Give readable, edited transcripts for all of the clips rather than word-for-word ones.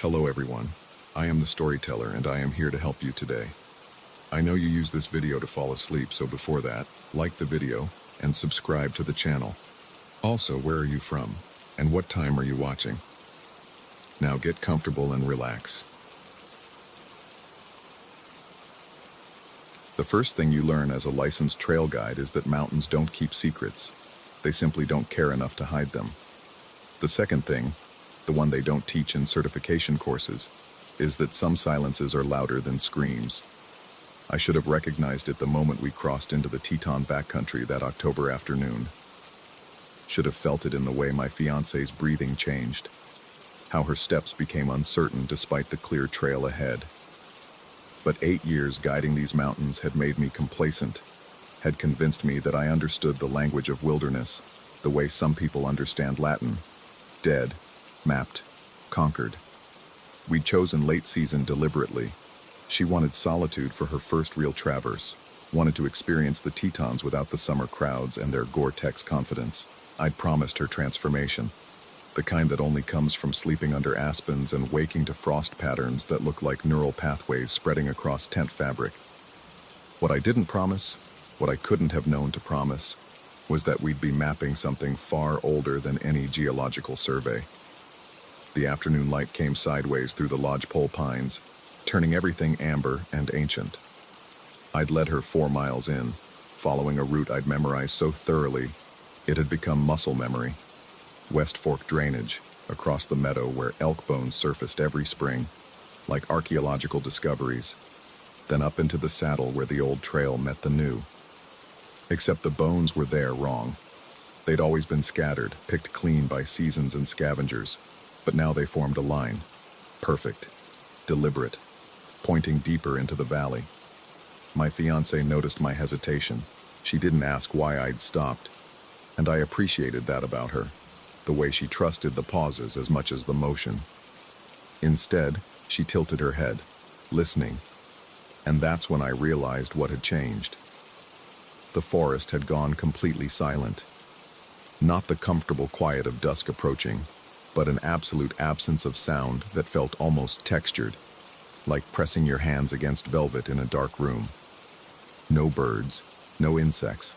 Hello everyone, I am the storyteller and I am here to help you today. I know you use this video to fall asleep, so before that, like the video and subscribe to the channel. Also, where are you from and what time are you watching? Now get comfortable and relax. The first thing you learn as a licensed trail guide is that mountains don't keep secrets. They simply don't care enough to hide them. The second thing, the one they don't teach in certification courses, is that some silences are louder than screams. I should have recognized it the moment we crossed into the Teton backcountry that October afternoon. Should have felt it in the way my fiance's breathing changed, how her steps became uncertain despite the clear trail ahead. But 8 years guiding these mountains had made me complacent, had convinced me that I understood the language of wilderness, the way some people understand Latin: dead, mapped, conquered. We'd chosen late season deliberately. She wanted solitude for her first real traverse, wanted to experience the Tetons without the summer crowds and their Gore-Tex confidence. I'd promised her transformation, the kind that only comes from sleeping under aspens and waking to frost patterns that look like neural pathways spreading across tent fabric. What I didn't promise, what I couldn't have known to promise, was that we'd be mapping something far older than any geological survey. The afternoon light came sideways through the lodgepole pines, turning everything amber and ancient. I'd led her 4 miles in, following a route I'd memorized so thoroughly, it had become muscle memory. West Fork drainage, across the meadow where elk bones surfaced every spring, like archaeological discoveries, then up into the saddle where the old trail met the new. Except the bones were there wrong. They'd always been scattered, picked clean by seasons and scavengers, but now they formed a line, perfect, deliberate, pointing deeper into the valley. My fiancée noticed my hesitation. She didn't ask why I'd stopped, and I appreciated that about her, the way she trusted the pauses as much as the motion. Instead, she tilted her head, listening, and that's when I realized what had changed. The forest had gone completely silent. Not the comfortable quiet of dusk approaching, but an absolute absence of sound that felt almost textured, like pressing your hands against velvet in a dark room. No birds, no insects,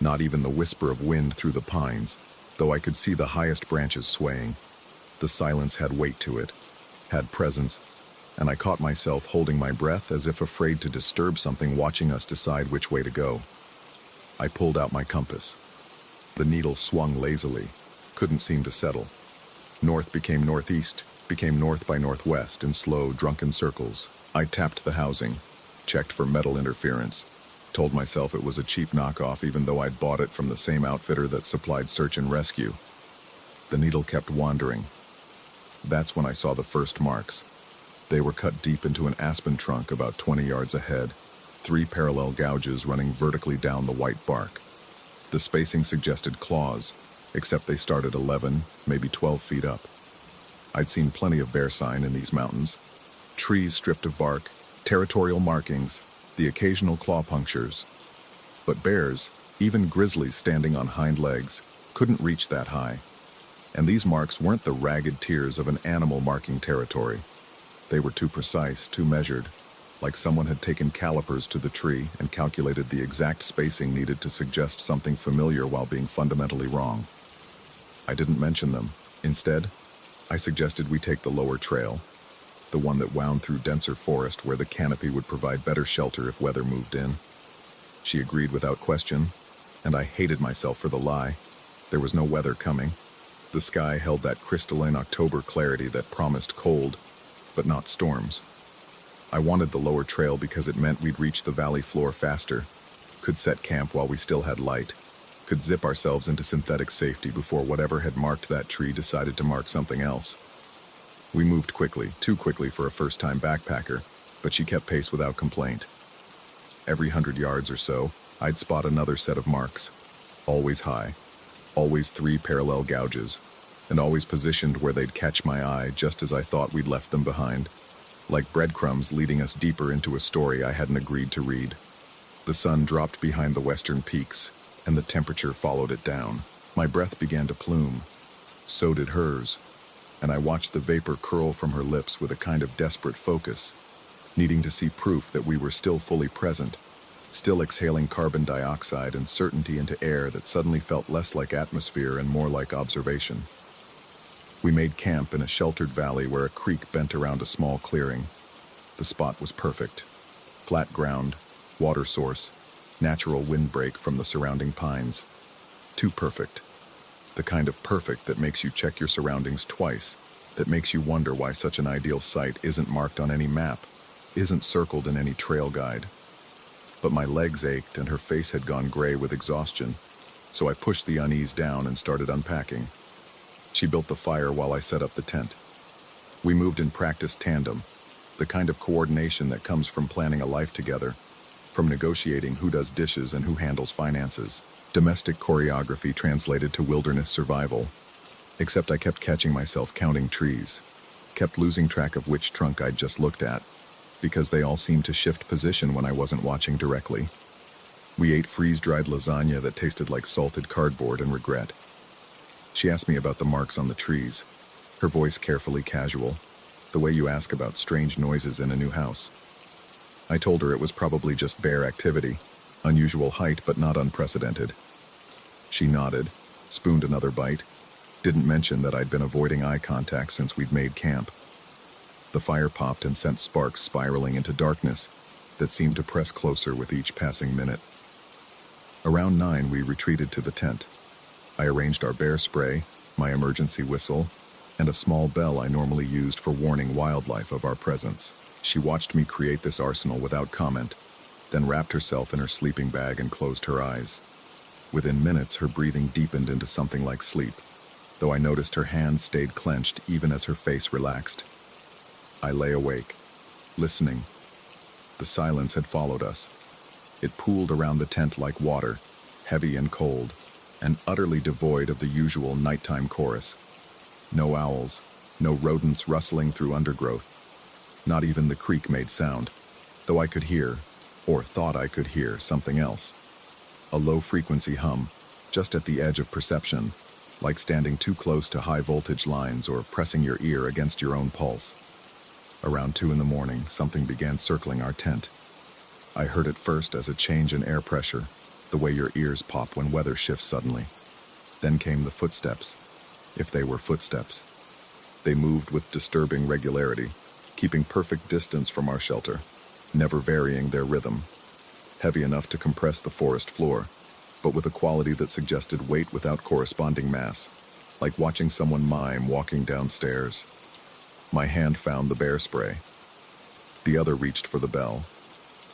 not even the whisper of wind through the pines, though I could see the highest branches swaying. The silence had weight to it, had presence, and I caught myself holding my breath as if afraid to disturb something watching us decide which way to go. I pulled out my compass. The needle swung lazily, couldn't seem to settle. North became northeast, became north by northwest in slow, drunken circles. I tapped the housing, checked for metal interference, told myself it was a cheap knockoff even though I'd bought it from the same outfitter that supplied search and rescue. The needle kept wandering. That's when I saw the first marks. They were cut deep into an aspen trunk about 20 yards ahead, 3 parallel gouges running vertically down the white bark. The spacing suggested claws, except they started 11, maybe 12 feet up. I'd seen plenty of bear sign in these mountains. Trees stripped of bark, territorial markings, the occasional claw punctures. But bears, even grizzlies standing on hind legs, couldn't reach that high. And these marks weren't the ragged tears of an animal marking territory. They were too precise, too measured, like someone had taken calipers to the tree and calculated the exact spacing needed to suggest something familiar while being fundamentally wrong. I didn't mention them. Instead, I suggested we take the lower trail, the one that wound through denser forest where the canopy would provide better shelter if weather moved in. She agreed without question, and I hated myself for the lie. There was no weather coming. The sky held that crystalline October clarity that promised cold, but not storms. I wanted the lower trail because it meant we'd reach the valley floor faster, could set camp while we still had light, could zip ourselves into synthetic safety before whatever had marked that tree decided to mark something else. We moved quickly, too quickly for a first-time backpacker, but she kept pace without complaint. Every 100 yards or so, I'd spot another set of marks, always high, always 3 parallel gouges, and always positioned where they'd catch my eye just as I thought we'd left them behind, like breadcrumbs leading us deeper into a story I hadn't agreed to read. The sun dropped behind the western peaks, and the temperature followed it down. My breath began to plume. So did hers. and I watched the vapor curl from her lips with a kind of desperate focus, needing to see proof that we were still fully present, still exhaling carbon dioxide and certainty into air that suddenly felt less like atmosphere and more like observation. We made camp in a sheltered valley where a creek bent around a small clearing. The spot was perfect. Flat ground, water source, natural windbreak from the surrounding pines. Too perfect. The kind of perfect that makes you check your surroundings twice, that makes you wonder why such an ideal site isn't marked on any map, isn't circled in any trail guide. But my legs ached and her face had gone gray with exhaustion, so I pushed the unease down and started unpacking. She built the fire while I set up the tent. We moved in practiced tandem, the kind of coordination that comes from planning a life together, from negotiating who does dishes and who handles finances. Domestic choreography translated to wilderness survival. Except I kept catching myself counting trees, kept losing track of which trunk I'd just looked at, because they all seemed to shift position when I wasn't watching directly. We ate freeze-dried lasagna that tasted like salted cardboard and regret. She asked me about the marks on the trees, her voice carefully casual, the way you ask about strange noises in a new house. I told her it was probably just bear activity, unusual height but not unprecedented. She nodded, spooned another bite, didn't mention that I'd been avoiding eye contact since we'd made camp. The fire popped and sent sparks spiraling into darkness that seemed to press closer with each passing minute. Around 9, we retreated to the tent. I arranged our bear spray, my emergency whistle, and a small bell I normally used for warning wildlife of our presence. She watched me create this arsenal without comment, then wrapped herself in her sleeping bag and closed her eyes. Within minutes, her breathing deepened into something like sleep, though I noticed her hands stayed clenched even as her face relaxed. I lay awake, listening. The silence had followed us. It pooled around the tent like water, heavy and cold, and utterly devoid of the usual nighttime chorus. No owls, no rodents rustling through undergrowth. Not even the creek made sound, though I could hear, or thought I could hear, something else. A low-frequency hum, just at the edge of perception, like standing too close to high-voltage lines or pressing your ear against your own pulse. Around 2 in the morning, something began circling our tent. I heard it first as a change in air pressure, the way your ears pop when weather shifts suddenly. Then came the footsteps, if they were footsteps. They moved with disturbing regularity, keeping perfect distance from our shelter, never varying their rhythm. Heavy enough to compress the forest floor, but with a quality that suggested weight without corresponding mass, like watching someone mime walking downstairs. My hand found the bear spray. The other reached for the bell.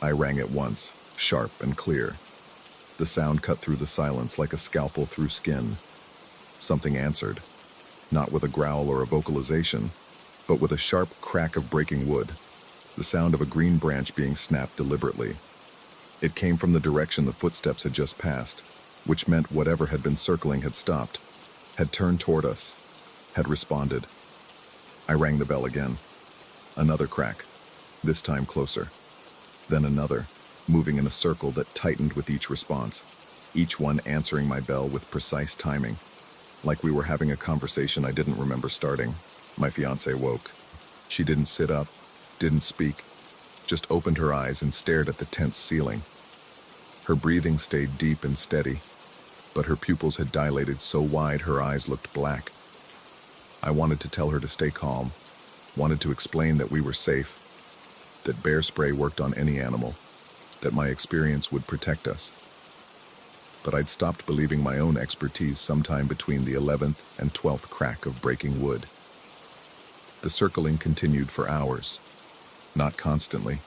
I rang it once, sharp and clear. The sound cut through the silence like a scalpel through skin. Something answered, not with a growl or a vocalization, but with a sharp crack of breaking wood, the sound of a green branch being snapped deliberately. It came from the direction the footsteps had just passed, which meant whatever had been circling had stopped, had turned toward us, had responded. I rang the bell again. Another crack, this time closer. Then another, moving in a circle that tightened with each response, each one answering my bell with precise timing, like we were having a conversation I didn't remember starting. My fiancée woke. She didn't sit up, didn't speak, just opened her eyes and stared at the tent's ceiling. Her breathing stayed deep and steady, but her pupils had dilated so wide her eyes looked black. I wanted to tell her to stay calm, wanted to explain that we were safe, that bear spray worked on any animal, that my experience would protect us. But I'd stopped believing my own expertise sometime between the 11th and 12th crack of breaking wood. The circling continued for hours, not constantly.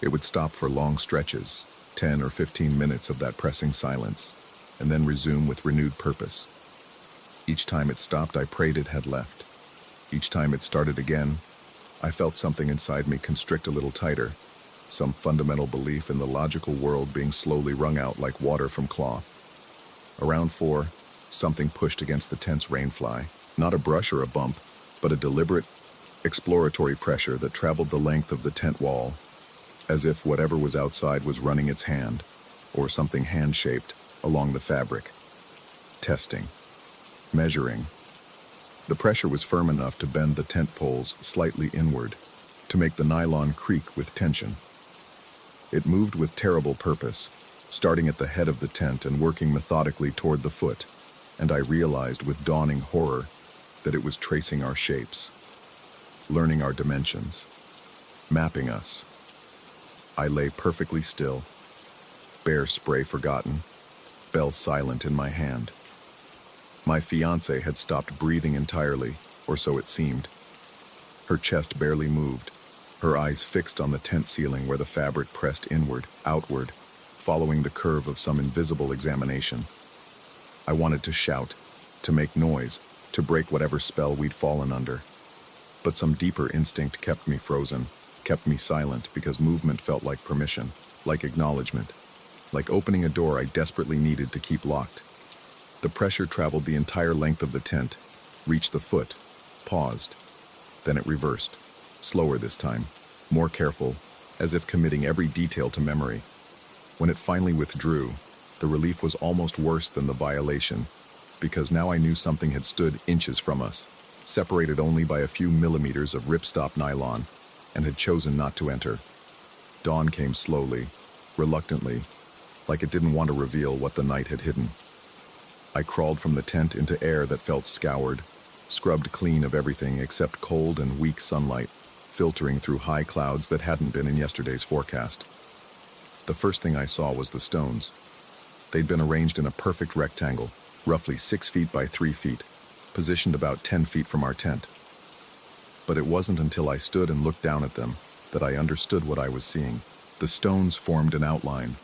It would stop for long stretches, 10 or 15 minutes of that pressing silence, and then resume with renewed purpose. Each time it stopped, I prayed it had left. Each time it started again, I felt something inside me constrict a little tighter, some fundamental belief in the logical world being slowly wrung out like water from cloth. Around 4, something pushed against the tent's rainfly, not a brush or a bump, but a deliberate, exploratory pressure that traveled the length of the tent wall, as if whatever was outside was running its hand, or something hand-shaped, along the fabric. Testing. Measuring. The pressure was firm enough to bend the tent poles slightly inward, to make the nylon creak with tension. It moved with terrible purpose, starting at the head of the tent and working methodically toward the foot, and I realized with dawning horror that it was tracing our shapes, learning our dimensions, mapping us. I lay perfectly still, bear spray forgotten, bell silent in my hand. My fiancée had stopped breathing entirely, or so it seemed. Her chest barely moved, her eyes fixed on the tent ceiling where the fabric pressed inward, outward, following the curve of some invisible examination. I wanted to shout, to make noise, to break whatever spell we'd fallen under. But some deeper instinct kept me frozen, kept me silent because movement felt like permission, like acknowledgement, like opening a door I desperately needed to keep locked. The pressure traveled the entire length of the tent, reached the foot, paused. Then it reversed, slower this time, more careful, as if committing every detail to memory. When it finally withdrew, the relief was almost worse than the violation, because now I knew something had stood inches from us, separated only by a few millimeters of ripstop nylon, and had chosen not to enter. Dawn came slowly, reluctantly, like it didn't want to reveal what the night had hidden. I crawled from the tent into air that felt scoured, scrubbed clean of everything except cold and weak sunlight, filtering through high clouds that hadn't been in yesterday's forecast. The first thing I saw was the stones. They'd been arranged in a perfect rectangle, roughly 6 feet by 3 feet, positioned about 10 feet from our tent. But it wasn't until I stood and looked down at them that I understood what I was seeing. The stones formed an outline,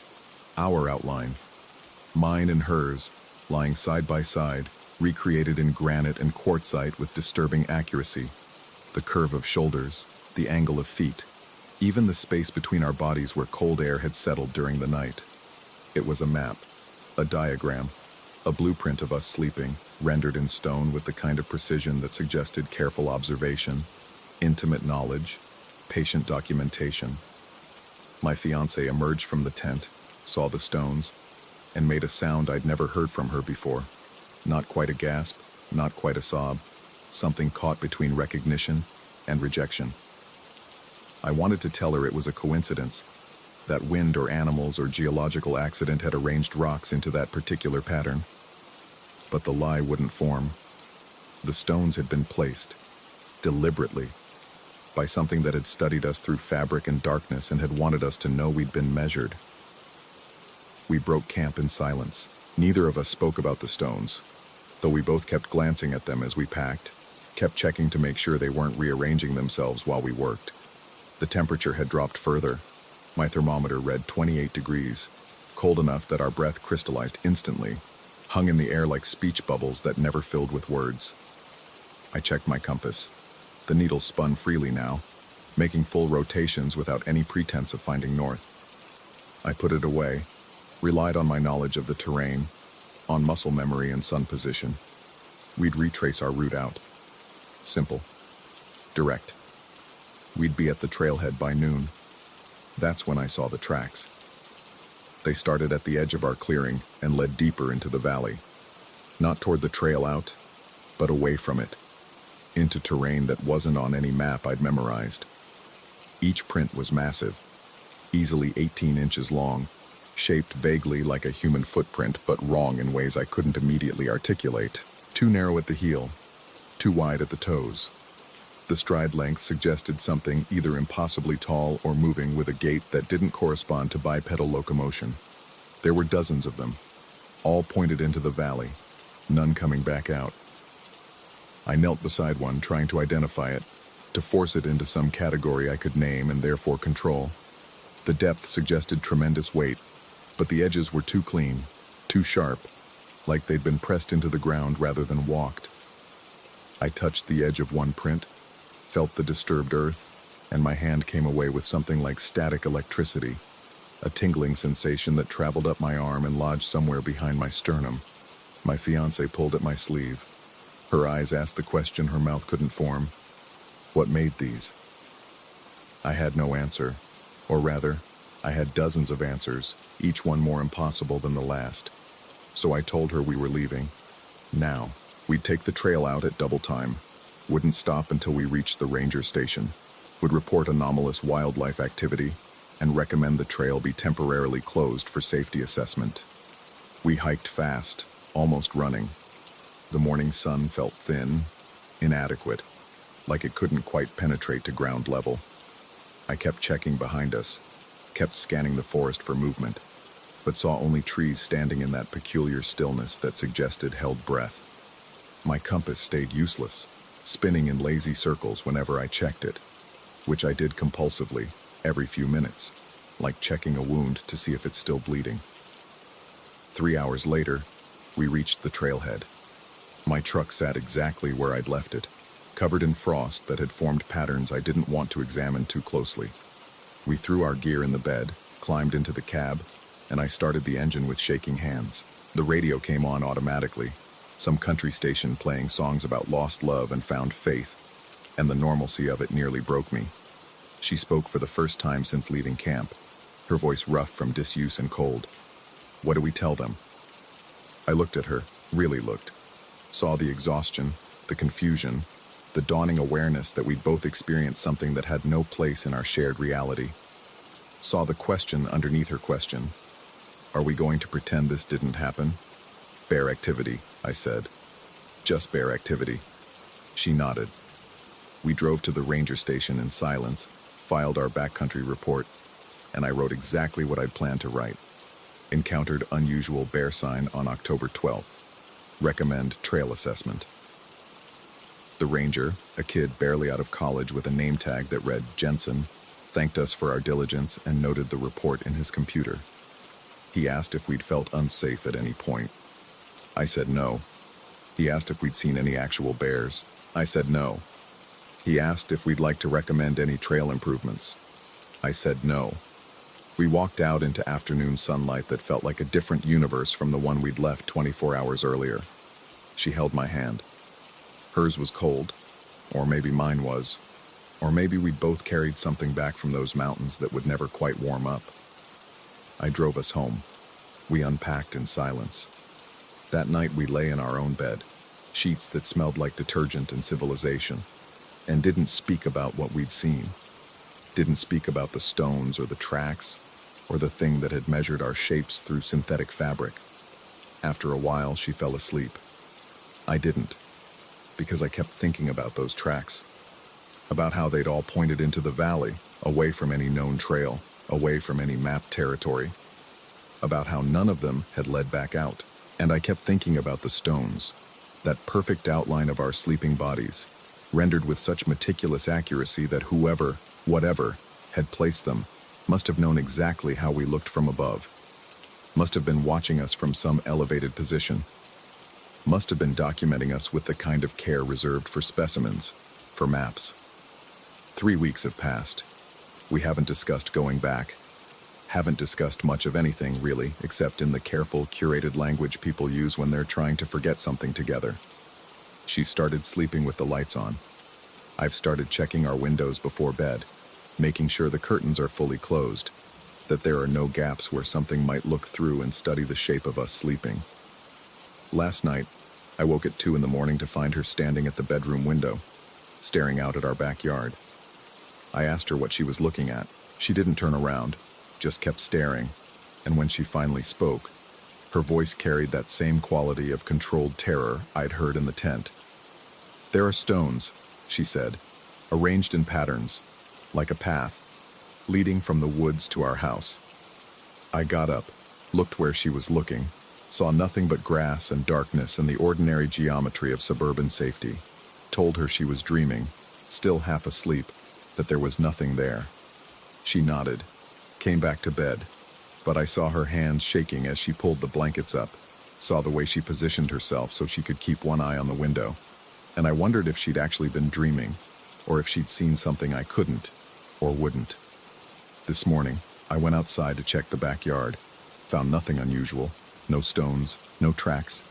our outline, mine and hers, lying side by side, recreated in granite and quartzite with disturbing accuracy. The curve of shoulders, the angle of feet, even the space between our bodies where cold air had settled during the night. It was a map, a diagram, a blueprint of us sleeping, rendered in stone with the kind of precision that suggested careful observation, intimate knowledge, patient documentation. My fiancée emerged from the tent, saw the stones, and made a sound I'd never heard from her before. Not quite a gasp, not quite a sob, something caught between recognition and rejection. I wanted to tell her it was a coincidence, that wind or animals or geological accident had arranged rocks into that particular pattern. But the lie wouldn't form. The stones had been placed, deliberately, by something that had studied us through fabric and darkness and had wanted us to know we'd been measured. We broke camp in silence. Neither of us spoke about the stones, though we both kept glancing at them as we packed, kept checking to make sure they weren't rearranging themselves while we worked. The temperature had dropped further. My thermometer read 28 degrees, cold enough that our breath crystallized instantly, hung in the air like speech bubbles that never filled with words. I checked my compass. The needle spun freely now, making full rotations without any pretense of finding north. I put it away, relied on my knowledge of the terrain, on muscle memory and sun position. We'd retrace our route out. Simple. Direct. We'd be at the trailhead by noon. That's when I saw the tracks. They started at the edge of our clearing and led deeper into the valley. Not toward the trail out, but away from it, into terrain that wasn't on any map I'd memorized. Each print was massive, easily 18 inches long, shaped vaguely like a human footprint, but wrong in ways I couldn't immediately articulate. Too narrow at the heel, too wide at the toes. The stride length suggested something either impossibly tall or moving with a gait that didn't correspond to bipedal locomotion. There were dozens of them, all pointed into the valley, none coming back out. I knelt beside one, trying to identify it, to force it into some category I could name and therefore control. The depth suggested tremendous weight, but the edges were too clean, too sharp, like they'd been pressed into the ground rather than walked. I touched the edge of one print, felt the disturbed earth, and my hand came away with something like static electricity, a tingling sensation that traveled up my arm and lodged somewhere behind my sternum. My fiancée pulled at my sleeve. Her eyes asked the question her mouth couldn't form. What made these? I had no answer, or rather, I had dozens of answers, each one more impossible than the last. So I told her we were leaving. Now. We'd take the trail out at double time, wouldn't stop until we reached the ranger station, would report anomalous wildlife activity, and recommend the trail be temporarily closed for safety assessment. We hiked fast, almost running. The morning sun felt thin, inadequate, like it couldn't quite penetrate to ground level. I kept checking behind us, kept scanning the forest for movement, but saw only trees standing in that peculiar stillness that suggested held breath. My compass stayed useless, spinning in lazy circles whenever I checked it, which I did compulsively, every few minutes, like checking a wound to see if it's still bleeding. 3 hours later, we reached the trailhead. My truck sat exactly where I'd left it, covered in frost that had formed patterns I didn't want to examine too closely. We threw our gear in the bed, climbed into the cab, and I started the engine with shaking hands. The radio came on automatically, some country station playing songs about lost love and found faith, and the normalcy of it nearly broke me. She spoke for the first time since leaving camp, her voice rough from disuse and cold. What do we tell them? I looked at her, really looked. Saw the exhaustion, the confusion, the dawning awareness that we'd both experienced something that had no place in our shared reality. Saw the question underneath her question. Are we going to pretend this didn't happen? Bear activity, I said. Just bear activity. She nodded. We drove to the ranger station in silence, filed our backcountry report, and I wrote exactly what I'd planned to write. Encountered unusual bear sign on October 12th. Recommend trail assessment. The ranger, a kid barely out of college with a name tag that read Jensen, thanked us for our diligence and noted the report in his computer. He asked if we'd felt unsafe at any point. I said no. He asked if we'd seen any actual bears. I said no. He asked if we'd like to recommend any trail improvements. I said no. We walked out into afternoon sunlight that felt like a different universe from the one we'd left 24 hours earlier. She held my hand. Hers was cold, or maybe mine was, or maybe we'd both carried something back from those mountains that would never quite warm up. I drove us home. We unpacked in silence. That night we lay in our own bed, sheets that smelled like detergent and civilization, and didn't speak about what we'd seen. Didn't speak about the stones or the tracks, or the thing that had measured our shapes through synthetic fabric. After a while, she fell asleep. I didn't, because I kept thinking about those tracks, about how they'd all pointed into the valley, away from any known trail, away from any mapped territory, about how none of them had led back out. And I kept thinking about the stones, that perfect outline of our sleeping bodies, rendered with such meticulous accuracy that whoever, whatever, had placed them must have known exactly how we looked from above, must have been watching us from some elevated position, must have been documenting us with the kind of care reserved for specimens, for maps. 3 weeks have passed. We haven't discussed going back, haven't discussed much of anything, really, except in the careful, curated language people use when they're trying to forget something together. She's started sleeping with the lights on. I've started checking our windows before bed, making sure the curtains are fully closed, that there are no gaps where something might look through and study the shape of us sleeping. Last night, I woke at 2 a.m. to find her standing at the bedroom window, staring out at our backyard. I asked her what she was looking at. She didn't turn around, just kept staring, and when she finally spoke, her voice carried that same quality of controlled terror I'd heard in the tent. There are stones, she said, arranged in patterns, like a path, leading from the woods to our house. I got up, looked where she was looking, saw nothing but grass and darkness and the ordinary geometry of suburban safety, told her she was dreaming, still half asleep, that there was nothing there. She nodded, came back to bed, but I saw her hands shaking as she pulled the blankets up, saw the way she positioned herself so she could keep one eye on the window, and I wondered if she'd actually been dreaming, or if she'd seen something I couldn't, or wouldn't. This morning, I went outside to check the backyard, found nothing unusual, no stones, no tracks,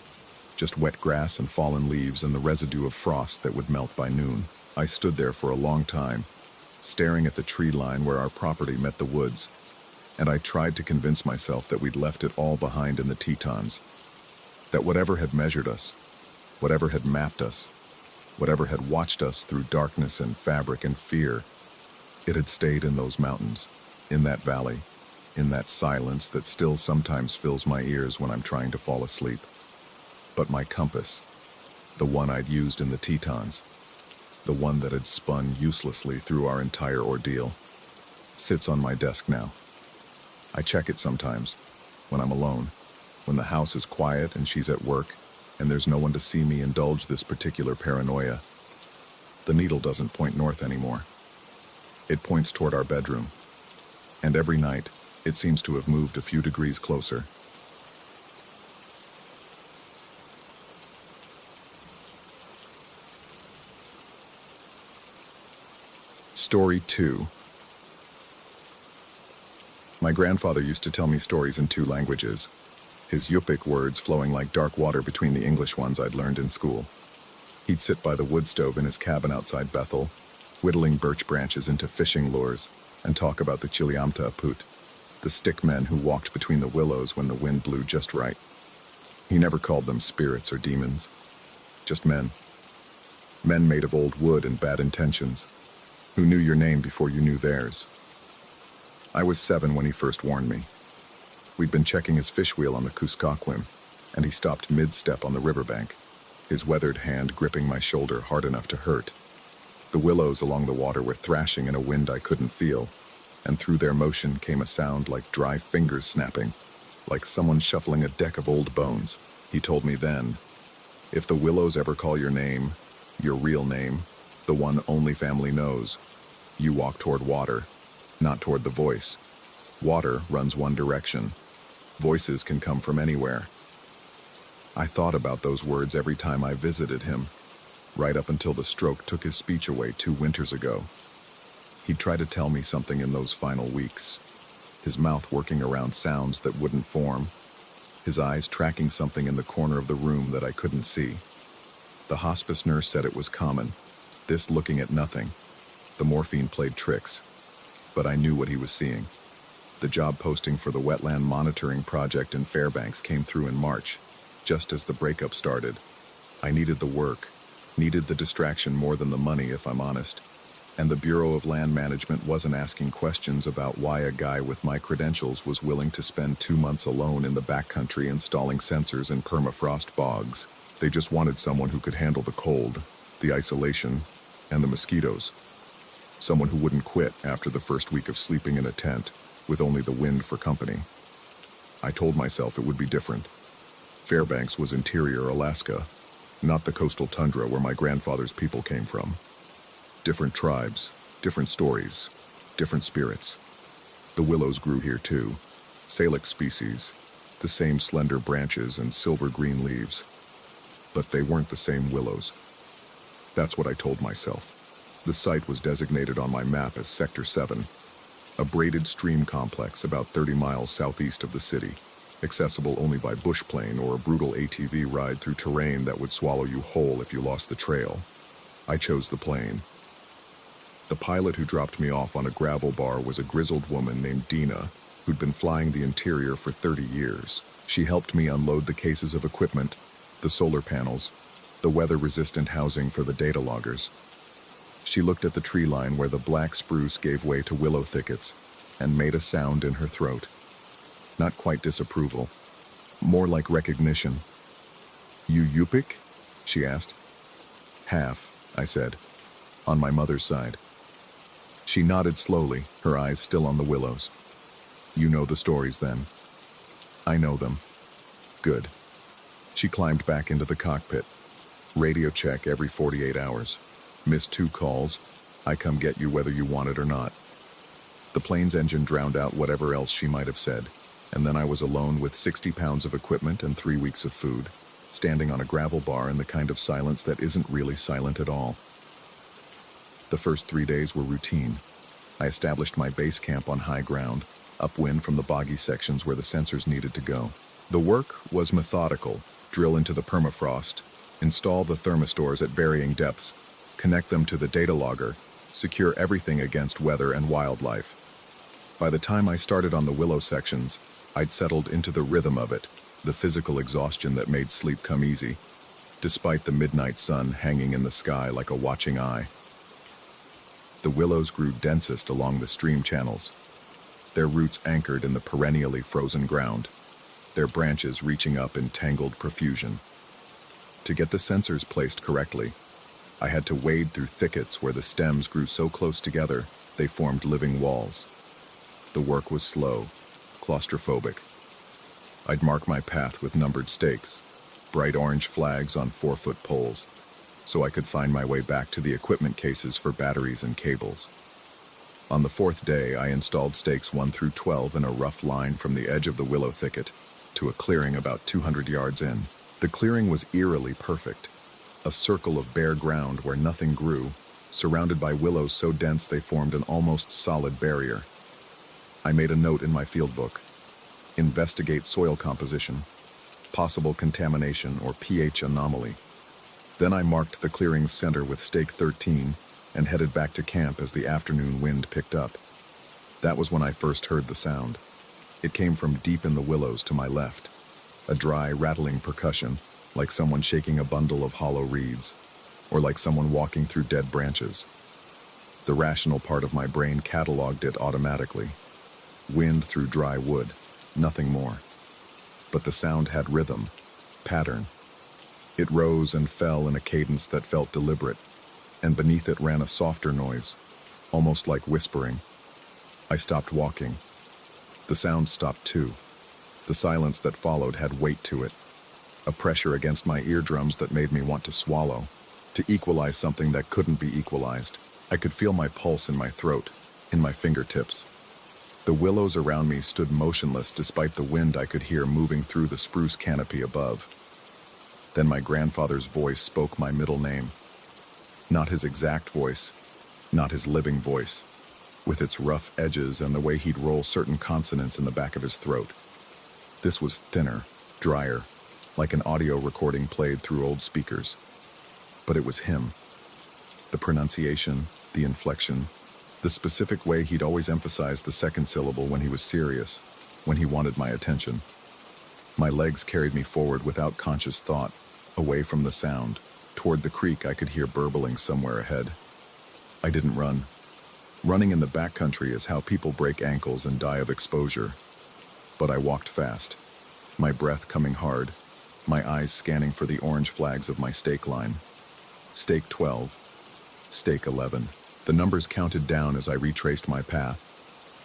just wet grass and fallen leaves and the residue of frost that would melt by noon. I stood there for a long time, staring at the tree line where our property met the woods, and I tried to convince myself that we'd left it all behind in the Tetons, that whatever had measured us, Whatever had mapped us, whatever had watched us through darkness and fabric and fear, it had stayed in those mountains, in that valley, in that silence that still sometimes fills my ears when I'm trying to fall asleep. But my compass, the one I'd used in the Tetons, the one that had spun uselessly through our entire ordeal, sits on my desk now. I check it sometimes, when I'm alone, when the house is quiet and she's at work, and there's no one to see me indulge this particular paranoia. The needle doesn't point north anymore. It points toward our bedroom, and every night, it seems to have moved a few degrees closer. Story 2. My grandfather used to tell me stories in 2 languages, his Yupik words flowing like dark water between the English ones I'd learned in school. He'd sit by the wood stove in his cabin outside Bethel, whittling birch branches into fishing lures, and talk about the Chiliamta Aput, the stick men who walked between the willows when the wind blew just right. He never called them spirits or demons, just men. Men made of old wood and bad intentions, who knew your name before you knew theirs. I was 7 when he first warned me. We'd been checking his fish wheel on the Kuskokwim, and he stopped mid-step on the riverbank, his weathered hand gripping my shoulder hard enough to hurt. The willows along the water were thrashing in a wind I couldn't feel, and through their motion came a sound like dry fingers snapping, like someone shuffling a deck of old bones. He told me then, if the willows ever call your name, your real name, the one only family knows, you walk toward water, not toward the voice. Water runs one direction. Voices can come from anywhere. I thought about those words every time I visited him, right up until the stroke took his speech away 2 winters ago. He'd try to tell me something in those final weeks, his mouth working around sounds that wouldn't form, his eyes tracking something in the corner of the room that I couldn't see. The hospice nurse said it was common, this looking at nothing. The morphine played tricks, but I knew what he was seeing. The job posting for the wetland monitoring project in Fairbanks came through in March, just as the breakup started. I needed the work, needed the distraction more than the money, if I'm honest. And the Bureau of Land Management wasn't asking questions about why a guy with my credentials was willing to spend 2 months alone in the backcountry installing sensors in permafrost bogs. They just wanted someone who could handle the cold, the isolation, and the mosquitoes. Someone who wouldn't quit after the first week of sleeping in a tent, with only the wind for company. I told myself it would be different. Fairbanks was interior Alaska, not the coastal tundra where my grandfather's people came from. Different tribes, different stories, different spirits. The willows grew here too, Salix species, the same slender branches and silver-green leaves. But they weren't the same willows. That's what I told myself. The site was designated on my map as Sector 7, a braided stream complex about 30 miles southeast of the city, accessible only by bush plane or a brutal ATV ride through terrain that would swallow you whole if you lost the trail. I chose the plane. The pilot who dropped me off on a gravel bar was a grizzled woman named Dina, who'd been flying the interior for 30 years. She helped me unload the cases of equipment, the solar panels, the weather-resistant housing for the data loggers. She looked at the tree line where the black spruce gave way to willow thickets and made a sound in her throat. Not quite disapproval, more like recognition. "You Yupik?" she asked. "Half," I said, "on my mother's side." She nodded slowly, her eyes still on the willows. "You know the stories then?" "I know them." "Good." She climbed back into the cockpit. "Radio check every 48 hours. Miss 2 calls, I come get you whether you want it or not." The plane's engine drowned out whatever else she might have said, and then I was alone with 60 pounds of equipment and 3 weeks of food, standing on a gravel bar in the kind of silence that isn't really silent at all. The first 3 days were routine. I established my base camp on high ground, upwind from the boggy sections where the sensors needed to go. The work was methodical: drill into the permafrost, install the thermistors at varying depths, connect them to the data logger, secure everything against weather and wildlife. By the time I started on the willow sections, I'd settled into the rhythm of it, the physical exhaustion that made sleep come easy. despite the midnight sun hanging in the sky like a watching eye. The willows grew densest along the stream channels, their roots anchored in the perennially frozen ground, their branches reaching up in tangled profusion. To get the sensors placed correctly, I had to wade through thickets where the stems grew so close together they formed living walls. The work was slow, claustrophobic. I'd mark my path with numbered stakes, bright orange flags on 4-foot poles, so I could find my way back to the equipment cases for batteries and cables. On the 4th day, I installed stakes 1 through 12 in a rough line from the edge of the willow thicket to a clearing about 200 yards in. The clearing was eerily perfect, a circle of bare ground where nothing grew, surrounded by willows so dense they formed an almost solid barrier. I made a note in my field book: investigate soil composition, possible contamination or pH anomaly. Then I marked the clearing's center with stake 13 and headed back to camp as the afternoon wind picked up. That was when I first heard the sound. It came from deep in the willows to my left, a dry, rattling percussion, like someone shaking a bundle of hollow reeds, or like someone walking through dead branches. The rational part of my brain cataloged it automatically. Wind through dry wood, nothing more. But the sound had rhythm, pattern. It rose and fell in a cadence that felt deliberate, and beneath it ran a softer noise, almost like whispering. I stopped walking. The sound stopped too. The silence that followed had weight to it, a pressure against my eardrums that made me want to swallow, to equalize something that couldn't be equalized. I could feel my pulse in my throat, in my fingertips. The willows around me stood motionless despite the wind I could hear moving through the spruce canopy above. Then my grandfather's voice spoke my middle name. Not his exact voice, not his living voice, with its rough edges and the way he'd roll certain consonants in the back of his throat. This was thinner, drier, like an audio recording played through old speakers. But it was him. The pronunciation, the inflection, the specific way he'd always emphasized the second syllable when he was serious, when he wanted my attention. My legs carried me forward without conscious thought, away from the sound, toward the creek I could hear burbling somewhere ahead. I didn't run. Running in the backcountry is how people break ankles and die of exposure. But I walked fast, my breath coming hard, my eyes scanning for the orange flags of my stake line. Stake 12, stake 11. The numbers counted down as I retraced my path,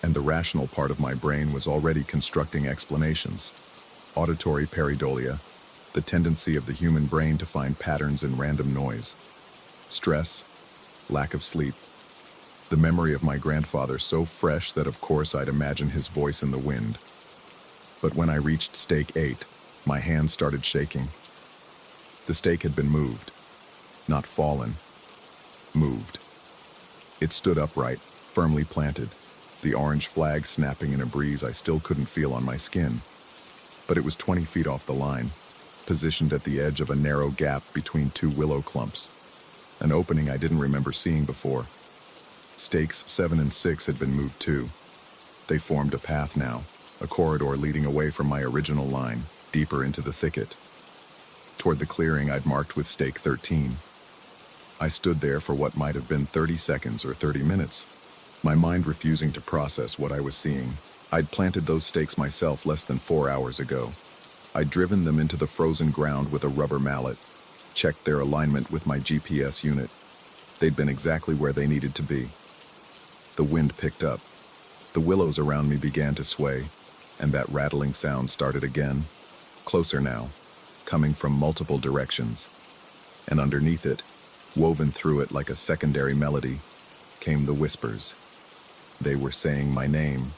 and the rational part of my brain was already constructing explanations. Auditory pareidolia, the tendency of the human brain to find patterns in random noise. Stress, lack of sleep. The memory of my grandfather so fresh that of course I'd imagine his voice in the wind. But when I reached stake 8, my hands started shaking. The stake had been moved. Not fallen. Moved. It stood upright, firmly planted, the orange flag snapping in a breeze I still couldn't feel on my skin. But it was 20 feet off the line, positioned at the edge of a narrow gap between 2 willow clumps, an opening I didn't remember seeing before. Stakes 7 and 6 had been moved too. They formed a path now, a corridor leading away from my original line, deeper into the thicket, toward the clearing I'd marked with stake 13. I stood there for what might have been 30 seconds or 30 minutes, my mind refusing to process what I was seeing. I'd planted those stakes myself less than 4 hours ago. I'd driven them into the frozen ground with a rubber mallet, checked their alignment with my GPS unit. They'd been exactly where they needed to be. The wind picked up. The willows around me began to sway, and that rattling sound started again, closer now, coming from multiple directions. And underneath it, woven through it like a secondary melody, came the whispers. They were saying my name,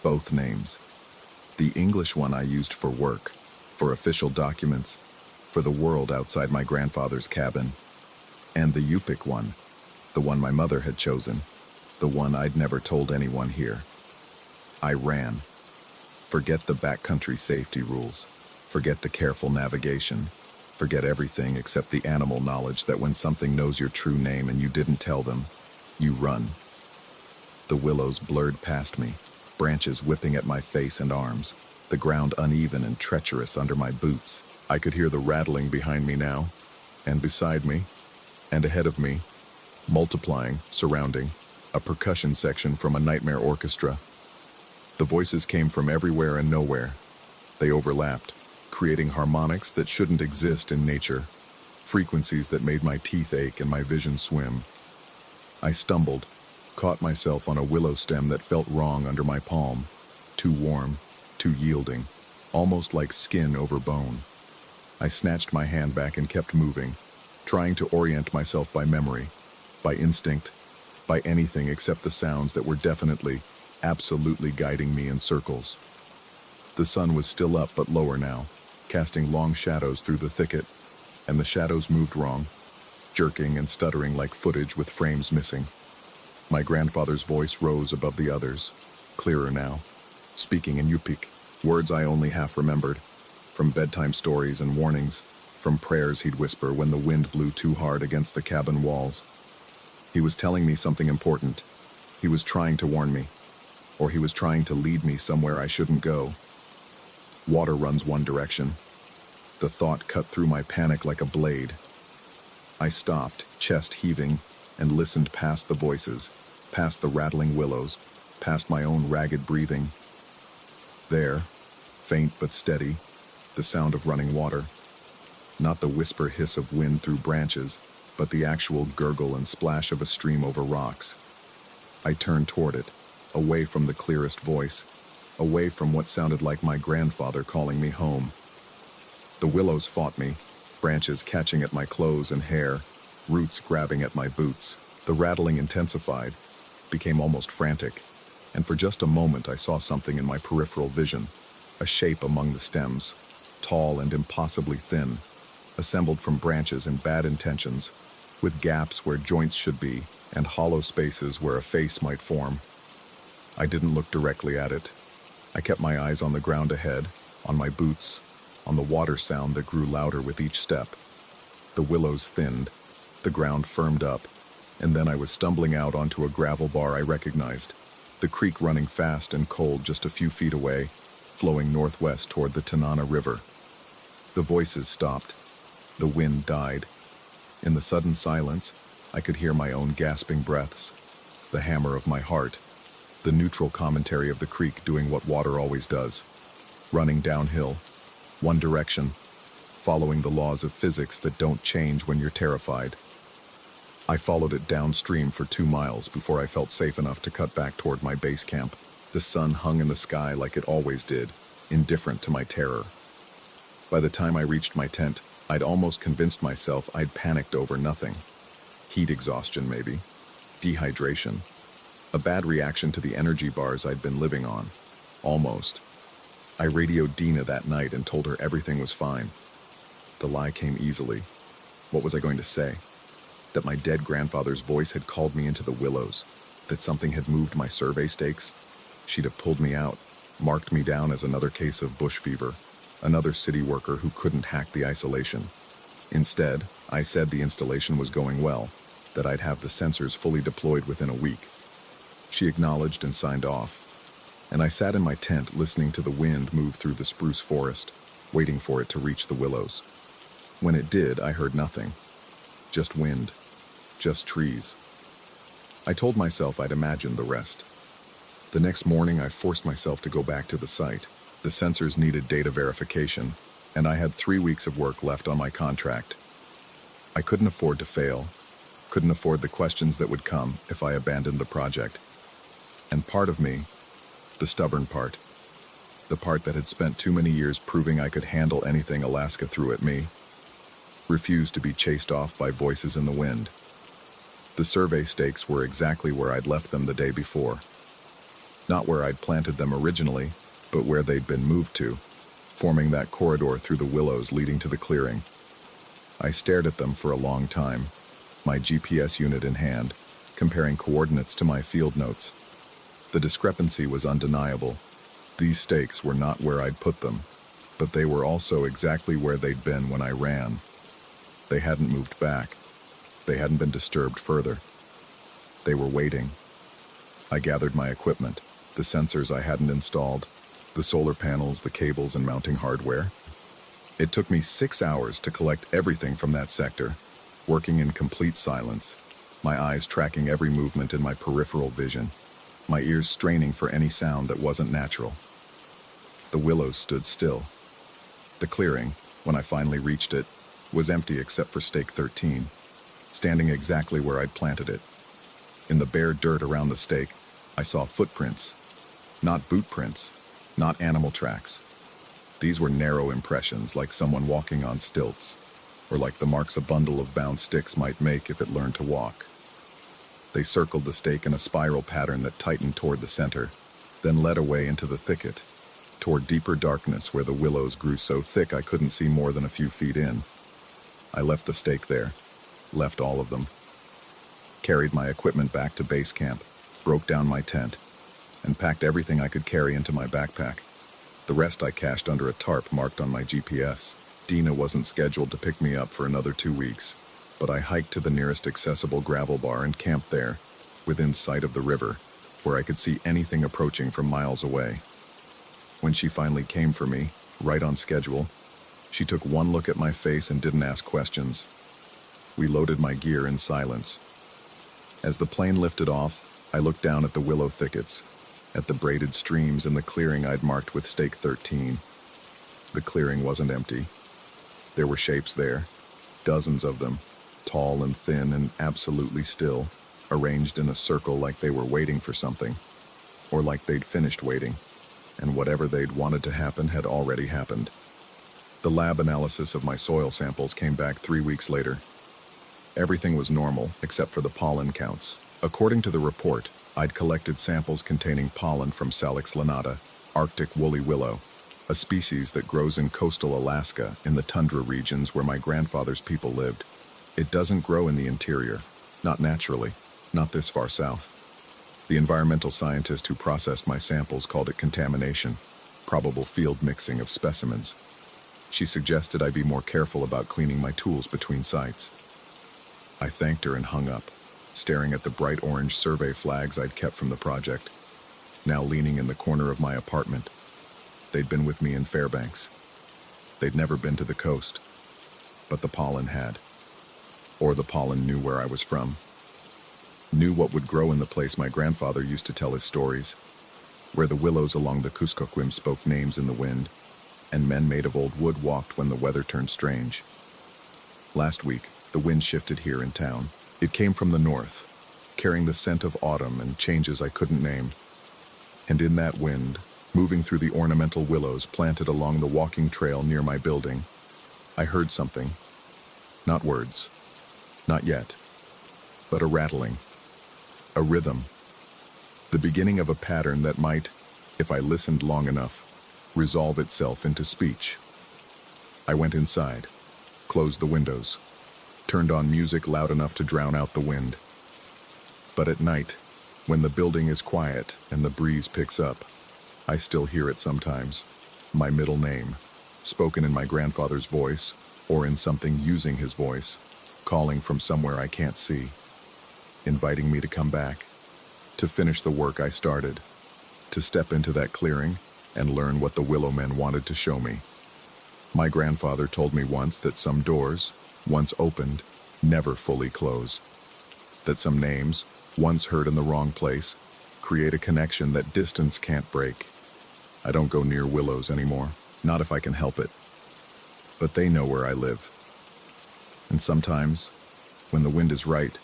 both names. The English one I used for work, for official documents, for the world outside my grandfather's cabin, and the Yupik one, the one my mother had chosen, the one I'd never told anyone here. I ran. Forget the backcountry safety rules. Forget the careful navigation. Forget everything except the animal knowledge that when something knows your true name and you didn't tell them, you run. The willows blurred past me, branches whipping at my face and arms, the ground uneven and treacherous under my boots. I could hear the rattling behind me now, and beside me, and ahead of me, multiplying, surrounding, a percussion section from a nightmare orchestra. The voices came from everywhere and nowhere. They overlapped, creating harmonics that shouldn't exist in nature, frequencies that made my teeth ache and my vision swim. I stumbled, caught myself on a willow stem that felt wrong under my palm, too warm, too yielding, almost like skin over bone. I snatched my hand back and kept moving, trying to orient myself by memory, by instinct, by anything except the sounds that were definitely, absolutely guiding me in circles. The sun was still up but lower now, casting long shadows through the thicket, and the shadows moved wrong, jerking and stuttering like footage with frames missing. My grandfather's voice rose above the others, clearer now, speaking in Yupik, words I only half remembered, from bedtime stories and warnings, from prayers he'd whisper when the wind blew too hard against the cabin walls. He was telling me something important. He was trying to warn me, or he was trying to lead me somewhere I shouldn't go. Water runs one direction. The thought cut through my panic like a blade. I stopped, chest heaving, and listened past the voices, past the rattling willows, past my own ragged breathing. There, faint but steady, the sound of running water. Not the whisper hiss of wind through branches, but the actual gurgle and splash of a stream over rocks. I turned toward it, away from the clearest voice, away from what sounded like my grandfather calling me home. The willows fought me, branches catching at my clothes and hair, roots grabbing at my boots. The rattling intensified, became almost frantic, and for just a moment I saw something in my peripheral vision, a shape among the stems, tall and impossibly thin, assembled from branches and bad intentions, with gaps where joints should be and hollow spaces where a face might form. I didn't look directly at it. I kept my eyes on the ground ahead, on my boots, on the water sound that grew louder with each step. The willows thinned, the ground firmed up, and then I was stumbling out onto a gravel bar I recognized, the creek running fast and cold just a few feet away, flowing northwest toward the Tanana River. The voices stopped. The wind died. In the sudden silence, I could hear my own gasping breaths, the hammer of my heart, the neutral commentary of the creek doing what water always does, running downhill, one direction, following the laws of physics that don't change when you're terrified. I followed it downstream for 2 miles before I felt safe enough to cut back toward my base camp. The sun hung in the sky like it always did, indifferent to my terror. By the time I reached my tent, I'd almost convinced myself I'd panicked over nothing. Heat exhaustion, maybe. Dehydration. A bad reaction to the energy bars I'd been living on. Almost. I radioed Dina that night and told her everything was fine. The lie came easily. What was I going to say? That my dead grandfather's voice had called me into the willows, that something had moved my survey stakes. She'd have pulled me out, marked me down as another case of bush fever, another city worker who couldn't hack the isolation. Instead, I said the installation was going well, that I'd have the sensors fully deployed within a week. She acknowledged and signed off, and I sat in my tent listening to the wind move through the spruce forest, waiting for it to reach the willows. When it did, I heard nothing. Just wind. Just trees. I told myself I'd imagined the rest. The next morning, I forced myself to go back to the site. The sensors needed data verification, and I had 3 weeks of work left on my contract. I couldn't afford to fail, couldn't afford the questions that would come if I abandoned the project. And part of me, the stubborn part, the part that had spent too many years proving I could handle anything Alaska threw at me, refused to be chased off by voices in the wind. The survey stakes were exactly where I'd left them the day before. Not where I'd planted them originally, but where they'd been moved to, forming that corridor through the willows leading to the clearing. I stared at them for a long time, my GPS unit in hand, comparing coordinates to my field notes. The discrepancy was undeniable. These stakes were not where I'd put them, but they were also exactly where they'd been when I ran. They hadn't moved back. They hadn't been disturbed further. They were waiting. I gathered my equipment, the sensors I hadn't installed, the solar panels, the cables and mounting hardware. It took me 6 hours to collect everything from that sector, working in complete silence, my eyes tracking every movement in my peripheral vision, my ears straining for any sound that wasn't natural. The willows stood still. The clearing, when I finally reached it, was empty except for stake 13, standing exactly where I'd planted it. In the bare dirt around the stake, I saw footprints. Not boot prints, not animal tracks. These were narrow impressions, like someone walking on stilts, or like the marks a bundle of bound sticks might make if it learned to walk. They circled the stake in a spiral pattern that tightened toward the center, then led away into the thicket, toward deeper darkness where the willows grew so thick I couldn't see more than a few feet in. I left the stake there, left all of them, carried my equipment back to base camp, broke down my tent, and packed everything I could carry into my backpack. The rest I cached under a tarp marked on my GPS. Dina wasn't scheduled to pick me up for another 2 weeks, but I hiked to the nearest accessible gravel bar and camped there, within sight of the river, where I could see anything approaching from miles away. When she finally came for me, right on schedule, she took one look at my face and didn't ask questions. We loaded my gear in silence. As the plane lifted off, I looked down at the willow thickets, at the braided streams and the clearing I'd marked with stake 13. The clearing wasn't empty. There were shapes there, dozens of them, tall and thin and absolutely still, arranged in a circle like they were waiting for something, or like they'd finished waiting, and whatever they'd wanted to happen had already happened. The lab analysis of my soil samples came back 3 weeks later. Everything was normal except for the pollen counts. According to the report, I'd collected samples containing pollen from Salix lanata, Arctic woolly willow, a species that grows in coastal Alaska in the tundra regions where my grandfather's people lived. It doesn't grow in the interior, not naturally, not this far south. The environmental scientist who processed my samples called it contamination, probable field mixing of specimens. She suggested I be more careful about cleaning my tools between sites. I thanked her and hung up, staring at the bright orange survey flags I'd kept from the project, now leaning in the corner of my apartment. They'd been with me in Fairbanks. They'd never been to the coast, but the pollen had. Or the pollen knew where I was from. Knew what would grow in the place my grandfather used to tell his stories, where the willows along the Kuskokwim spoke names in the wind, and men made of old wood walked when the weather turned strange. Last week, the wind shifted here in town. It came from the north, carrying the scent of autumn and changes I couldn't name. And in that wind, moving through the ornamental willows planted along the walking trail near my building, I heard something. Not words. Not yet. But a rattling. A rhythm. The beginning of a pattern that might, if I listened long enough, resolve itself into speech. I went inside, closed the windows, turned on music loud enough to drown out the wind. But at night, when the building is quiet and the breeze picks up, I still hear it sometimes. My middle name, spoken in my grandfather's voice, or in something using his voice, calling from somewhere I can't see, inviting me to come back, to finish the work I started, to step into that clearing and learn what the willow men wanted to show me. My grandfather told me once that some doors, once opened, never fully close. That some names, once heard in the wrong place, create a connection that distance can't break. I don't go near willows anymore, not if I can help it. But they know where I live. And sometimes, when the wind is right,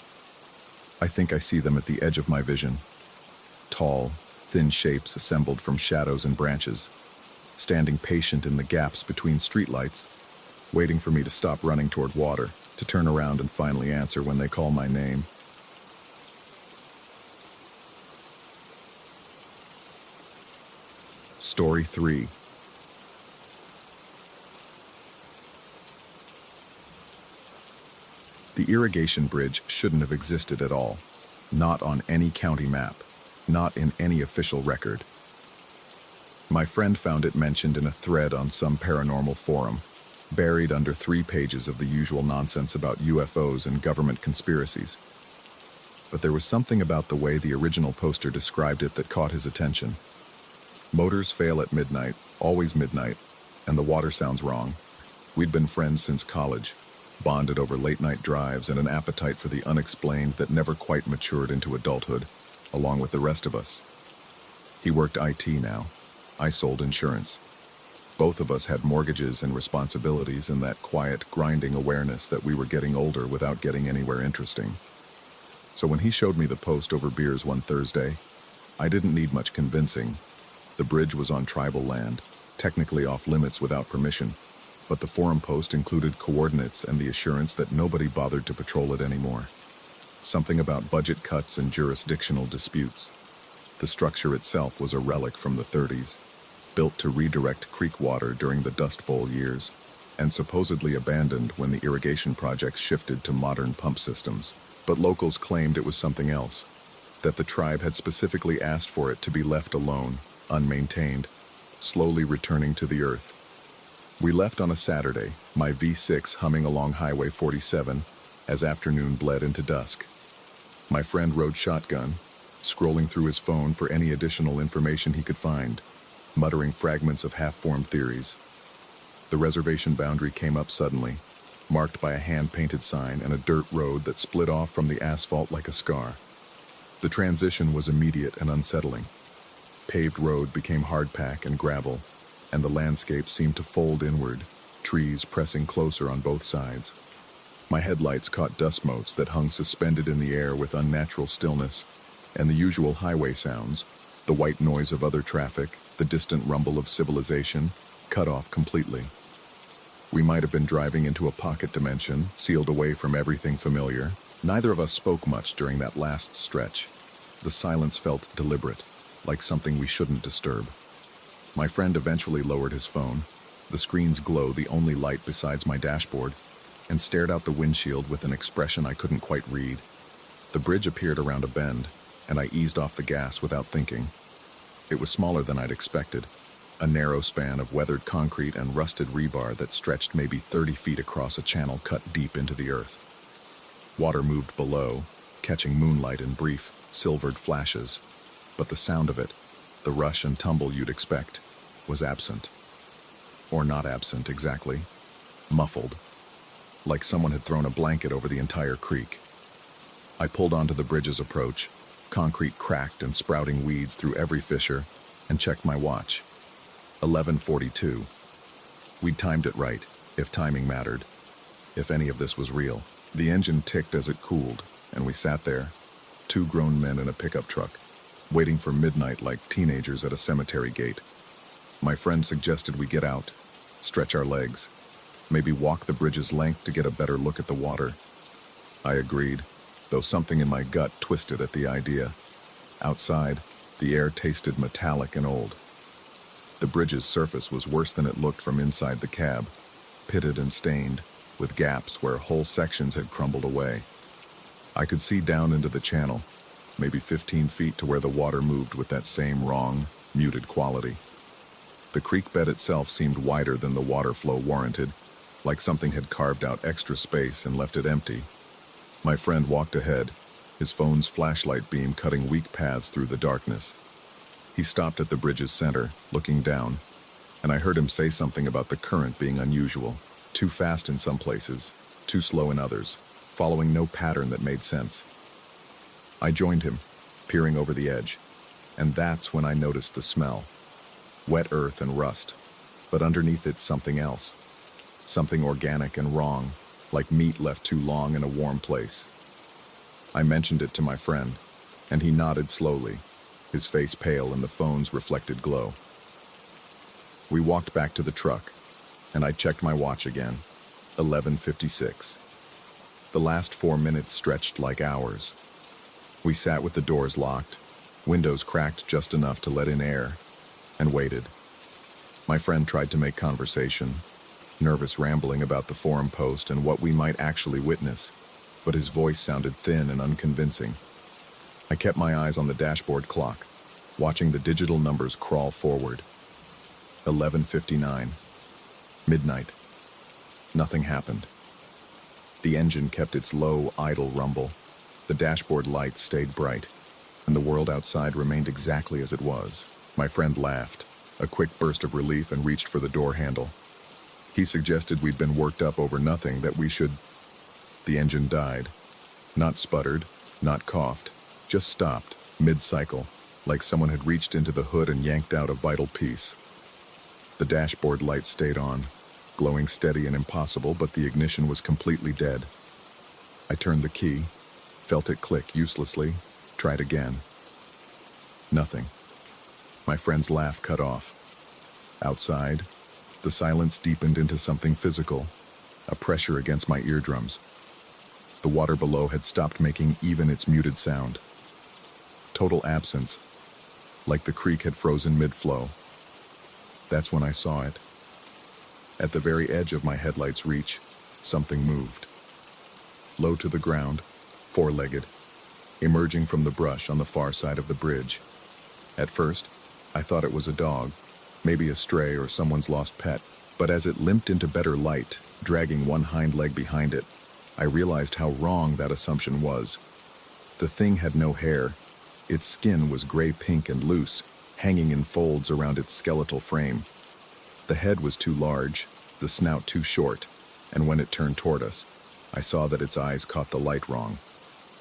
I think I see them at the edge of my vision. Tall, thin shapes assembled from shadows and branches, standing patient in the gaps between streetlights, waiting for me to stop running toward water, to turn around and finally answer when they call my name. Story 3. The irrigation bridge shouldn't have existed at all. Not on any county map. Not in any official record. My friend found it mentioned in a thread on some paranormal forum, buried under 3 pages of the usual nonsense about UFOs and government conspiracies. But there was something about the way the original poster described it that caught his attention. Motors fail at midnight, always midnight, and the water sounds wrong. We'd been friends since college, bonded over late-night drives and an appetite for the unexplained that never quite matured into adulthood, along with the rest of us. He worked IT now. I sold insurance. Both of us had mortgages and responsibilities and that quiet, grinding awareness that we were getting older without getting anywhere interesting. So when he showed me the post over beers one Thursday, I didn't need much convincing. The bridge was on tribal land, technically off limits without permission, but the forum post included coordinates and the assurance that nobody bothered to patrol it anymore. Something about budget cuts and jurisdictional disputes. The structure itself was a relic from the 30s, built to redirect creek water during the Dust Bowl years, and supposedly abandoned when the irrigation projects shifted to modern pump systems. But locals claimed it was something else, that the tribe had specifically asked for it to be left alone, unmaintained, slowly returning to the earth. We left on a Saturday, my V6 humming along Highway 47, as afternoon bled into dusk. My friend rode shotgun, scrolling through his phone for any additional information he could find, muttering fragments of half-formed theories. The reservation boundary came up suddenly, marked by a hand-painted sign and a dirt road that split off from the asphalt like a scar. The transition was immediate and unsettling. Paved road became hardpack and gravel, and the landscape seemed to fold inward, trees pressing closer on both sides. My headlights caught dust motes that hung suspended in the air with unnatural stillness, and the usual highway sounds, the white noise of other traffic, the distant rumble of civilization, cut off completely. We might have been driving into a pocket dimension, sealed away from everything familiar. Neither of us spoke much during that last stretch. The silence felt deliberate, like something we shouldn't disturb. My friend eventually lowered his phone, the screen's glow the only light besides my dashboard, and stared out the windshield with an expression I couldn't quite read. The bridge appeared around a bend, and I eased off the gas without thinking. It was smaller than I'd expected, a narrow span of weathered concrete and rusted rebar that stretched maybe 30 feet across a channel cut deep into the earth. Water moved below, catching moonlight in brief, silvered flashes, but the sound of it, the rush and tumble you'd expect, was absent. Or not absent exactly, muffled, like someone had thrown a blanket over the entire creek. I pulled onto the bridge's approach, concrete cracked and sprouting weeds through every fissure, and checked my watch. 11:42. We'd timed it right, if timing mattered, if any of this was real. The engine ticked as it cooled, and we sat there, two grown men in a pickup truck, waiting for midnight like teenagers at a cemetery gate. My friend suggested we get out, stretch our legs, maybe walk the bridge's length to get a better look at the water. I agreed, though something in my gut twisted at the idea. Outside, the air tasted metallic and old. The bridge's surface was worse than it looked from inside the cab, pitted and stained, with gaps where whole sections had crumbled away. I could see down into the channel, maybe 15 feet to where the water moved with that same wrong, muted quality. The creek bed itself seemed wider than the water flow warranted, like something had carved out extra space and left it empty. My friend walked ahead, his phone's flashlight beam cutting weak paths through the darkness. He stopped at the bridge's center, looking down, and I heard him say something about the current being unusual, too fast in some places, too slow in others, following no pattern that made sense. I joined him, peering over the edge, and that's when I noticed the smell. Wet earth and rust, but underneath it something else. Something organic and wrong, like meat left too long in a warm place. I mentioned it to my friend, and he nodded slowly, his face pale in the phone's reflected glow. We walked back to the truck, and I checked my watch again. 11:56. The last 4 minutes stretched like hours. We sat with the doors locked, windows cracked just enough to let in air, and waited. My friend tried to make conversation, nervous rambling about the forum post and what we might actually witness, but his voice sounded thin and unconvincing. I kept my eyes on the dashboard clock, watching the digital numbers crawl forward. 11:59. Midnight. Nothing happened. The engine kept its low, idle rumble. The dashboard lights stayed bright, and the world outside remained exactly as it was. My friend laughed, a quick burst of relief, and reached for the door handle. He suggested we'd been worked up over nothing, that we should... The engine died. Not sputtered, not coughed, just stopped, mid-cycle, like someone had reached into the hood and yanked out a vital piece. The dashboard light stayed on, glowing steady and impossible, but the ignition was completely dead. I turned the key, felt it click uselessly, tried again. Nothing. My friend's laugh cut off. Outside, the silence deepened into something physical, a pressure against my eardrums. The water below had stopped making even its muted sound. Total absence, like the creek had frozen mid-flow. That's when I saw it. At the very edge of my headlight's reach, something moved. Low to the ground, four-legged, emerging from the brush on the far side of the bridge. At first, I thought it was a dog, maybe a stray or someone's lost pet, but as it limped into better light, dragging one hind leg behind it, I realized how wrong that assumption was. The thing had no hair. Its skin was gray-pink and loose, hanging in folds around its skeletal frame. The head was too large, the snout too short, and when it turned toward us, I saw that its eyes caught the light wrong.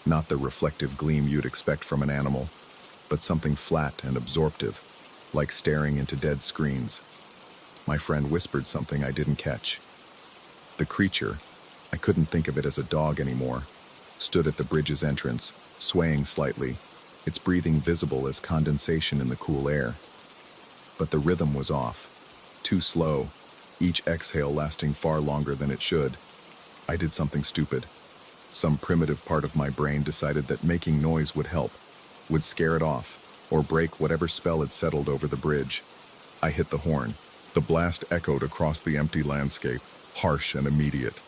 Not the reflective gleam you'd expect from an animal, but something flat and absorptive, like staring into dead screens. My friend whispered something I didn't catch. The creature, I couldn't think of it as a dog anymore, stood at the bridge's entrance, swaying slightly, its breathing visible as condensation in the cool air. But the rhythm was off, too slow, each exhale lasting far longer than it should. I did something stupid. Some primitive part of my brain decided that making noise would help, would scare it off, or break whatever spell had settled over the bridge. I hit the horn. The blast echoed across the empty landscape, harsh and immediate.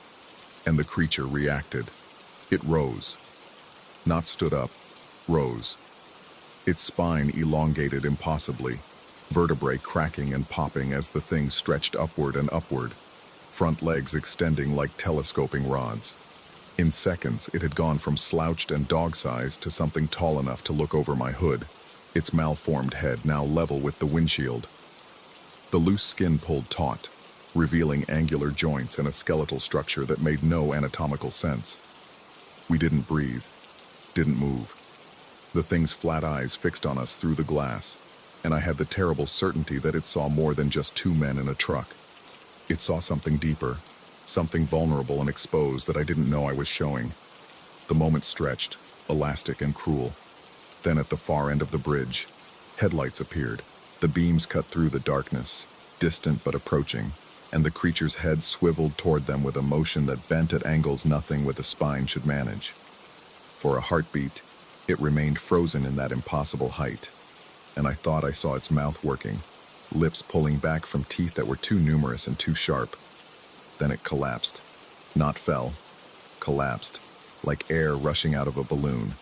And the creature reacted. It rose. Not stood up, rose. Its spine elongated impossibly, vertebrae cracking and popping as the thing stretched upward and upward, front legs extending like telescoping rods. In seconds, it had gone from slouched and dog-sized to something tall enough to look over my hood, its malformed head now level with the windshield. The loose skin pulled taut, revealing angular joints and a skeletal structure that made no anatomical sense. We didn't breathe, didn't move. The thing's flat eyes fixed on us through the glass, and I had the terrible certainty that it saw more than just two men in a truck. It saw something deeper, something vulnerable and exposed that I didn't know I was showing. The moment stretched, elastic and cruel. Then at the far end of the bridge, headlights appeared. The beams cut through the darkness, distant but approaching, and the creature's head swiveled toward them with a motion that bent at angles nothing with a spine should manage. For a heartbeat, it remained frozen in that impossible height, and I thought I saw its mouth working, lips pulling back from teeth that were too numerous and too sharp. Then it collapsed. Not fell. Collapsed, like air rushing out of a balloon.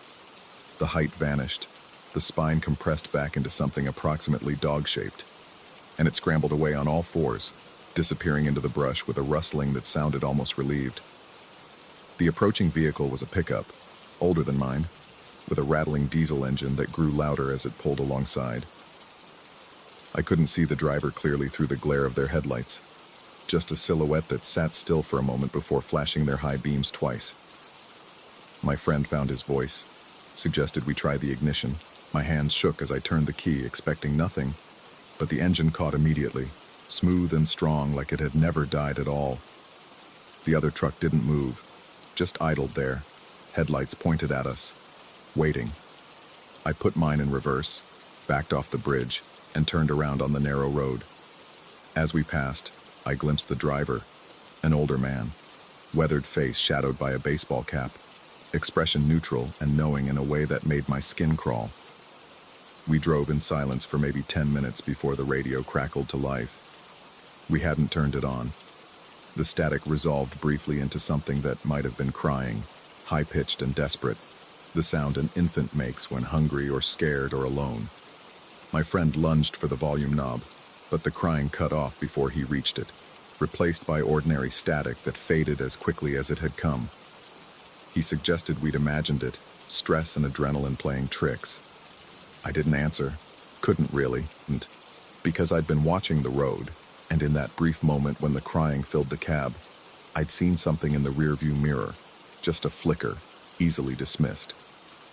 The height vanished, the spine compressed back into something approximately dog-shaped, and it scrambled away on all fours, disappearing into the brush with a rustling that sounded almost relieved. The approaching vehicle was a pickup, older than mine, with a rattling diesel engine that grew louder as it pulled alongside. I couldn't see the driver clearly through the glare of their headlights, just a silhouette that sat still for a moment before flashing their high beams twice. My friend found his voice, suggested we try the ignition. My hands shook as I turned the key, expecting nothing, but the engine caught immediately, smooth and strong like it had never died at all. The other truck didn't move, just idled there, headlights pointed at us, waiting. I put mine in reverse, backed off the bridge, and turned around on the narrow road. As we passed, I glimpsed the driver, an older man, weathered face shadowed by a baseball cap, expression neutral and knowing in a way that made my skin crawl. We drove in silence for maybe 10 minutes before the radio crackled to life. We hadn't turned it on. The static resolved briefly into something that might have been crying, high-pitched and desperate, the sound an infant makes when hungry or scared or alone. My friend lunged for the volume knob, but the crying cut off before he reached it, replaced by ordinary static that faded as quickly as it had come. He suggested we'd imagined it, stress and adrenaline playing tricks. I didn't answer, couldn't really, and because I'd been watching the road, And in that brief moment when the crying filled the cab, I'd seen something in the rearview mirror, just a flicker, easily dismissed,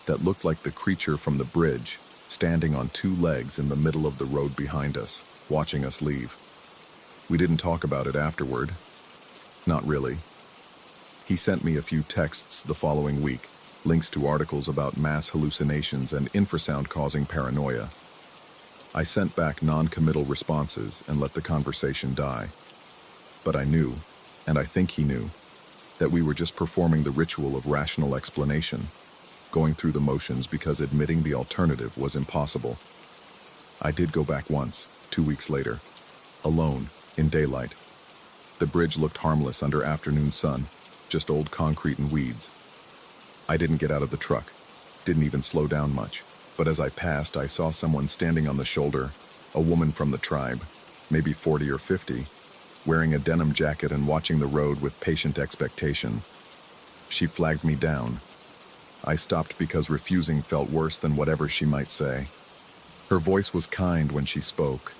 that looked like the creature from the bridge, standing on two legs in the middle of the road behind us, watching us leave. We didn't talk about it afterward. Not really. He sent me a few texts the following week, links to articles about mass hallucinations and infrasound causing paranoia. I sent back non-committal responses and let the conversation die. But I knew, and I think he knew, that we were just performing the ritual of rational explanation, going through the motions because admitting the alternative was impossible. I did go back once, 2 weeks later, alone, in daylight. The bridge looked harmless under afternoon sun, just old concrete and weeds. I didn't get out of the truck, didn't even slow down much, but as I passed I saw someone standing on the shoulder, a woman from the tribe, maybe 40 or 50, wearing a denim jacket and watching the road with patient expectation. She flagged me down. I stopped because refusing felt worse than whatever she might say. Her voice was kind when she spoke,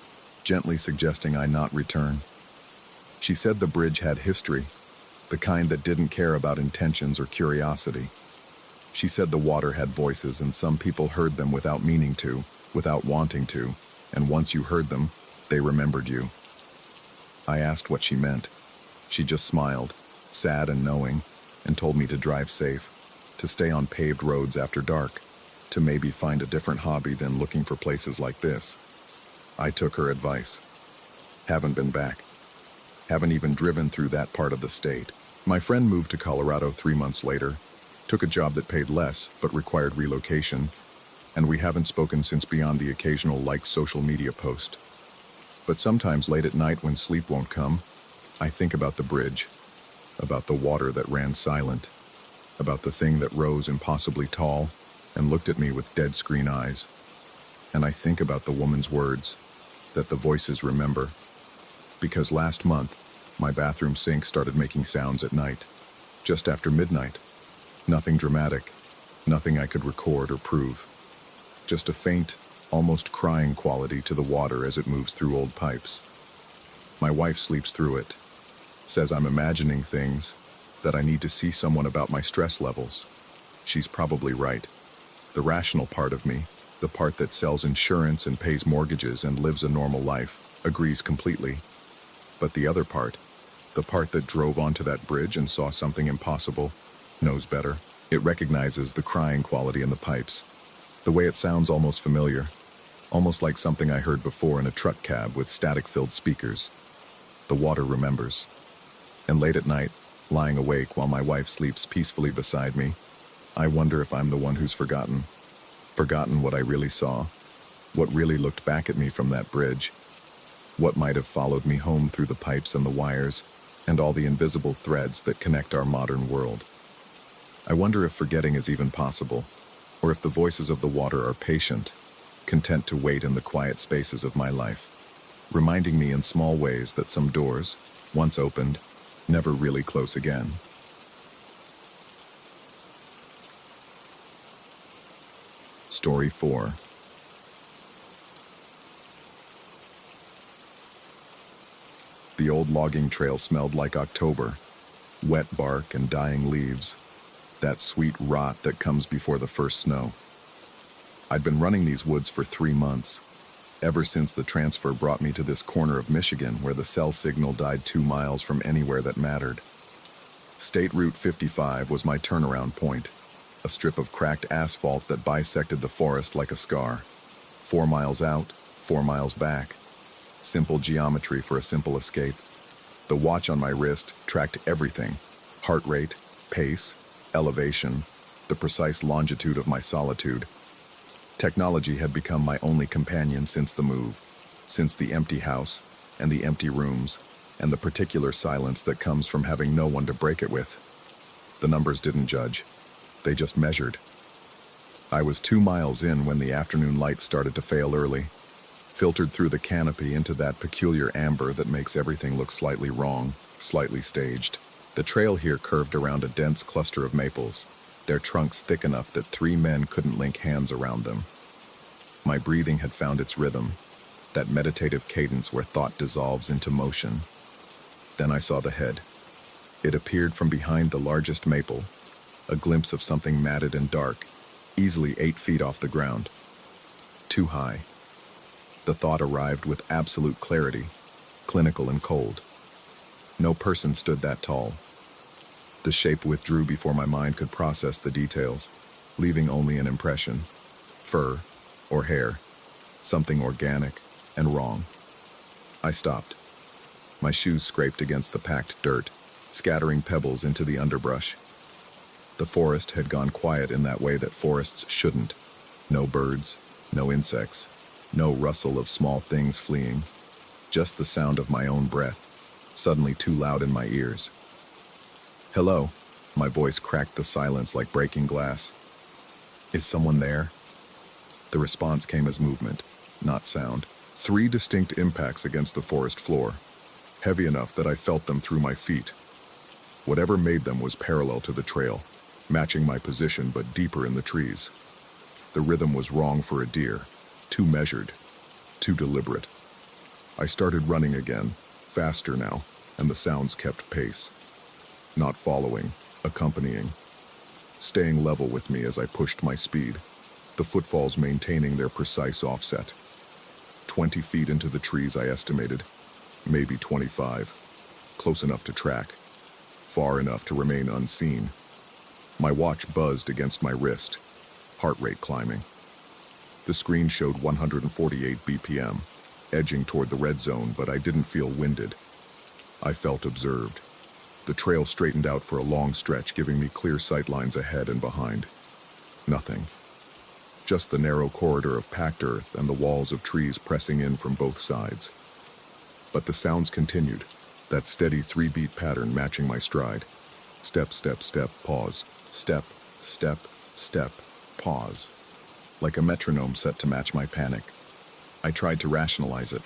gently suggesting I not return. She said the bridge had history, the kind that didn't care about intentions or curiosity. She said the water had voices and some people heard them without meaning to, without wanting to, and once you heard them, they remembered you. I asked what she meant. She just smiled, sad and knowing, and told me to drive safe, to stay on paved roads after dark, to maybe find a different hobby than looking for places like this. I took her advice. Haven't been back. Haven't even driven through that part of the state. My friend moved to Colorado 3 months later, took a job that paid less but required relocation, and we haven't spoken since beyond the occasional social media post. But sometimes late at night when sleep won't come, I think about the bridge, about the water that ran silent, about the thing that rose impossibly tall and looked at me with dead screen eyes. And I think about the woman's words, that the voices remember. Because last month, my bathroom sink started making sounds at night, just after midnight. Nothing dramatic, nothing I could record or prove. Just a faint, almost crying quality to the water as it moves through old pipes. My wife sleeps through it, says I'm imagining things, that I need to see someone about my stress levels. She's probably right. The rational part of me, the part that sells insurance and pays mortgages and lives a normal life, agrees completely. But the other part, the part that drove onto that bridge and saw something impossible, knows better. It recognizes the crying quality in the pipes. The way it sounds almost familiar, almost like something I heard before in a truck cab with static-filled speakers. The water remembers. And late at night, lying awake while my wife sleeps peacefully beside me, I wonder if I'm the one who's forgotten. Forgotten what I really saw, what really looked back at me from that bridge, what might have followed me home through the pipes and the wires, and all the invisible threads that connect our modern world. I wonder if forgetting is even possible, or if the voices of the water are patient, content to wait in the quiet spaces of my life, reminding me in small ways that some doors, once opened, never really close again. Story 4. The old logging trail smelled like October, wet bark and dying leaves, that sweet rot that comes before the first snow. I'd been running these woods for 3 months, ever since the transfer brought me to this corner of Michigan where the cell signal died 2 miles from anywhere that mattered. State Route 55 was my turnaround point, a strip of cracked asphalt that bisected the forest like a scar. 4 miles out, 4 miles back. Simple geometry for a simple escape. The watch on my wrist tracked everything: heart rate, pace, elevation, the precise longitude of my solitude. Technology had become my only companion since the move, since the empty house and the empty rooms, and the particular silence that comes from having no one to break it with. The numbers didn't judge. They just measured. I was 2 miles in when the afternoon light started to fail early, filtered through the canopy into that peculiar amber that makes everything look slightly wrong, slightly staged. The trail here curved around a dense cluster of maples, their trunks thick enough that 3 men couldn't link hands around them. My breathing had found its rhythm. that meditative cadence where thought dissolves into motion. Then I saw the head. It appeared from behind the largest maple, a glimpse of something matted and dark, easily 8 feet off the ground. Too high. The thought arrived with absolute clarity, clinical and cold. No person stood that tall. The shape withdrew before my mind could process the details, leaving only an impression. Fur or hair, something organic and wrong. I stopped. My shoes scraped against the packed dirt, scattering pebbles into the underbrush. The forest had gone quiet in that way that forests shouldn't. No birds, no insects, no rustle of small things fleeing. Just the sound of my own breath, suddenly too loud in my ears. "Hello," my voice cracked the silence like breaking glass. "Is someone there?" The response came as movement, not sound. 3 distinct impacts against the forest floor, heavy enough that I felt them through my feet. Whatever made them was parallel to the trail, matching my position but deeper in the trees. The rhythm was wrong for a deer, too measured, too deliberate. I started running again, faster now, and the sounds kept pace. Not following, accompanying, staying level with me as I pushed my speed, the footfalls maintaining their precise offset. 20 feet into the trees, I estimated, maybe 25, close enough to track, far enough to remain unseen. My watch buzzed against my wrist, heart rate climbing. The screen showed 148 BPM, edging toward the red zone, but I didn't feel winded. I felt observed. The trail straightened out for a long stretch, giving me clear sight lines ahead and behind. Nothing. Just the narrow corridor of packed earth and the walls of trees pressing in from both sides. But the sounds continued, that steady 3-beat pattern matching my stride. Step, step, step, pause. Step, step, step, pause. Like a metronome set to match my panic. I tried to rationalize it.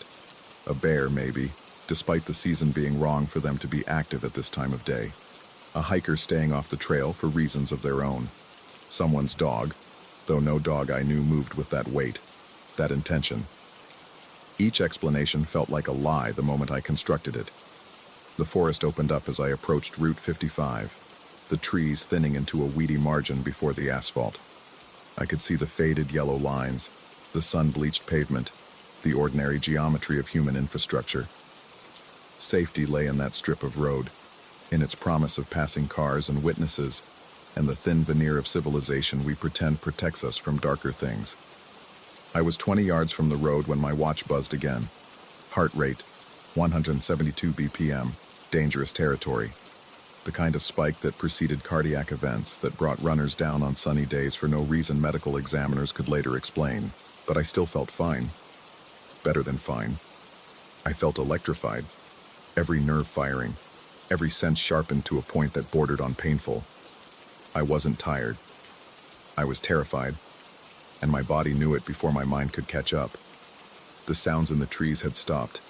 A bear, maybe, despite the season being wrong for them to be active at this time of day. A hiker staying off the trail for reasons of their own. Someone's dog, though no dog I knew moved with that weight, that intention. Each explanation felt like a lie the moment I constructed it. The forest opened up as I approached Route 55, the trees thinning into a weedy margin before the asphalt. I could see the faded yellow lines, the sun-bleached pavement, the ordinary geometry of human infrastructure. Safety lay in that strip of road, in its promise of passing cars and witnesses, and the thin veneer of civilization we pretend protects us from darker things. I was 20 yards from the road when my watch buzzed again. Heart rate, 172 BPM, dangerous territory. The kind of spike that preceded cardiac events, that brought runners down on sunny days for no reason medical examiners could later explain. But I still felt fine. Better than fine. I felt electrified. Every nerve firing, every sense sharpened to a point that bordered on painful. I wasn't tired. I was terrified, and my body knew it before my mind could catch up. The sounds in the trees had stopped.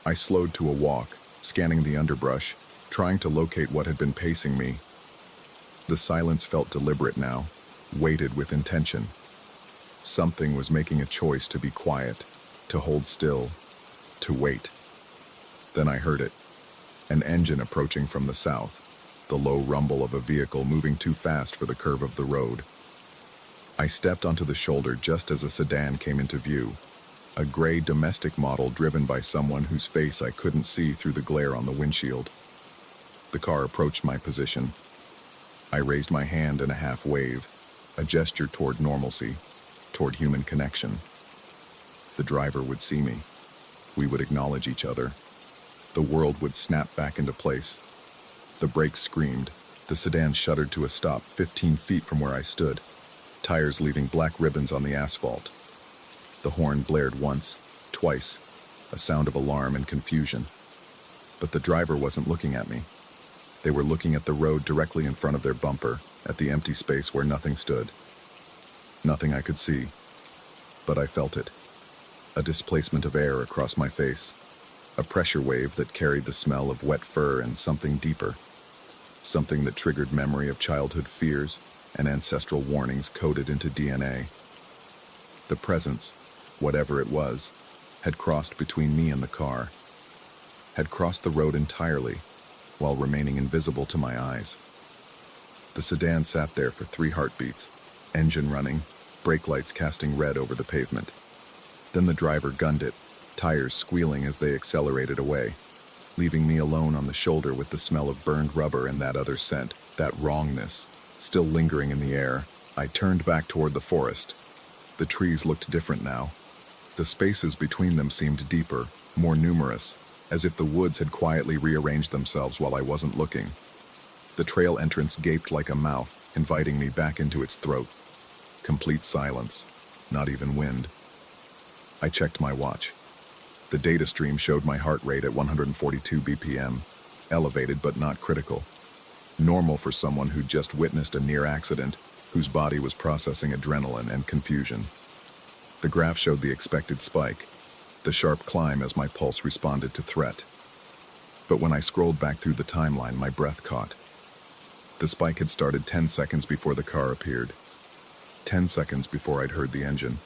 I slowed to a walk, scanning the underbrush, trying to locate what had been pacing me. The silence felt deliberate now, weighted with intention. Something was making a choice to be quiet, to hold still, to wait. Then I heard it. An engine approaching from the south, the low rumble of a vehicle moving too fast for the curve of the road. I stepped onto the shoulder just as a sedan came into view, a gray domestic model driven by someone whose face I couldn't see through the glare on the windshield. The car approached my position. I raised my hand in a half wave, a gesture toward normalcy, toward human connection. The driver would see me. We would acknowledge each other. The world would snap back into place. The brakes screamed. The sedan shuddered to a stop 15 feet from where I stood, tires leaving black ribbons on the asphalt. The horn blared once, twice, a sound of alarm and confusion. But the driver wasn't looking at me. They were looking at the road directly in front of their bumper, at the empty space where nothing stood. Nothing I could see, but I felt it. A displacement of air across my face, a pressure wave that carried the smell of wet fur and something deeper, something that triggered memory of childhood fears and ancestral warnings coded into DNA. The presence, whatever it was, had crossed between me and the car, had crossed the road entirely while remaining invisible to my eyes. The sedan sat there for 3 heartbeats, engine running, brake lights casting red over the pavement. Then the driver gunned it, tires squealing as they accelerated away, leaving me alone on the shoulder with the smell of burned rubber and that other scent, that wrongness, still lingering in the air. I turned back toward the forest. The trees looked different now. The spaces between them seemed deeper, more numerous, as if the woods had quietly rearranged themselves while I wasn't looking. The trail entrance gaped like a mouth, inviting me back into its throat. Complete silence, not even wind. I checked my watch. The data stream showed my heart rate at 142 BPM, elevated but not critical. Normal for someone who'd just witnessed a near accident, whose body was processing adrenaline and confusion. The graph showed the expected spike, the sharp climb as my pulse responded to threat. But when I scrolled back through the timeline, my breath caught. The spike had started 10 seconds before the car appeared. 10 seconds before I'd heard the engine,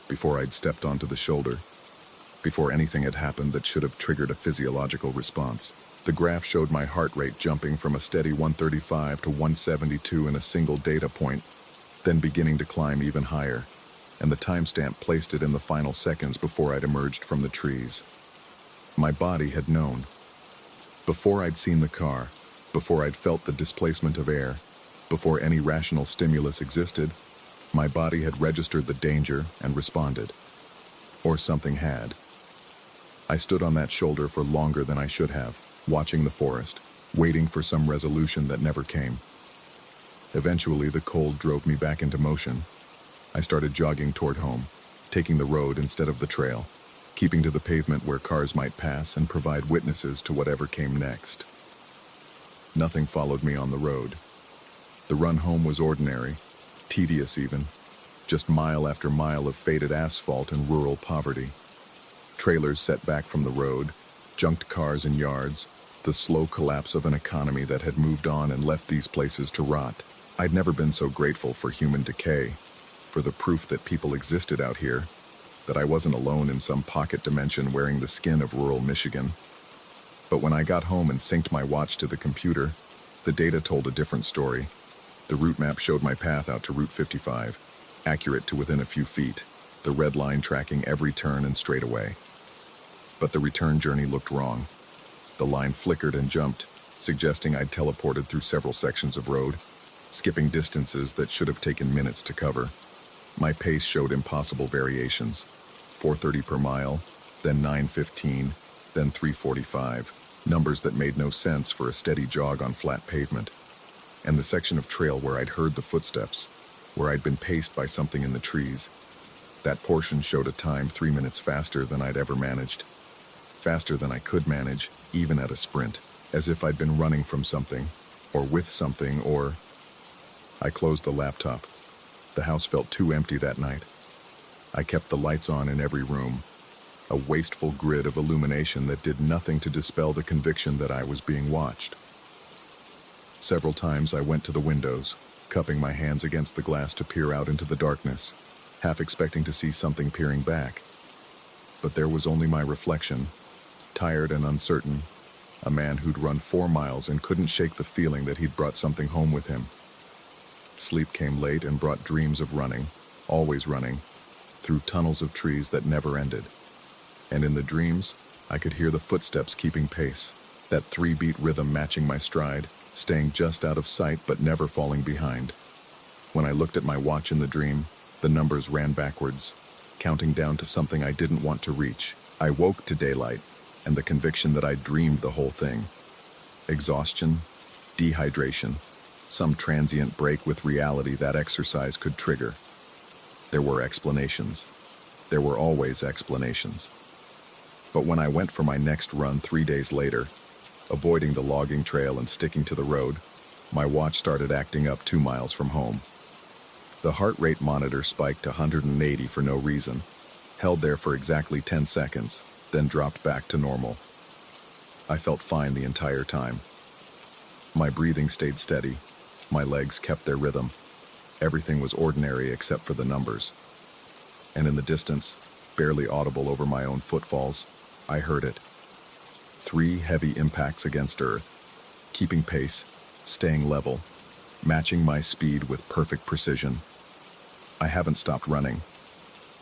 before I'd stepped onto the shoulder, before anything had happened that should have triggered a physiological response. The graph showed my heart rate jumping from a steady 135 to 172 in a single data point, then beginning to climb even higher, and the timestamp placed it in the final seconds before I'd emerged from the trees. My body had known. Before I'd seen the car, before I'd felt the displacement of air, before any rational stimulus existed, my body had registered the danger and responded. Or something had. I stood on that shoulder for longer than I should have, watching the forest, waiting for some resolution that never came. Eventually, the cold drove me back into motion. I started jogging toward home, taking the road instead of the trail, keeping to the pavement where cars might pass and provide witnesses to whatever came next. Nothing followed me on the road. The run home was ordinary, tedious even, just mile after mile of faded asphalt and rural poverty. Trailers set back from the road, junked cars in yards, the slow collapse of an economy that had moved on and left these places to rot. I'd never been so grateful for human decay, for the proof that people existed out here, that I wasn't alone in some pocket dimension wearing the skin of rural Michigan. But when I got home and synced my watch to the computer, the data told a different story. The route map showed my path out to Route 55, accurate to within a few feet, the red line tracking every turn and straightaway. But the return journey looked wrong. The line flickered and jumped, suggesting I'd teleported through several sections of road, skipping distances that should have taken minutes to cover. My pace showed impossible variations, 430 per mile, then 915, then 345, numbers that made no sense for a steady jog on flat pavement. And the section of trail where I'd heard the footsteps, where I'd been paced by something in the trees, that portion showed a time 3 minutes faster than I'd ever managed. Faster than I could manage, even at a sprint, as if I'd been running from something, or with something, or... I closed the laptop. The house felt too empty that night. I kept the lights on in every room, a wasteful grid of illumination that did nothing to dispel the conviction that I was being watched. Several times I went to the windows, cupping my hands against the glass to peer out into the darkness, half expecting to see something peering back. But there was only my reflection, tired and uncertain, a man who'd run 4 miles and couldn't shake the feeling that he'd brought something home with him. Sleep came late and brought dreams of running, always running, through tunnels of trees that never ended. And in the dreams, I could hear the footsteps keeping pace, that 3-beat rhythm matching my stride, staying just out of sight but never falling behind. When I looked at my watch in the dream, the numbers ran backwards, counting down to something I didn't want to reach. I woke to daylight, and the conviction that I'd dreamed the whole thing. Exhaustion, dehydration, some transient break with reality that exercise could trigger. There were explanations. There were always explanations. But when I went for my next run 3 days later, avoiding the logging trail and sticking to the road, my watch started acting up 2 miles from home. The heart rate monitor spiked to 180 for no reason, held there for exactly 10 seconds, then dropped back to normal. I felt fine the entire time. My breathing stayed steady. My legs kept their rhythm. Everything was ordinary except for the numbers. And in the distance, barely audible over my own footfalls. I heard it. 3 heavy impacts against earth, keeping pace, staying level, matching my speed with perfect precision. I haven't stopped running.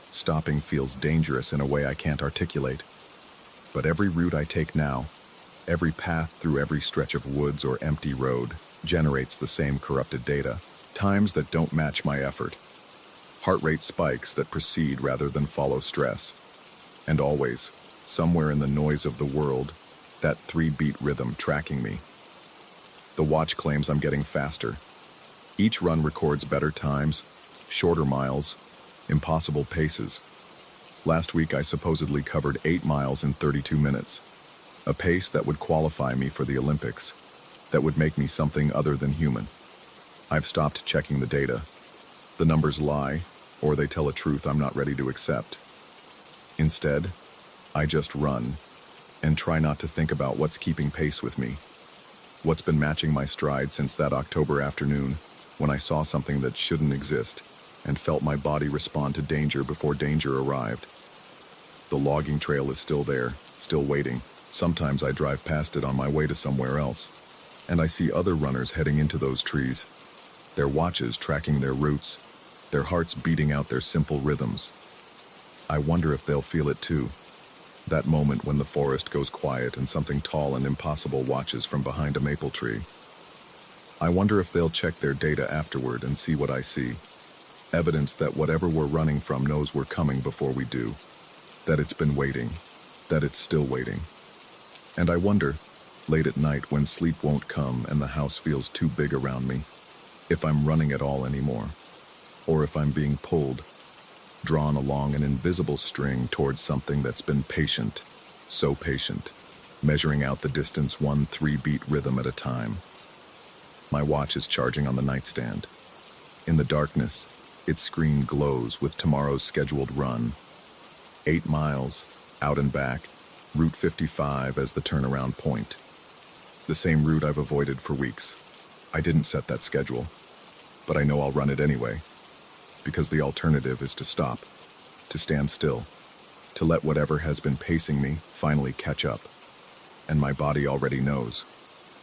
Stopping feels dangerous in a way I can't articulate. But every route I take now, every path through every stretch of woods or empty road, generates the same corrupted data, times that don't match my effort. Heart rate spikes that precede rather than follow stress. And always, somewhere in the noise of the world, that 3-beat rhythm tracking me. The watch claims I'm getting faster. Each run records better times, shorter miles, impossible paces. Last week I supposedly covered 8 miles in 32 minutes, a pace that would qualify me for the Olympics, that would make me something other than human. I've stopped checking the data. The numbers lie, or they tell a truth I'm not ready to accept. Instead, I just run, and try not to think about what's keeping pace with me. What's been matching my stride since that October afternoon when I saw something that shouldn't exist and felt my body respond to danger before danger arrived. The logging trail is still there, still waiting. Sometimes I drive past it on my way to somewhere else, and I see other runners heading into those trees, their watches tracking their routes, their hearts beating out their simple rhythms. I wonder if they'll feel it too. That moment when the forest goes quiet and something tall and impossible watches from behind a maple tree. I wonder if they'll check their data afterward and see what I see. Evidence that whatever we're running from knows we're coming before we do. That it's been waiting. That it's still waiting. And I wonder, late at night when sleep won't come and the house feels too big around me, if I'm running at all anymore. Or if I'm being pulled, drawn along an invisible string towards something that's been patient, so patient, measuring out the distance 1 3-beat rhythm at a time. My watch is charging on the nightstand. In the darkness, its screen glows with tomorrow's scheduled run. 8 miles, out and back, Route 55 as the turnaround point. The same route I've avoided for weeks. I didn't set that schedule, but I know I'll run it anyway. Because the alternative is to stop, to stand still, to let whatever has been pacing me finally catch up. And my body already knows,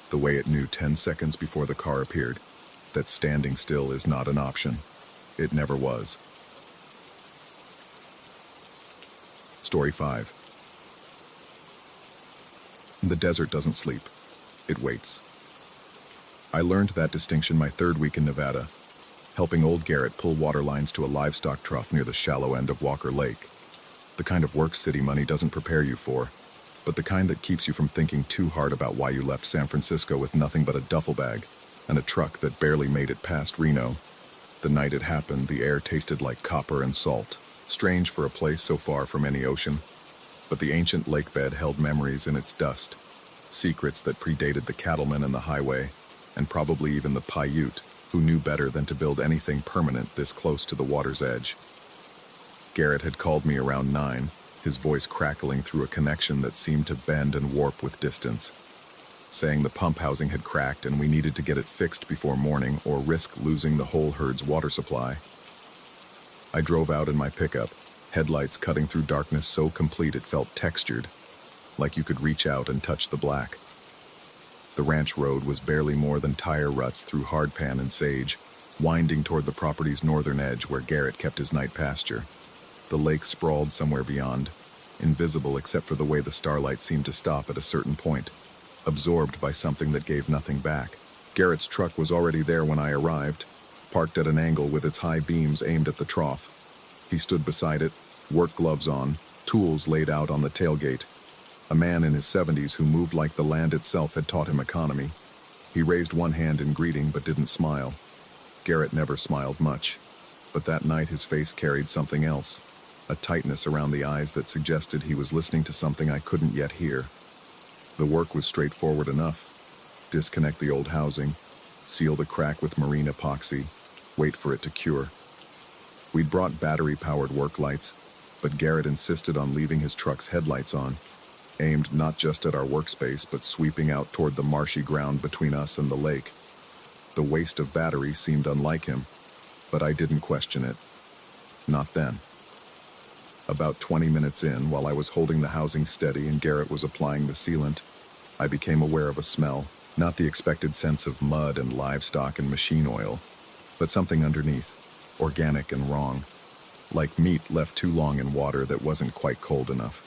the way it knew 10 seconds before the car appeared, that standing still is not an option. It never was. Story 5. The desert doesn't sleep. It waits. I learned that distinction my 3rd week in Nevada, helping old Garrett pull water lines to a livestock trough near the shallow end of Walker Lake. The kind of work city money doesn't prepare you for, but the kind that keeps you from thinking too hard about why you left San Francisco with nothing but a duffel bag and a truck that barely made it past Reno. The night it happened, the air tasted like copper and salt, strange for a place so far from any ocean. But the ancient lake bed held memories in its dust, secrets that predated the cattlemen and the highway, and probably even the Paiute, who knew better than to build anything permanent this close to the water's edge. Garrett had called me around 9, his voice crackling through a connection that seemed to bend and warp with distance, saying the pump housing had cracked and we needed to get it fixed before morning or risk losing the whole herd's water supply. I drove out in my pickup, headlights cutting through darkness so complete it felt textured, like you could reach out and touch the black. The ranch road was barely more than tire ruts through hardpan and sage, winding toward the property's northern edge where Garrett kept his night pasture. The lake sprawled somewhere beyond, invisible except for the way the starlight seemed to stop at a certain point, absorbed by something that gave nothing back. Garrett's truck was already there when I arrived, parked at an angle with its high beams aimed at the trough. He stood beside it, work gloves on, tools laid out on the tailgate. A man in his 70s who moved like the land itself had taught him economy. He raised one hand in greeting but didn't smile. Garrett never smiled much, but that night his face carried something else, a tightness around the eyes that suggested he was listening to something I couldn't yet hear. The work was straightforward enough. Disconnect the old housing, seal the crack with marine epoxy, wait for it to cure. We'd brought battery-powered work lights, but Garrett insisted on leaving his truck's headlights on, aimed not just at our workspace but sweeping out toward the marshy ground between us and the lake. The waste of battery seemed unlike him, but I didn't question it. Not then. About 20 minutes in, while I was holding the housing steady and Garrett was applying the sealant, I became aware of a smell, not the expected sense of mud and livestock and machine oil, but something underneath, organic and wrong, like meat left too long in water that wasn't quite cold enough.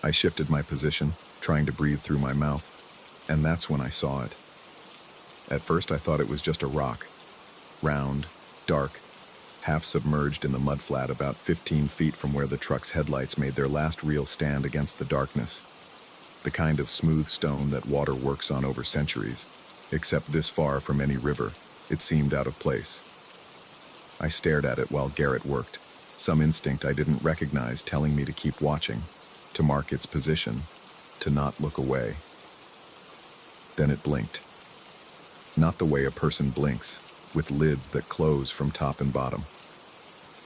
I shifted my position, trying to breathe through my mouth, and that's when I saw it. At first I thought it was just a rock, round, dark, half submerged in the mudflat about 15 feet from where the truck's headlights made their last real stand against the darkness. The kind of smooth stone that water works on over centuries, except this far from any river, it seemed out of place. I stared at it while Garrett worked, some instinct I didn't recognize telling me to keep watching, to mark its position, to not look away. Then it blinked. Not the way a person blinks, with lids that close from top and bottom.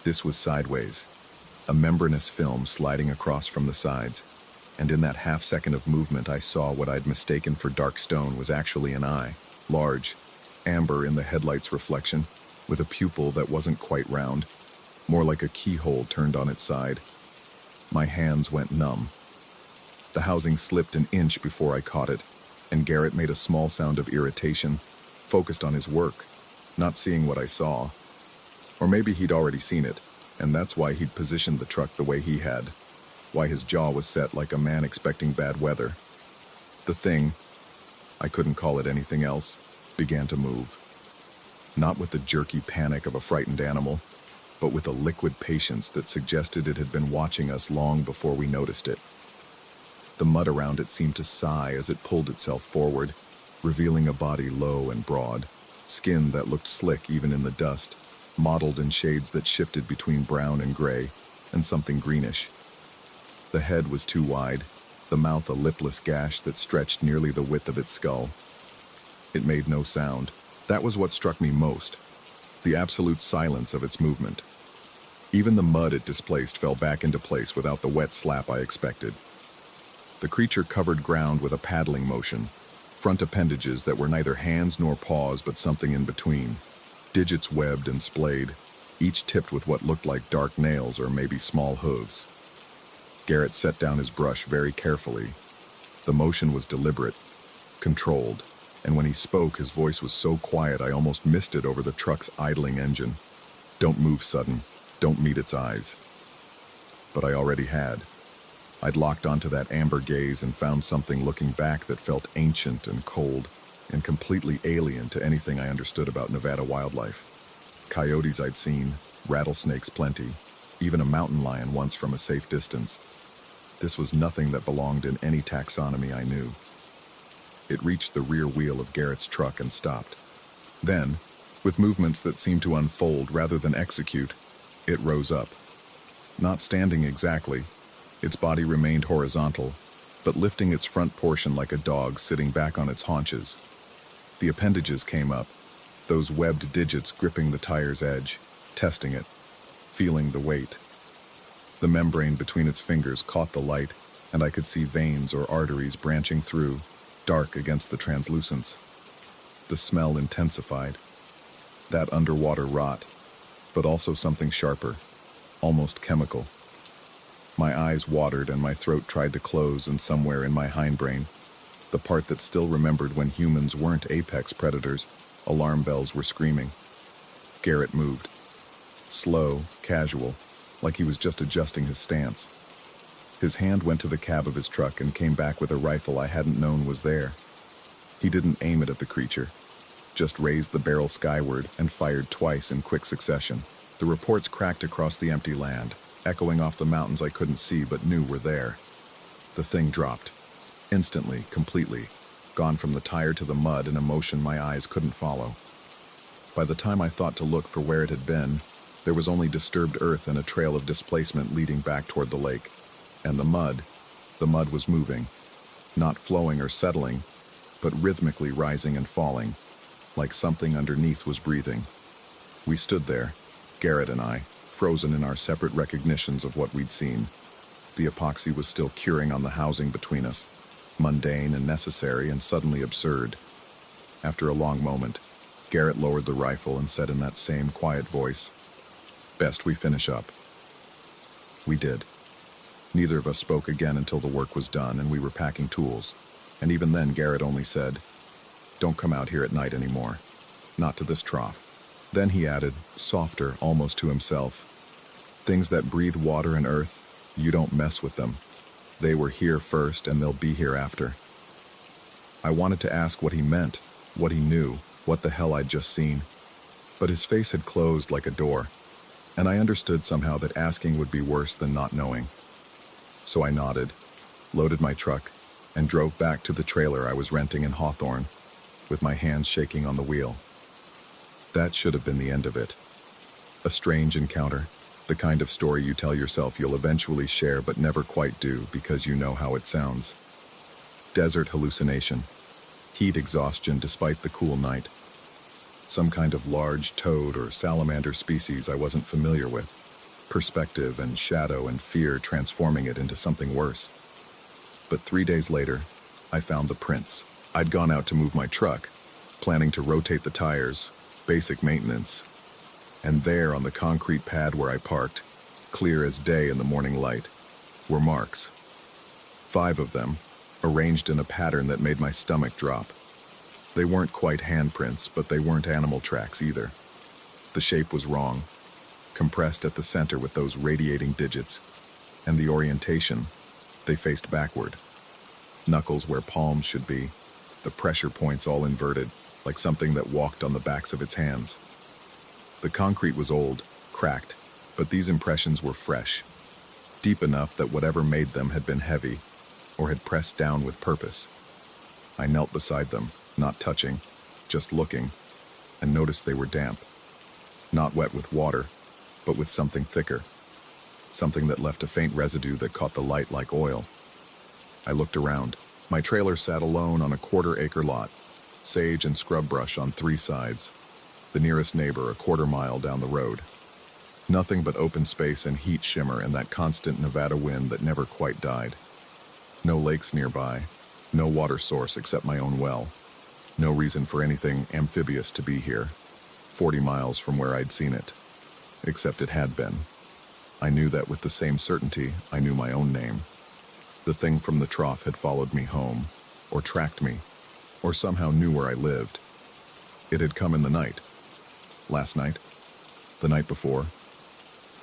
This was sideways, a membranous film sliding across from the sides, and in that half second of movement I saw what I'd mistaken for dark stone was actually an eye, large, amber in the headlight's reflection, with a pupil that wasn't quite round, more like a keyhole turned on its side. My hands went numb. The housing slipped an inch before I caught it, and Garrett made a small sound of irritation, focused on his work, not seeing what I saw. Or maybe he'd already seen it, and that's why he'd positioned the truck the way he had, why his jaw was set like a man expecting bad weather. The thing, I couldn't call it anything else, began to move. Not with the jerky panic of a frightened animal, but with a liquid patience that suggested it had been watching us long before we noticed it. The mud around it seemed to sigh as it pulled itself forward, revealing a body low and broad, skin that looked slick even in the dust, mottled in shades that shifted between brown and gray, and something greenish. The head was too wide, the mouth a lipless gash that stretched nearly the width of its skull. It made no sound. That was what struck me most, the absolute silence of its movement. Even the mud it displaced fell back into place without the wet slap I expected. The creature covered ground with a paddling motion, front appendages that were neither hands nor paws but something in between, digits webbed and splayed, each tipped with what looked like dark nails or maybe small hooves. Garrett set down his brush very carefully. The motion was deliberate, controlled, and when he spoke his voice was so quiet I almost missed it over the truck's idling engine. Don't move sudden, don't meet its eyes. But I already had. I'd locked onto that amber gaze and found something looking back that felt ancient and cold and completely alien to anything I understood about Nevada wildlife. Coyotes I'd seen, rattlesnakes plenty, even a mountain lion once from a safe distance. This was nothing that belonged in any taxonomy I knew. It reached the rear wheel of Garrett's truck and stopped. Then, with movements that seemed to unfold rather than execute, it rose up. Not standing exactly, its body remained horizontal, but lifting its front portion like a dog sitting back on its haunches. The appendages came up, those webbed digits gripping the tire's edge, testing it, feeling the weight. The membrane between its fingers caught the light, and I could see veins or arteries branching through, dark against the translucence. The smell intensified. That underwater rot, but also something sharper, almost chemical. My eyes watered and my throat tried to close, and somewhere in my hindbrain, the part that still remembered when humans weren't apex predators, alarm bells were screaming. Garrett moved. Slow, casual, like he was just adjusting his stance. His hand went to the cab of his truck and came back with a rifle I hadn't known was there. He didn't aim it at the creature, just raised the barrel skyward and fired twice in quick succession. The reports cracked across the empty land, echoing off the mountains I couldn't see but knew were there. The thing dropped. Instantly, completely, gone from the tire to the mud in a motion my eyes couldn't follow. By the time I thought to look for where it had been, there was only disturbed earth and a trail of displacement leading back toward the lake. And the mud was moving, not flowing or settling, but rhythmically rising and falling, like something underneath was breathing. We stood there, Garrett and I, frozen in our separate recognitions of what we'd seen. The epoxy was still curing on the housing between us, mundane and necessary and suddenly absurd. After a long moment, Garrett lowered the rifle and said in that same quiet voice, "Best we finish up." We did. Neither of us spoke again until the work was done and we were packing tools. And even then, Garrett only said, "Don't come out here at night anymore. Not to this trough." Then he added, softer, almost to himself, "Things that breathe water and earth, you don't mess with them. They were here first and they'll be here after." I wanted to ask what he meant, what he knew, what the hell I'd just seen. But his face had closed like a door, and I understood somehow that asking would be worse than not knowing. So I nodded, loaded my truck, and drove back to the trailer I was renting in Hawthorne, with my hands shaking on the wheel. That should have been the end of it. A strange encounter, the kind of story you tell yourself you'll eventually share but never quite do because you know how it sounds. Desert hallucination, heat exhaustion despite the cool night. Some kind of large toad or salamander species I wasn't familiar with. Perspective and shadow and fear transforming it into something worse. But 3 days later, I found the prints. I'd gone out to move my truck, planning to rotate the tires, basic maintenance. And there on the concrete pad where I parked, clear as day in the morning light, were marks. 5 of them, arranged in a pattern that made my stomach drop. They weren't quite handprints, but they weren't animal tracks either. The shape was wrong, compressed at the center with those radiating digits, and the orientation, they faced backward. Knuckles where palms should be, the pressure points all inverted, like something that walked on the backs of its hands. The concrete was old, cracked, but these impressions were fresh, deep enough that whatever made them had been heavy, or had pressed down with purpose. I knelt beside them, not touching, just looking, and noticed they were damp. Not wet with water, but with something thicker. Something that left a faint residue that caught the light like oil. I looked around. My trailer sat alone on a quarter-acre lot, sage and scrub brush on 3 sides. The nearest neighbor a quarter-mile down the road. Nothing but open space and heat shimmer and that constant Nevada wind that never quite died. No lakes nearby, no water source except my own well. No reason for anything amphibious to be here, 40 miles from where I'd seen it. Except it had been. I knew that with the same certainty I knew my own name. The thing from the trough had followed me home, or tracked me, or somehow knew where I lived. It had come in the night. Last night, the night before,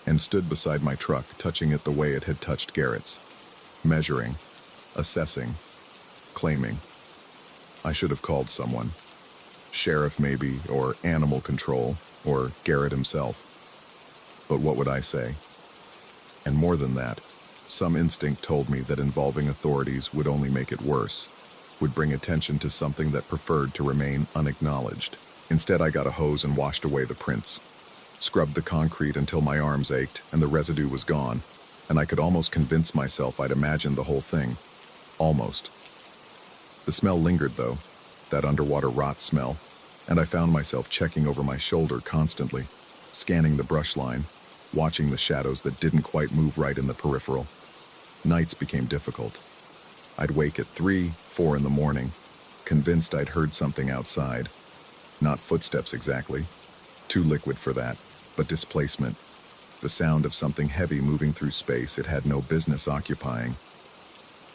and stood beside my truck, touching it the way it had touched Garrett's. Measuring, assessing, claiming. I should have called someone. Sheriff maybe, or animal control, or Garrett himself. But what would I say? And more than that, some instinct told me that involving authorities would only make it worse, would bring attention to something that preferred to remain unacknowledged. Instead, I got a hose and washed away the prints. Scrubbed the concrete until my arms ached and the residue was gone, and I could almost convince myself I'd imagined the whole thing. Almost. The smell lingered, though, that underwater rot smell, and I found myself checking over my shoulder constantly, scanning the brush line, watching the shadows that didn't quite move right in the peripheral. Nights became difficult. I'd wake at 3, 4 in the morning, convinced I'd heard something outside. Not footsteps exactly, too liquid for that, but displacement, the sound of something heavy moving through space it had no business occupying.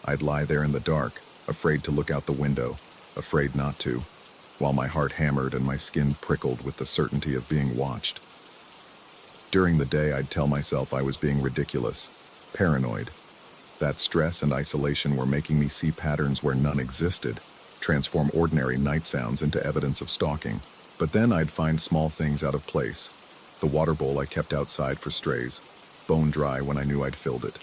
I'd lie there in the dark, afraid to look out the window, afraid not to, while my heart hammered and my skin prickled with the certainty of being watched. During the day, I'd tell myself I was being ridiculous, paranoid. That stress and isolation were making me see patterns where none existed, transform ordinary night sounds into evidence of stalking. But then I'd find small things out of place. The water bowl I kept outside for strays, bone dry when I knew I'd filled it.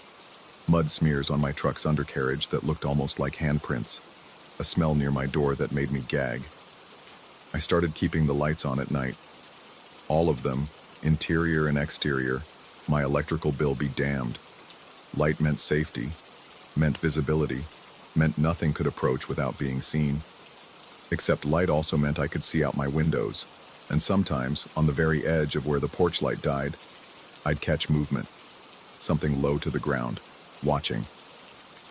Mud smears on my truck's undercarriage that looked almost like handprints. A smell near my door that made me gag. I started keeping the lights on at night. All of them, interior and exterior, my electrical bill be damned. Light meant safety, meant visibility, meant nothing could approach without being seen. Except light also meant I could see out my windows, and sometimes, on the very edge of where the porch light died, I'd catch movement. Something low to the ground, watching,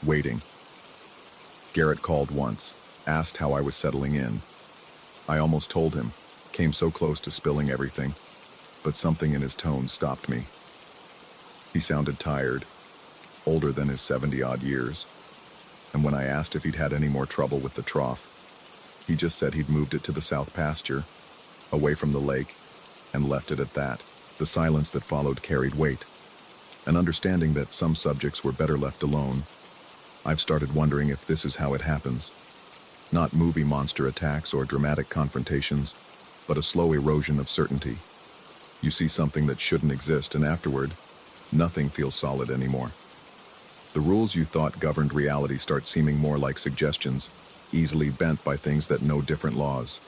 waiting. Garrett called once, asked how I was settling in. I almost told him, came so close to spilling everything, but something in his tone stopped me. He sounded tired, older than his 70-odd years, and when I asked if he'd had any more trouble with the trough, he just said he'd moved it to the south pasture, away from the lake, and left it at that. The silence that followed carried weight. An understanding that some subjects were better left alone, I've started wondering if this is how it happens. Not movie monster attacks or dramatic confrontations, but a slow erosion of certainty. You see something that shouldn't exist, and afterward, nothing feels solid anymore. The rules you thought governed reality start seeming more like suggestions, easily bent by things that know different laws.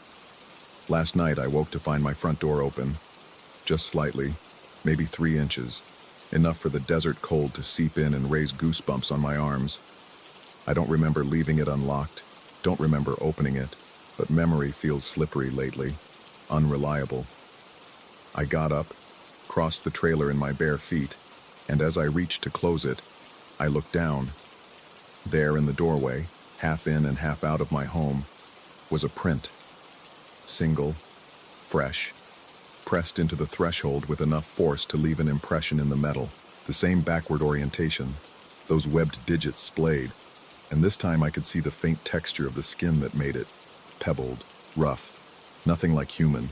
Last night I woke to find my front door open, just slightly, maybe 3 inches, enough for the desert cold to seep in and raise goosebumps on my arms. I don't remember leaving it unlocked, don't remember opening it, but memory feels slippery lately, unreliable. I got up, crossed the trailer in my bare feet, and as I reached to close it, I looked down. There in the doorway, half in and half out of my home, was a print. Single, fresh, pressed into the threshold with enough force to leave an impression in the metal. The same backward orientation, those webbed digits splayed, and this time I could see the faint texture of the skin that made it. Pebbled, rough, nothing like human,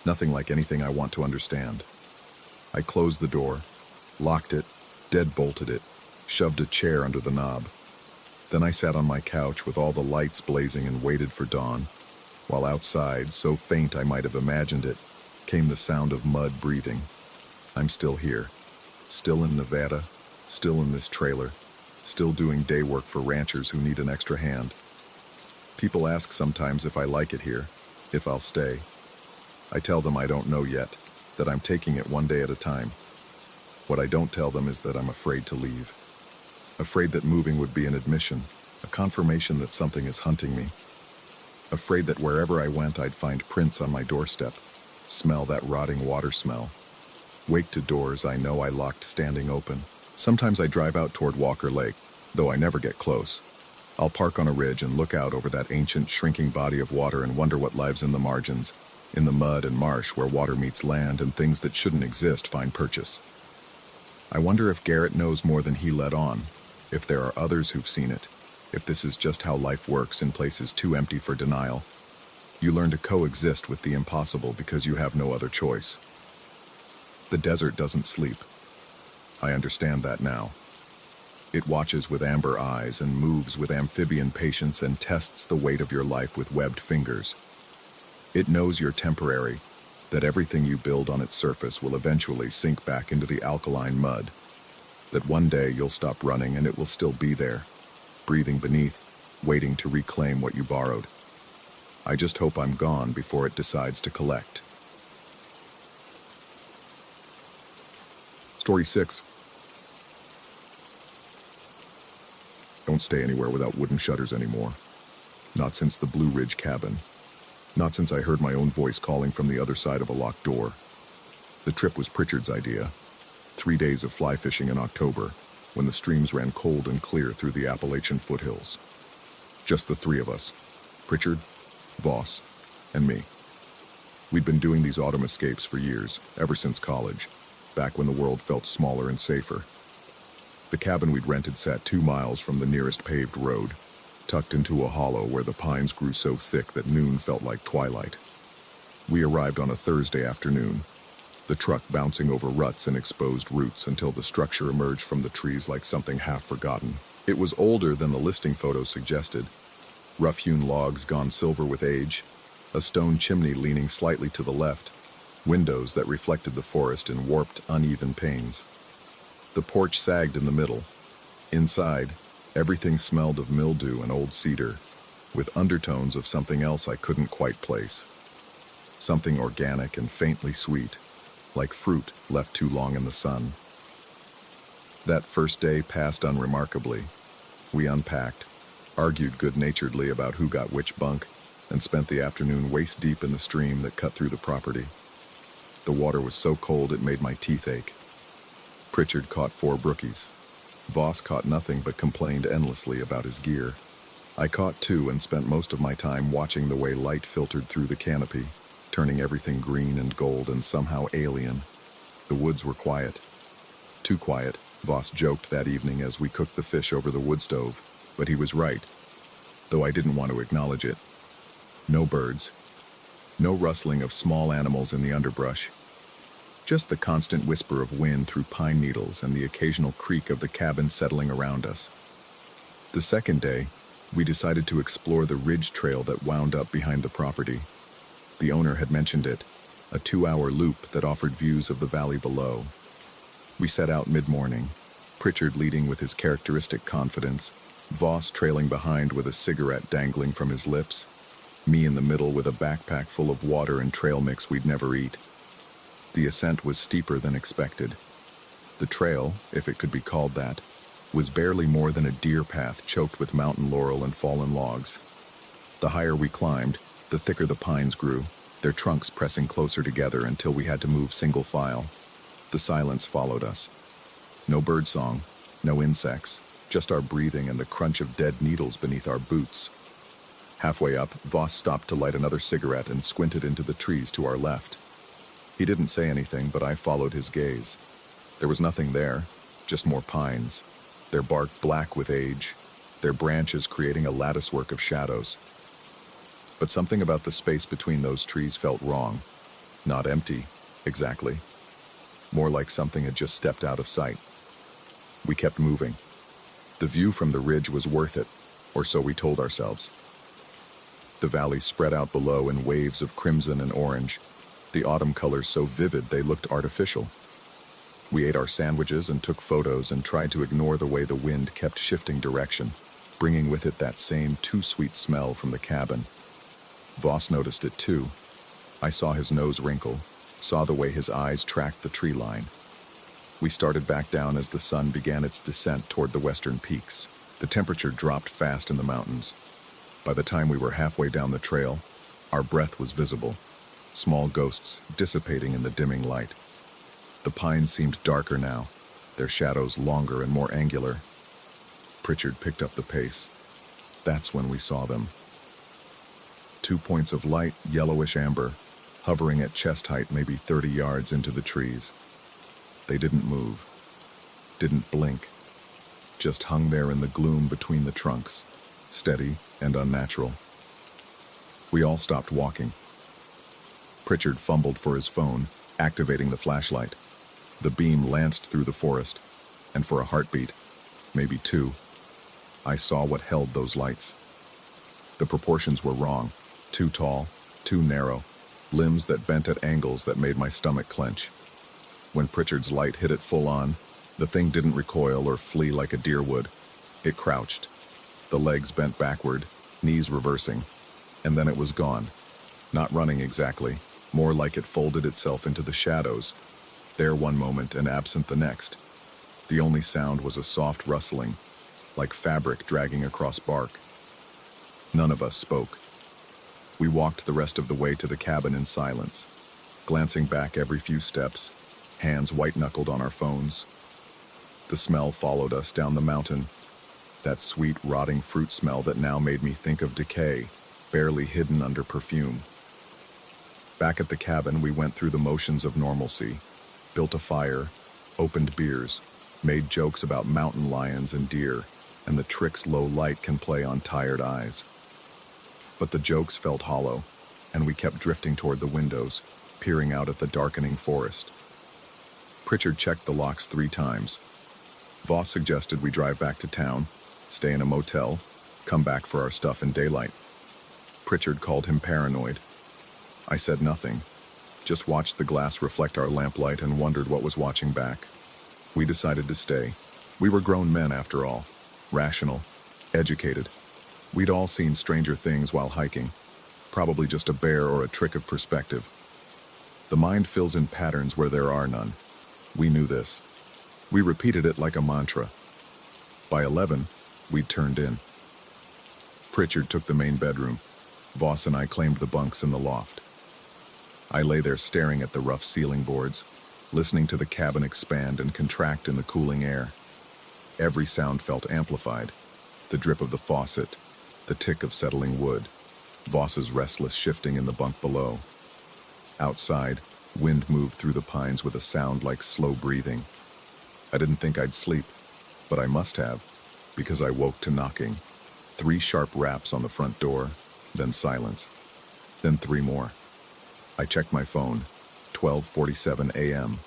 nothing like anything I want to understand. I closed the door, locked it, deadbolted it, shoved a chair under the knob. Then I sat on my couch with all the lights blazing and waited for dawn, while outside, so faint I might have imagined it, came the sound of mud breathing. I'm still here, still in Nevada, still in this trailer, still doing day work for ranchers who need an extra hand. People ask sometimes if I like it here, if I'll stay. I tell them I don't know yet, that I'm taking it one day at a time. What I don't tell them is that I'm afraid to leave. Afraid that moving would be an admission, a confirmation that something is hunting me. Afraid that wherever I went I'd find prints on my doorstep, smell that rotting water smell. Wake to doors I know I locked standing open. Sometimes I drive out toward Walker Lake, though I never get close. I'll park on a ridge and look out over that ancient, shrinking body of water and wonder what lives in the margins, in the mud and marsh where water meets land and things that shouldn't exist find purchase. I wonder if Garrett knows more than he let on, if there are others who've seen it, if this is just how life works in places too empty for denial. You learn to coexist with the impossible because you have no other choice. The desert doesn't sleep. I understand that now. It watches with amber eyes and moves with amphibian patience and tests the weight of your life with webbed fingers. It knows you're temporary, that everything you build on its surface will eventually sink back into the alkaline mud, that one day you'll stop running and it will still be there, breathing beneath, waiting to reclaim what you borrowed. I just hope I'm gone before it decides to collect. Story 6. Don't stay anywhere without wooden shutters anymore. Not since the Blue Ridge cabin. Not since I heard my own voice calling from the other side of a locked door. The trip was Pritchard's idea. 3 days of fly fishing in October, when the streams ran cold and clear through the Appalachian foothills. Just the 3 of us. Pritchard, Voss, and me. We'd been doing these autumn escapes for years, ever since college, back when the world felt smaller and safer. The cabin we'd rented sat 2 miles from the nearest paved road, tucked into a hollow where the pines grew so thick that noon felt like twilight. We arrived on a Thursday afternoon, the truck bouncing over ruts and exposed roots until the structure emerged from the trees like something half forgotten. It was older than the listing photo suggested. Rough-hewn logs gone silver with age, a stone chimney leaning slightly to the left, windows that reflected the forest in warped, uneven panes. The porch sagged in the middle. Inside, everything smelled of mildew and old cedar, with undertones of something else I couldn't quite place. Something organic and faintly sweet, like fruit left too long in the sun. That first day passed unremarkably. We unpacked, argued good-naturedly about who got which bunk, and spent the afternoon waist-deep in the stream that cut through the property. The water was so cold it made my teeth ache. Pritchard caught 4 brookies. Voss caught nothing but complained endlessly about his gear. I caught 2 and spent most of my time watching the way light filtered through the canopy, turning everything green and gold and somehow alien. The woods were quiet. Too quiet, Voss joked that evening as we cooked the fish over the wood stove, but he was right, though I didn't want to acknowledge it. No birds. No rustling of small animals in the underbrush. Just the constant whisper of wind through pine needles and the occasional creak of the cabin settling around us. The second day, we decided to explore the ridge trail that wound up behind the property. The owner had mentioned it, a 2-hour loop that offered views of the valley below. We set out mid-morning, Pritchard leading with his characteristic confidence, Voss trailing behind with a cigarette dangling from his lips, me in the middle with a backpack full of water and trail mix we'd never eat. The ascent was steeper than expected. The trail, if it could be called that, was barely more than a deer path choked with mountain laurel and fallen logs. The higher we climbed, the thicker the pines grew, their trunks pressing closer together until we had to move single file. The silence followed us. No birdsong, no insects, just our breathing and the crunch of dead needles beneath our boots. Halfway up, Voss stopped to light another cigarette and squinted into the trees to our left. He didn't say anything, but I followed his gaze. There was nothing there, just more pines, their bark black with age, their branches creating a latticework of shadows. But something about the space between those trees felt wrong. Not empty, exactly. More like something had just stepped out of sight. We kept moving. The view from the ridge was worth it, or so we told ourselves. The valley spread out below in waves of crimson and orange, the autumn colors so vivid they looked artificial. We ate our sandwiches and took photos and tried to ignore the way the wind kept shifting direction, bringing with it that same too-sweet smell from the cabin. Voss noticed it too. I saw his nose wrinkle, saw the way his eyes tracked the tree line. We started back down as the sun began its descent toward the western peaks. The temperature dropped fast in the mountains. By the time we were halfway down the trail, our breath was visible, small ghosts dissipating in the dimming light. The pines seemed darker now, their shadows longer and more angular. Pritchard picked up the pace. That's when we saw them. 2 points of light, yellowish amber, hovering at chest height maybe 30 yards into the trees. They didn't move, didn't blink, just hung there in the gloom between the trunks, steady and unnatural. We all stopped walking. Pritchard fumbled for his phone, activating the flashlight. The beam lanced through the forest, and for a heartbeat, maybe two, I saw what held those lights. The proportions were wrong, too tall, too narrow, limbs that bent at angles that made my stomach clench. When Pritchard's light hit it full on, the thing didn't recoil or flee like a deer would. It crouched, the legs bent backward, knees reversing, and then it was gone. Not running exactly, more like it folded itself into the shadows, there one moment and absent the next. The only sound was a soft rustling, like fabric dragging across bark. None of us spoke. We walked the rest of the way to the cabin in silence, glancing back every few steps, hands white-knuckled on our phones. The smell followed us down the mountain, that sweet, rotting fruit smell that now made me think of decay, barely hidden under perfume. Back at the cabin, we went through the motions of normalcy, built a fire, opened beers, made jokes about mountain lions and deer, and the tricks low light can play on tired eyes. But the jokes felt hollow, and we kept drifting toward the windows, peering out at the darkening forest. Pritchard checked the locks 3 times. Voss suggested we drive back to town, stay in a motel, come back for our stuff in daylight. Pritchard called him paranoid. I said nothing, just watched the glass reflect our lamplight and wondered what was watching back. We decided to stay. We were grown men after all, rational, educated. We'd all seen stranger things while hiking, probably just a bear or a trick of perspective. The mind fills in patterns where there are none. We knew this. We repeated it like a mantra. By 11, we'd turned in. Pritchard took the main bedroom. Voss and I claimed the bunks in the loft. I lay there staring at the rough ceiling boards, listening to the cabin expand and contract in the cooling air. Every sound felt amplified. The drip of the faucet, the tick of settling wood, Voss's restless shifting in the bunk below. Outside, wind moved through the pines with a sound like slow breathing. I didn't think I'd sleep, but I must have, because I woke to knocking. 3 sharp raps on the front door, then silence, then 3 more. I checked my phone, 12:47 a.m.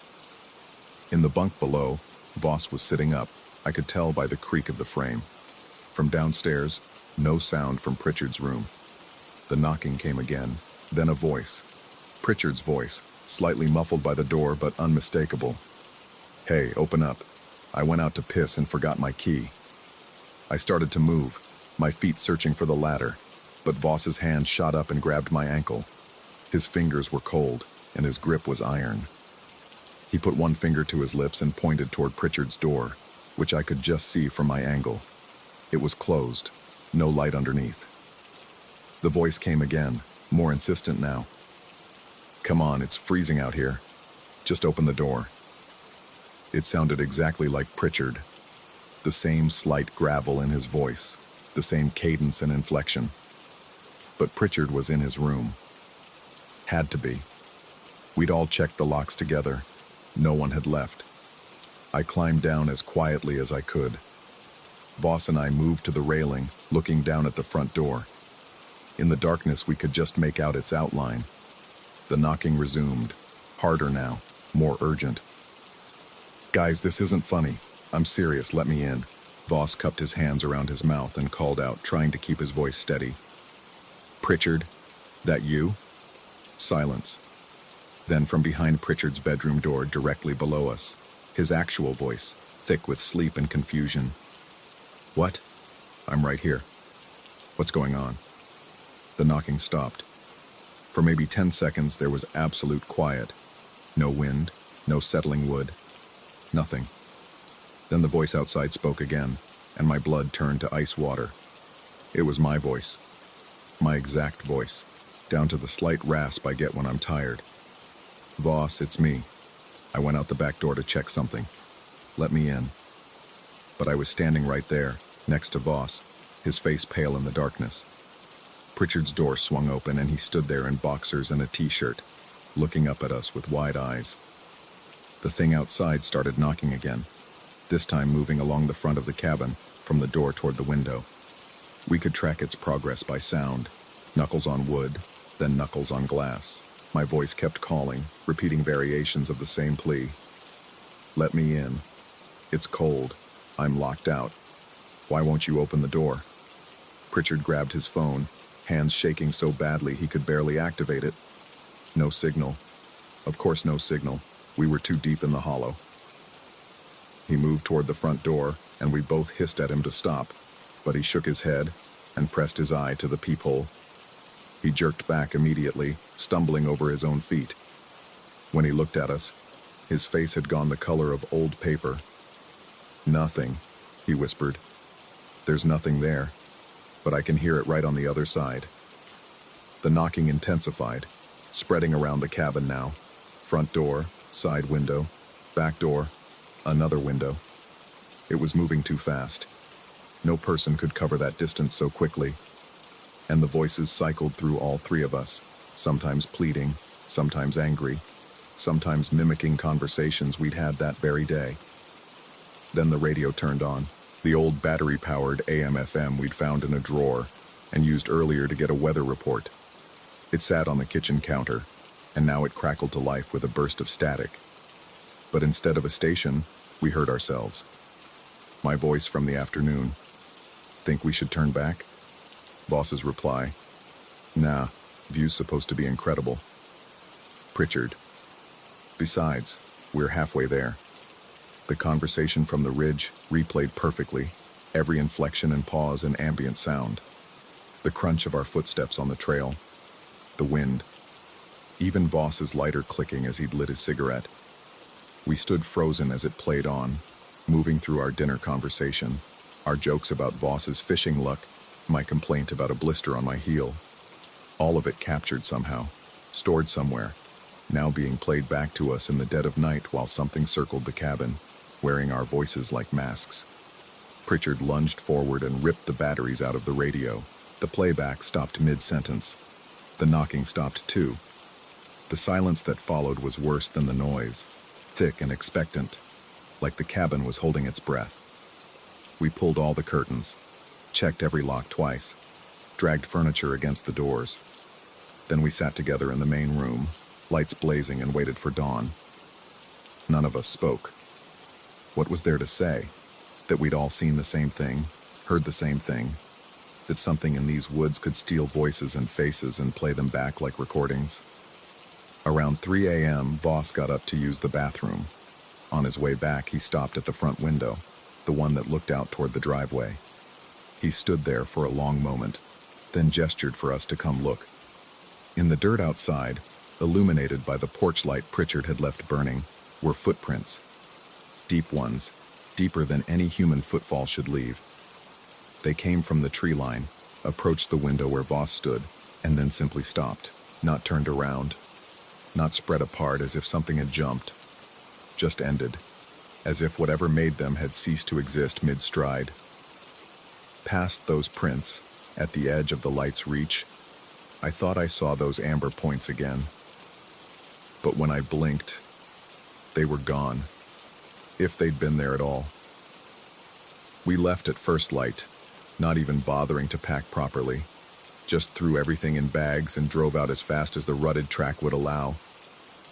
In the bunk below, Voss was sitting up. I could tell by the creak of the frame. From downstairs, no sound from Pritchard's room. The knocking came again, then a voice. Pritchard's voice, slightly muffled by the door but unmistakable. "Hey, open up. I went out to piss and forgot my key." I started to move, my feet searching for the ladder, but Voss's hand shot up and grabbed my ankle. His fingers were cold, and his grip was iron. He put one finger to his lips and pointed toward Pritchard's door, which I could just see from my angle. It was closed, no light underneath. The voice came again, more insistent now. "Come on, it's freezing out here. Just open the door." It sounded exactly like Pritchard. The same slight gravel in his voice, the same cadence and inflection. But Pritchard was in his room. Had to be. We'd all checked the locks together. No one had left. I climbed down as quietly as I could. Voss and I moved to the railing, looking down at the front door. In the darkness, we could just make out its outline. The knocking resumed, harder now, more urgent. "Guys, this isn't funny. I'm serious, let me in." Voss cupped his hands around his mouth and called out, trying to keep his voice steady. "Pritchard, that you?" Silence. Then from behind Pritchard's bedroom door directly below us, his actual voice, thick with sleep and confusion. "What?" "I'm right here." "What's going on?" The knocking stopped. For maybe 10 seconds there was absolute quiet. No wind, no settling wood, nothing. Then the voice outside spoke again, and my blood turned to ice water. It was my voice. My exact voice, down to the slight rasp I get when I'm tired. "Voss, it's me. I went out the back door to check something. Let me in." But I was standing right there, next to Voss, his face pale in the darkness. Pritchard's door swung open and he stood there in boxers and a t-shirt, looking up at us with wide eyes. The thing outside started knocking again, this time moving along the front of the cabin, from the door toward the window. We could track its progress by sound, knuckles on wood, then knuckles on glass. My voice kept calling, repeating variations of the same plea. "Let me in. It's cold. I'm locked out. Why won't you open the door?" Pritchard grabbed his phone, hands shaking so badly he could barely activate it. No signal. Of course no signal. We were too deep in the hollow. He moved toward the front door, and we both hissed at him to stop, but he shook his head and pressed his eye to the peephole. He jerked back immediately, stumbling over his own feet. When he looked at us, his face had gone the color of old paper. "Nothing," he whispered. "There's nothing there, but I can hear it right on the other side." The knocking intensified, spreading around the cabin now. Front door, side window, back door, another window. It was moving too fast. No person could cover that distance so quickly. And the voices cycled through all 3 of us, sometimes pleading, sometimes angry, sometimes mimicking conversations we'd had that very day. Then the radio turned on, the old battery-powered AM/FM we'd found in a drawer and used earlier to get a weather report. It sat on the kitchen counter, and now it crackled to life with a burst of static. But instead of a station, we heard ourselves. My voice from the afternoon. "Think we should turn back?" Voss's reply. "Nah, view's supposed to be incredible." Pritchard. "Besides, we're halfway there." The conversation from the ridge replayed perfectly, every inflection and pause an ambient sound. The crunch of our footsteps on the trail, the wind, even Voss's lighter clicking as he'd lit his cigarette. We stood frozen as it played on, moving through our dinner conversation, our jokes about Voss's fishing luck, my complaint about a blister on my heel. All of it captured somehow, stored somewhere, now being played back to us in the dead of night while something circled the cabin, wearing our voices like masks. Pritchard lunged forward and ripped the batteries out of the radio. The playback stopped mid-sentence. The knocking stopped too. The silence that followed was worse than the noise, thick and expectant. like the cabin was holding its breath. We pulled all the curtains, checked every lock twice, dragged furniture against the doors. Then we sat together in the main room, lights blazing, and waited for dawn. None of us spoke. What was there to say? That we'd all seen the same thing, heard the same thing, that something in these woods could steal voices and faces and play them back like recordings. Around 3 a.m., Voss got up to use the bathroom. On his way back, he stopped at the front window, the one that looked out toward the driveway. He stood there for a long moment, then gestured for us to come look. In the dirt outside, illuminated by the porch light Pritchard had left burning, were footprints. Deep ones, deeper than any human footfall should leave. They came from the tree line, approached the window where Voss stood, and then simply stopped, not turned around, not spread apart as if something had jumped, just ended, as if whatever made them had ceased to exist mid-stride. Past those prints, at the edge of the light's reach, I thought I saw those amber points again. But when I blinked, they were gone, if they'd been there at all. We left at first light, not even bothering to pack properly, just threw everything in bags and drove out as fast as the rutted track would allow.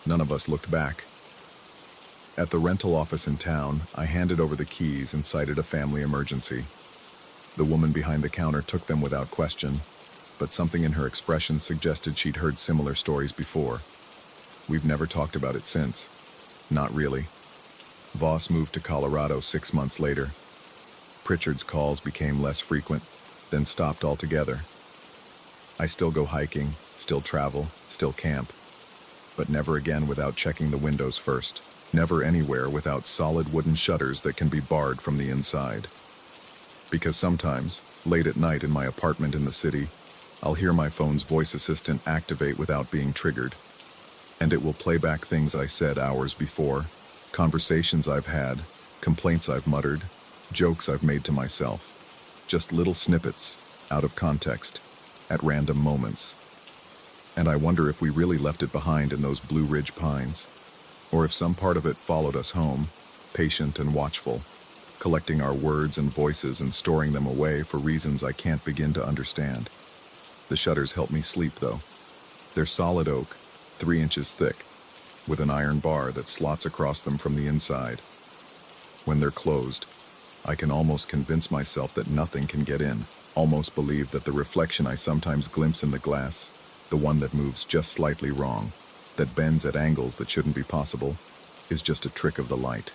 None of us looked back. At the rental office in town, I handed over the keys and cited a family emergency. The woman behind the counter took them without question, but something in her expression suggested she'd heard similar stories before. We've never talked about it since. Not really. Voss moved to Colorado 6 months later. Pritchard's calls became less frequent, then stopped altogether. I still go hiking, still travel, still camp, but never again without checking the windows first. Never anywhere without solid wooden shutters that can be barred from the inside. Because sometimes, late at night in my apartment in the city, I'll hear my phone's voice assistant activate without being triggered, and it will play back things I said hours before, conversations I've had, complaints I've muttered, jokes I've made to myself. Just little snippets, out of context, at random moments. And I wonder if we really left it behind in those Blue Ridge pines, or if some part of it followed us home, patient and watchful, collecting our words and voices and storing them away for reasons I can't begin to understand. The shutters help me sleep, though. They're solid oak, 3 inches thick, with an iron bar that slots across them from the inside. When they're closed, I can almost convince myself that nothing can get in, almost believe that the reflection I sometimes glimpse in the glass, the one that moves just slightly wrong, that bends at angles that shouldn't be possible, is just a trick of the light.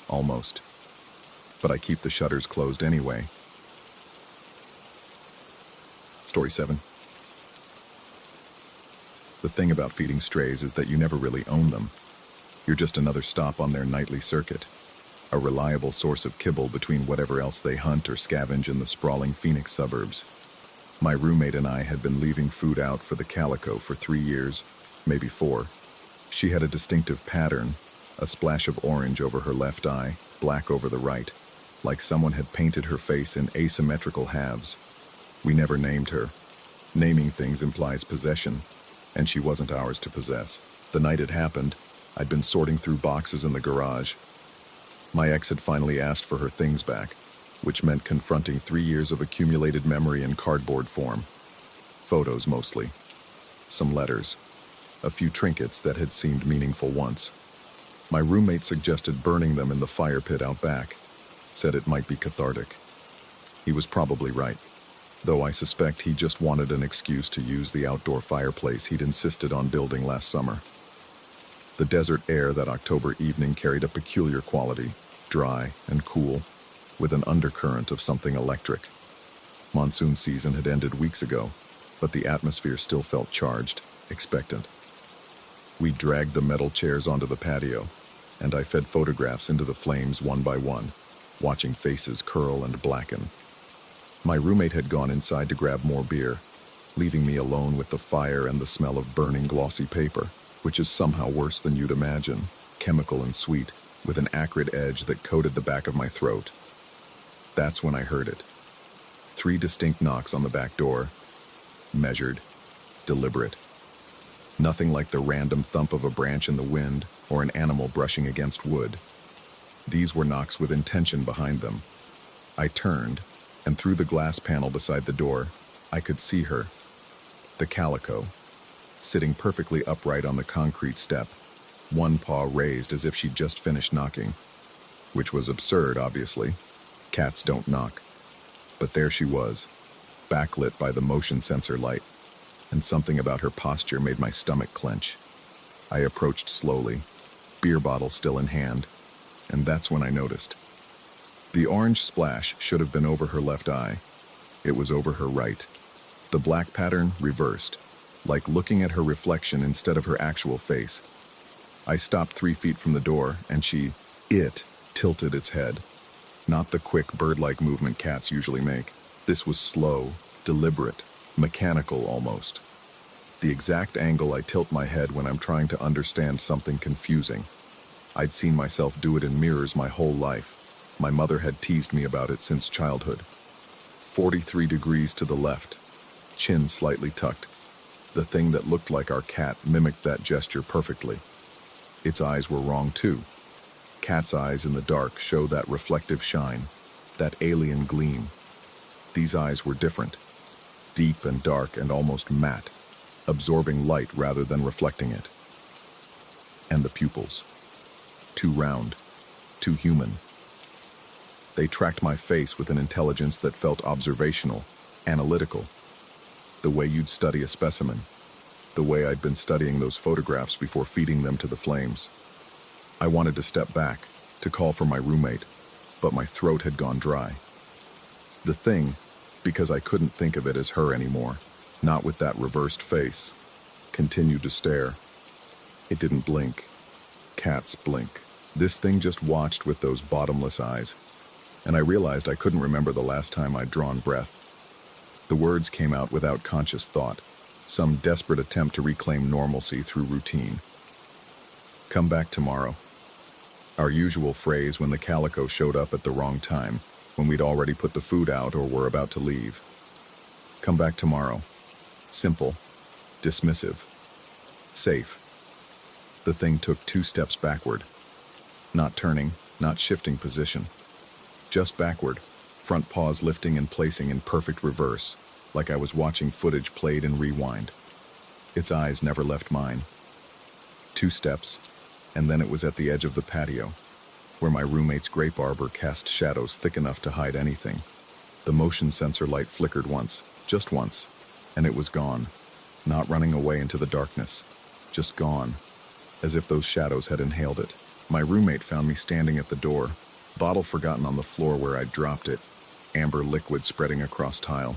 Almost. But I keep the shutters closed anyway. Story 7. The thing about feeding strays is that you never really own them. You're just another stop on their nightly circuit, a reliable source of kibble between whatever else they hunt or scavenge in the sprawling Phoenix suburbs. My roommate and I had been leaving food out for the calico for 3 years, maybe 4. She had a distinctive pattern, a splash of orange over her left eye, black over the right, like someone had painted her face in asymmetrical halves. We never named her. Naming things implies possession, and she wasn't ours to possess. The night it happened, I'd been sorting through boxes in the garage. My ex had finally asked for her things back, which meant confronting 3 years of accumulated memory in cardboard form. Photos mostly. Some letters. A few trinkets that had seemed meaningful once. My roommate suggested burning them in the fire pit out back, said it might be cathartic. He was probably right, though I suspect he just wanted an excuse to use the outdoor fireplace he'd insisted on building last summer. The desert air that October evening carried a peculiar quality, dry and cool, with an undercurrent of something electric. Monsoon season had ended weeks ago, but the atmosphere still felt charged, expectant. We dragged the metal chairs onto the patio, and I fed photographs into the flames one by one, watching faces curl and blacken. My roommate had gone inside to grab more beer, leaving me alone with the fire and the smell of burning glossy paper, which is somehow worse than you'd imagine, chemical and sweet, with an acrid edge that coated the back of my throat. That's when I heard it. 3 distinct knocks on the back door, measured, deliberate. Nothing like the random thump of a branch in the wind or an animal brushing against wood. These were knocks with intention behind them. I turned, and through the glass panel beside the door, I could see her, the calico, sitting perfectly upright on the concrete step, one paw raised as if she'd just finished knocking. Which was absurd, obviously. Cats don't knock. But there she was, backlit by the motion sensor light, and something about her posture made my stomach clench. I approached slowly, beer bottle still in hand, and that's when I noticed. The orange splash should have been over her left eye. It was over her right. The black pattern reversed, like looking at her reflection instead of her actual face. I stopped 3 feet from the door, and it tilted its head. Not the quick bird-like movement cats usually make. This was slow, deliberate, mechanical almost. The exact angle I tilt my head when I'm trying to understand something confusing. I'd seen myself do it in mirrors my whole life. My mother had teased me about it since childhood. 43 degrees to the left, chin slightly tucked. The thing that looked like our cat mimicked that gesture perfectly. Its eyes were wrong too. Cat's eyes in the dark show that reflective shine, that alien gleam. These eyes were different, deep and dark and almost matte, absorbing light rather than reflecting it. And the pupils. Too round, too human. They tracked my face with an intelligence that felt observational, analytical. The way you'd study a specimen. The way I'd been studying those photographs before feeding them to the flames. I wanted to step back, to call for my roommate, but my throat had gone dry. The thing, because I couldn't think of it as her anymore, not with that reversed face, continued to stare. It didn't blink. Cats blink. This thing just watched with those bottomless eyes, and I realized I couldn't remember the last time I'd drawn breath. The words came out without conscious thought, some desperate attempt to reclaim normalcy through routine. Come back tomorrow. Our usual phrase when the calico showed up at the wrong time, when we'd already put the food out or were about to leave. Come back tomorrow. Simple, dismissive, safe. The thing took 2 steps backward. Not turning, not shifting position. Just backward, front paws lifting and placing in perfect reverse, like I was watching footage played in rewind. Its eyes never left mine. 2 steps, and then it was at the edge of the patio, where my roommate's grape arbor cast shadows thick enough to hide anything. The motion sensor light flickered once, just once, and it was gone, not running away into the darkness, just gone, as if those shadows had inhaled it. My roommate found me standing at the door, bottle forgotten on the floor where I'd dropped it, amber liquid spreading across tile.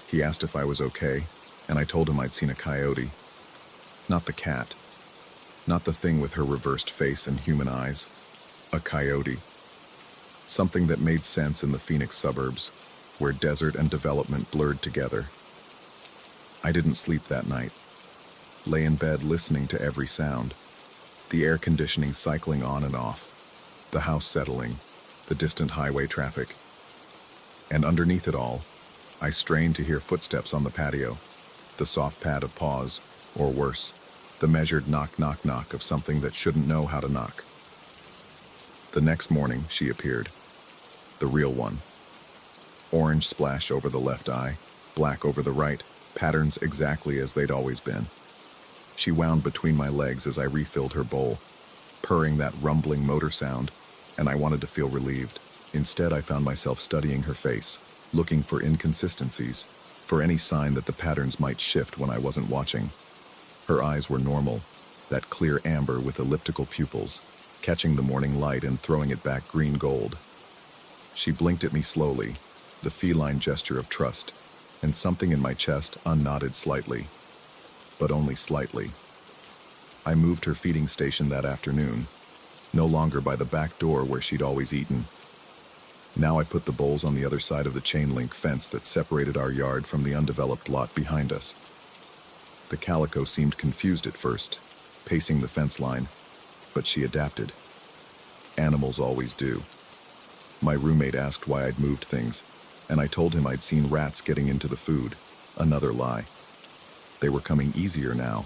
He asked if I was okay, and I told him I'd seen a coyote. Not the cat. Not the thing with her reversed face and human eyes. A coyote. Something that made sense in the Phoenix suburbs, where desert and development blurred together. I didn't sleep that night. Lay in bed listening to every sound. The air conditioning cycling on and off. The house settling. The distant highway traffic. And underneath it all, I strained to hear footsteps on the patio. The soft pad of paws, or worse, the measured knock knock knock of something that shouldn't know how to knock. The next morning, she appeared. The real one. Orange splash over the left eye, black over the right, patterns exactly as they'd always been. She wound between my legs as I refilled her bowl, purring that rumbling motor sound, and I wanted to feel relieved. Instead, I found myself studying her face, looking for inconsistencies, for any sign that the patterns might shift when I wasn't watching. Her eyes were normal, that clear amber with elliptical pupils, catching the morning light and throwing it back green gold. She blinked at me slowly, the feline gesture of trust, and something in my chest unknotted slightly, but only slightly. I moved her feeding station that afternoon, no longer by the back door where she'd always eaten. Now I put the bowls on the other side of the chain-link fence that separated our yard from the undeveloped lot behind us. The calico seemed confused at first, pacing the fence line, but she adapted. Animals always do. My roommate asked why I'd moved things, and I told him I'd seen rats getting into the food. Another lie. They were coming easier now.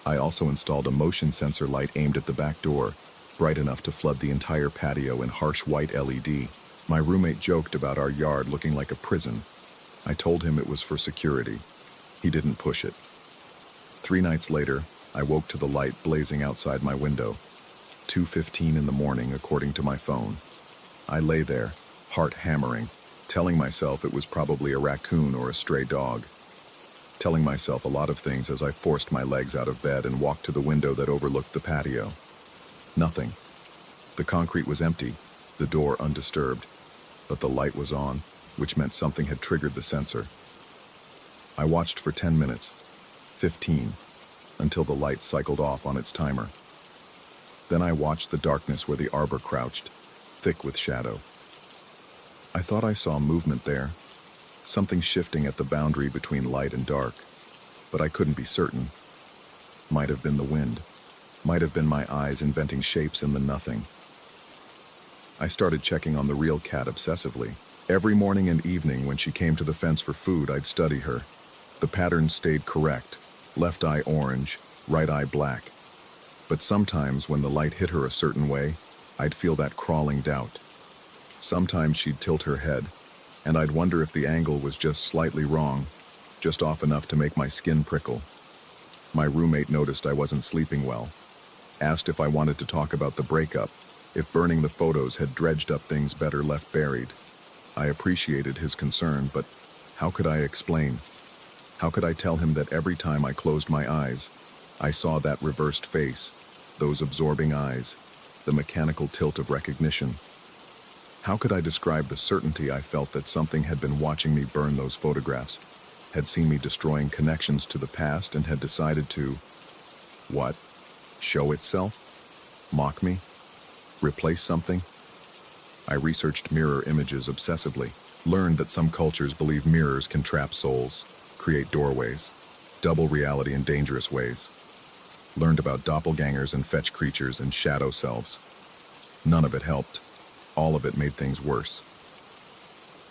I also installed a motion sensor light aimed at the back door, bright enough to flood the entire patio in harsh white LED. My roommate joked about our yard looking like a prison. I told him it was for security. He didn't push it. 3 nights later, I woke to the light blazing outside my window. 2:15 in the morning, according to my phone. I lay there, heart hammering, telling myself it was probably a raccoon or a stray dog. Telling myself a lot of things as I forced my legs out of bed and walked to the window that overlooked the patio. Nothing. The concrete was empty, the door undisturbed, but the light was on, which meant something had triggered the sensor. I watched for 10 minutes, 15, until the light cycled off on its timer. Then I watched the darkness where the arbor crouched, thick with shadow. I thought I saw movement there, something shifting at the boundary between light and dark, but I couldn't be certain. Might have been the wind, might have been my eyes inventing shapes in the nothing. I started checking on the real cat obsessively. Every morning and evening when she came to the fence for food, I'd study her. The pattern stayed correct, left eye orange, right eye black. But sometimes when the light hit her a certain way, I'd feel that crawling doubt. Sometimes she'd tilt her head, and I'd wonder if the angle was just slightly wrong, just off enough to make my skin prickle. My roommate noticed I wasn't sleeping well, asked if I wanted to talk about the breakup, if burning the photos had dredged up things better left buried. I appreciated his concern, but how could I explain? How could I tell him that every time I closed my eyes, I saw that reversed face, those absorbing eyes, the mechanical tilt of recognition? How could I describe the certainty I felt that something had been watching me burn those photographs, had seen me destroying connections to the past and had decided to, what? Show itself? Mock me? Replace something? I researched mirror images obsessively, learned that some cultures believe mirrors can trap souls, create doorways, double reality in dangerous ways. Learned about doppelgangers and fetch creatures and shadow selves. None of it helped. All of it made things worse.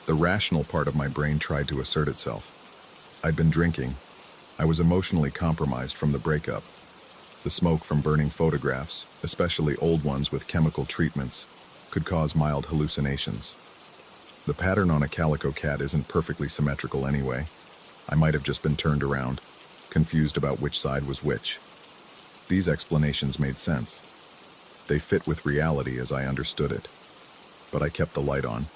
The rational part of my brain tried to assert itself. I'd been drinking. I was emotionally compromised from the breakup. The smoke from burning photographs, especially old ones with chemical treatments, could cause mild hallucinations. The pattern on a calico cat isn't perfectly symmetrical anyway. I might have just been turned around, confused about which side was which. These explanations made sense. They fit with reality as I understood it. But I kept the light on.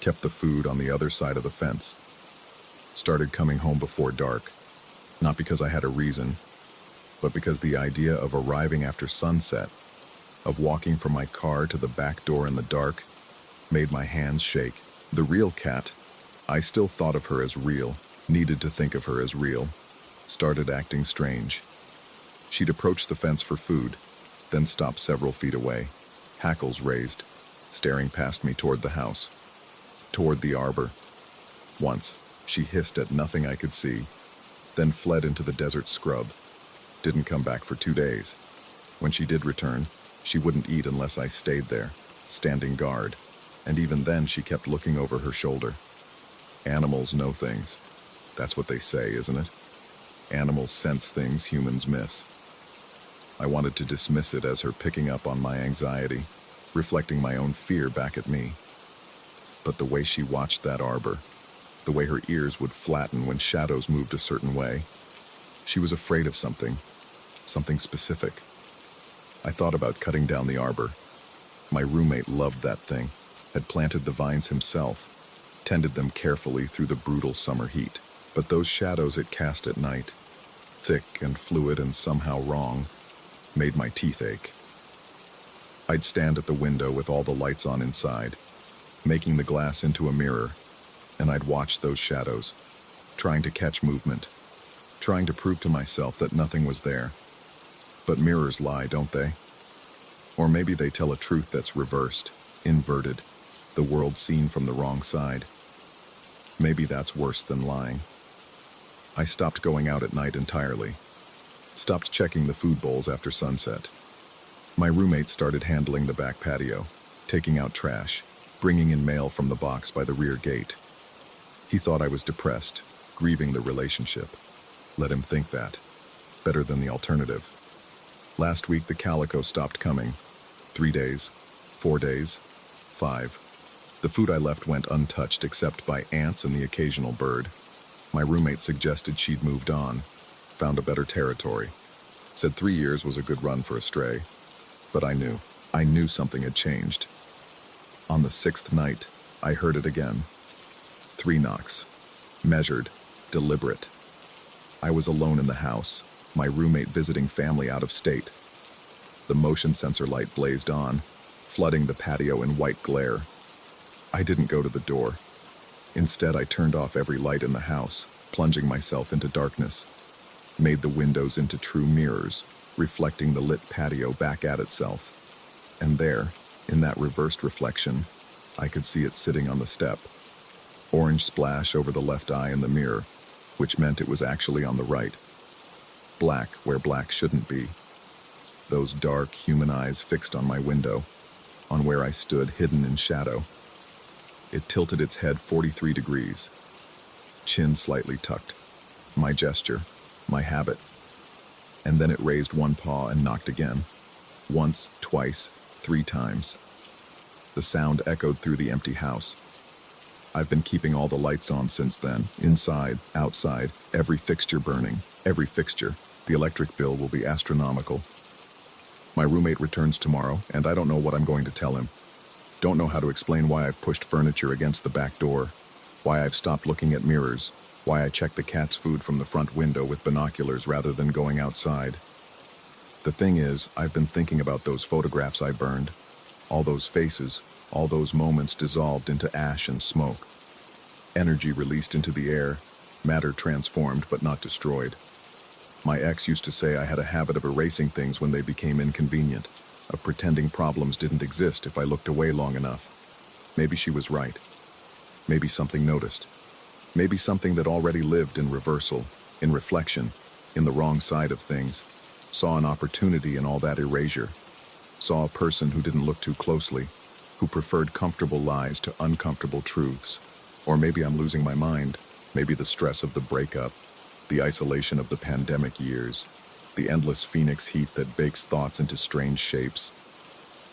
Kept the food on the other side of the fence. Started coming home before dark. Not because I had a reason, but because the idea of arriving after sunset, of walking from my car to the back door in the dark, made my hands shake. The real cat, I still thought of her as real, needed to think of her as real, started acting strange. She'd approach the fence for food, then stop several feet away, hackles raised, staring past me toward the house, toward the arbor. Once, she hissed at nothing I could see, then fled into the desert scrub. Didn't come back for 2 days. When she did return, she wouldn't eat unless I stayed there, standing guard, and even then she kept looking over her shoulder. Animals know things. That's what they say, isn't it? Animals sense things humans miss. I wanted to dismiss it as her picking up on my anxiety, reflecting my own fear back at me. But the way she watched that arbor, the way her ears would flatten when shadows moved a certain way, she was afraid of something specific. I thought about cutting down the arbor. My roommate loved that thing, had planted the vines himself, tended them carefully through the brutal summer heat. But those shadows it cast at night, thick and fluid and somehow wrong, made my teeth ache. I'd stand at the window with all the lights on inside, making the glass into a mirror, and I'd watch those shadows, trying to catch movement, trying to prove to myself that nothing was there. But mirrors lie, don't they? Or maybe they tell a truth that's reversed, inverted, the world seen from the wrong side. Maybe that's worse than lying. I stopped going out at night entirely. Stopped checking the food bowls after sunset. My roommate started handling the back patio, taking out trash, bringing in mail from the box by the rear gate. He thought I was depressed, grieving the relationship. Let him think that. Better than the alternative. Last week the calico stopped coming, 3 days, 4 days, 5. The food I left went untouched except by ants and the occasional bird. My roommate suggested she'd moved on, found a better territory. Said 3 years was a good run for a stray. But I knew something had changed. On the 6th night, I heard it again. 3 knocks. Measured, deliberate. I was alone in the house, my roommate visiting family out of state. The motion sensor light blazed on, flooding the patio in white glare. I didn't go to the door. Instead, I turned off every light in the house, plunging myself into darkness. Made the windows into true mirrors, reflecting the lit patio back at itself. And there, in that reversed reflection, I could see it sitting on the step. Orange splash over the left eye in the mirror, which meant it was actually on the right. Black where black shouldn't be. Those dark, human eyes fixed on my window, on where I stood hidden in shadow. It tilted its head 43 degrees, chin slightly tucked. My gesture, my habit. And then it raised one paw and knocked again. Once, twice, 3 times. The sound echoed through the empty house. I've been keeping all the lights on since then, inside, outside, every fixture burning, every fixture. The electric bill will be astronomical. My roommate returns tomorrow, and I don't know what I'm going to tell him. Don't know how to explain why I've pushed furniture against the back door, why I've stopped looking at mirrors, why I check the cat's food from the front window with binoculars rather than going outside. The thing is, I've been thinking about those photographs I burned, all those faces, all those moments dissolved into ash and smoke. Energy released into the air, matter transformed but not destroyed. My ex used to say I had a habit of erasing things when they became inconvenient, of pretending problems didn't exist if I looked away long enough. Maybe she was right. Maybe something noticed. Maybe something that already lived in reversal, in reflection, in the wrong side of things, saw an opportunity in all that erasure, saw a person who didn't look too closely, who preferred comfortable lies to uncomfortable truths. Or maybe I'm losing my mind, maybe the stress of the breakup, the isolation of the pandemic years, the endless phoenix heat that bakes thoughts into strange shapes.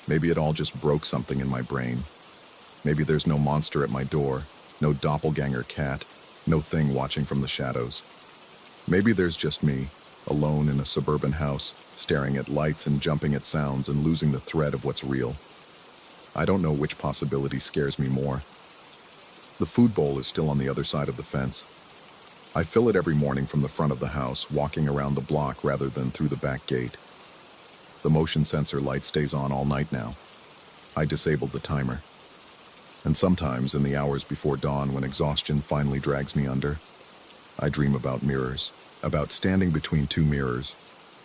Maybe it all just broke something in my brain. Maybe there's no monster at my door, no doppelganger cat, no thing watching from the shadows. Maybe there's just me, alone in a suburban house, staring at lights and jumping at sounds and losing the thread of what's real. I don't know which possibility scares me more. The food bowl is still on the other side of the fence. I fill it every morning from the front of the house, walking around the block rather than through the back gate. The motion sensor light stays on all night now. I disabled the timer. And sometimes, in the hours before dawn when exhaustion finally drags me under, I dream about mirrors, about standing between 2 mirrors,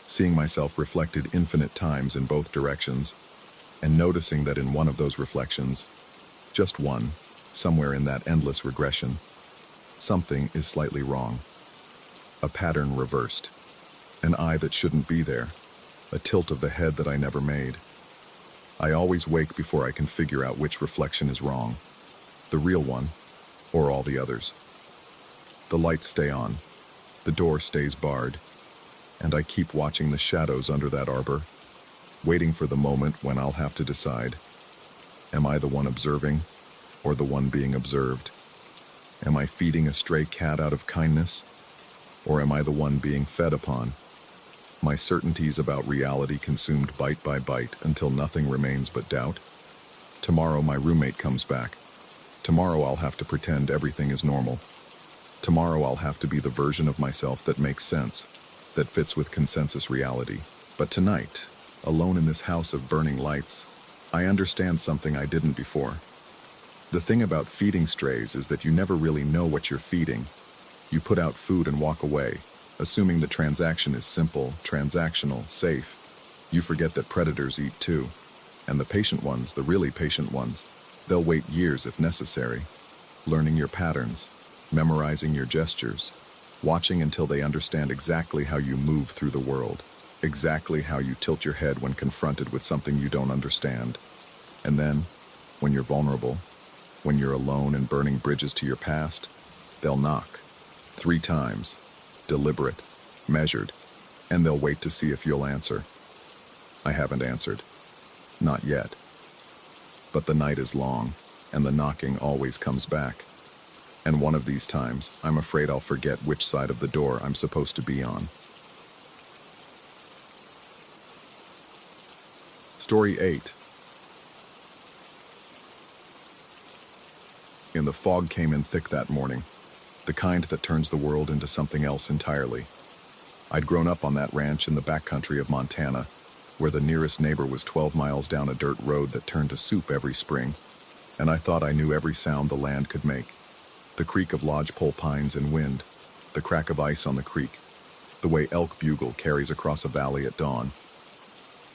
seeing myself reflected infinite times in both directions, and noticing that in one of those reflections, just one, somewhere in that endless regression, something is slightly wrong. A pattern reversed. An eye that shouldn't be there. A tilt of the head that I never made. I always wake before I can figure out which reflection is wrong. The real one, or all the others. The lights stay on. The door stays barred. And I keep watching the shadows under that arbor, waiting for the moment when I'll have to decide. Am I the one observing, or the one being observed? Am I feeding a stray cat out of kindness, or am I the one being fed upon? My certainties about reality consumed bite by bite until nothing remains but doubt? Tomorrow my roommate comes back. Tomorrow I'll have to pretend everything is normal. Tomorrow I'll have to be the version of myself that makes sense, that fits with consensus reality. But tonight, alone in this house of burning lights, I understand something I didn't before. The thing about feeding strays is that you never really know what you're feeding. You put out food and walk away, assuming the transaction is simple, transactional, safe. You forget that predators eat too. And the patient ones, the really patient ones, they'll wait years if necessary, learning your patterns, memorizing your gestures, watching until they understand exactly how you move through the world, exactly how you tilt your head when confronted with something you don't understand. And then, when you're vulnerable, when you're alone and burning bridges to your past, they'll knock 3 times, deliberate, measured, and they'll wait to see if you'll answer. I haven't answered. Not yet. But the night is long, and the knocking always comes back. And one of these times, I'm afraid I'll forget which side of the door I'm supposed to be on. Story 8. The fog came in thick that morning, the kind that turns the world into something else entirely. I'd grown up on that ranch in the backcountry of Montana, where the nearest neighbor was 12 miles down a dirt road that turned to soup every spring, and I thought I knew every sound the land could make. The creak of lodgepole pines in wind, the crack of ice on the creek, the way elk bugle carries across a valley at dawn.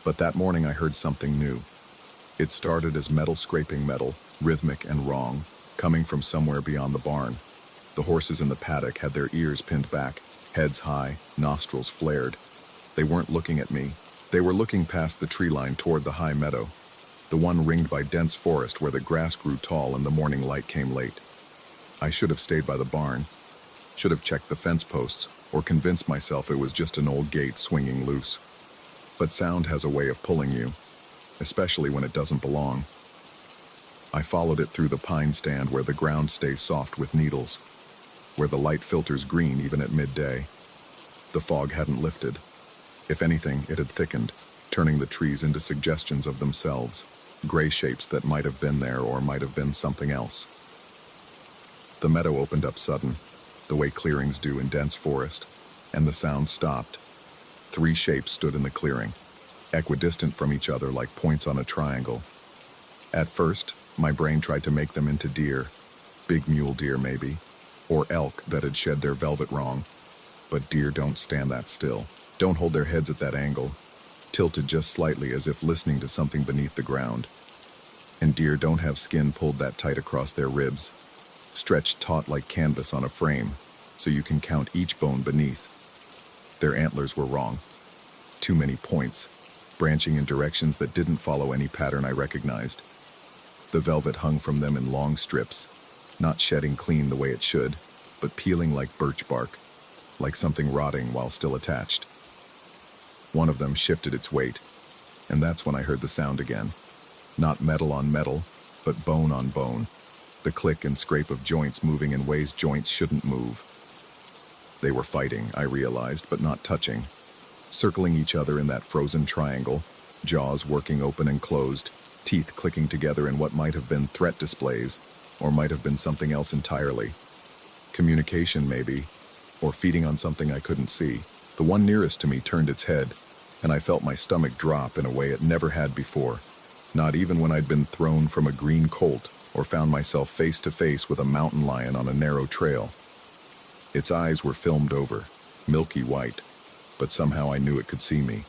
But that morning I heard something new. It started as metal scraping metal, rhythmic and wrong, coming from somewhere beyond the barn. The horses in the paddock had their ears pinned back, heads high, nostrils flared. They weren't looking at me. They were looking past the tree line toward the high meadow, the one ringed by dense forest where the grass grew tall and the morning light came late. I should have stayed by the barn, should have checked the fence posts, or convinced myself it was just an old gate swinging loose. But sound has a way of pulling you, especially when it doesn't belong. I followed it through the pine stand where the ground stays soft with needles, where the light filters green even at midday. The fog hadn't lifted. If anything, it had thickened, turning the trees into suggestions of themselves, gray shapes that might have been there or might have been something else. The meadow opened up sudden, the way clearings do in dense forest, and the sound stopped. 3 shapes stood in the clearing, equidistant from each other like points on a triangle. At first, my brain tried to make them into deer, big mule deer maybe, or elk that had shed their velvet wrong. But deer don't stand that still, don't hold their heads at that angle, tilted just slightly as if listening to something beneath the ground. And deer don't have skin pulled that tight across their ribs, stretched taut like canvas on a frame, so you can count each bone beneath. Their antlers were wrong. Too many points, branching in directions that didn't follow any pattern I recognized. The velvet hung from them in long strips, not shedding clean the way it should, but peeling like birch bark, like something rotting while still attached. One of them shifted its weight, and that's when I heard the sound again. Not metal on metal, but bone on bone, the click and scrape of joints moving in ways joints shouldn't move. They were fighting, I realized, but not touching, circling each other in that frozen triangle, jaws working open and closed, teeth clicking together in what might have been threat displays, or might have been something else entirely. Communication, maybe, or feeding on something I couldn't see. The one nearest to me turned its head, and I felt my stomach drop in a way it never had before, not even when I'd been thrown from a green colt or found myself face to face with a mountain lion on a narrow trail. Its eyes were filmed over, milky white, but somehow I knew it could see me.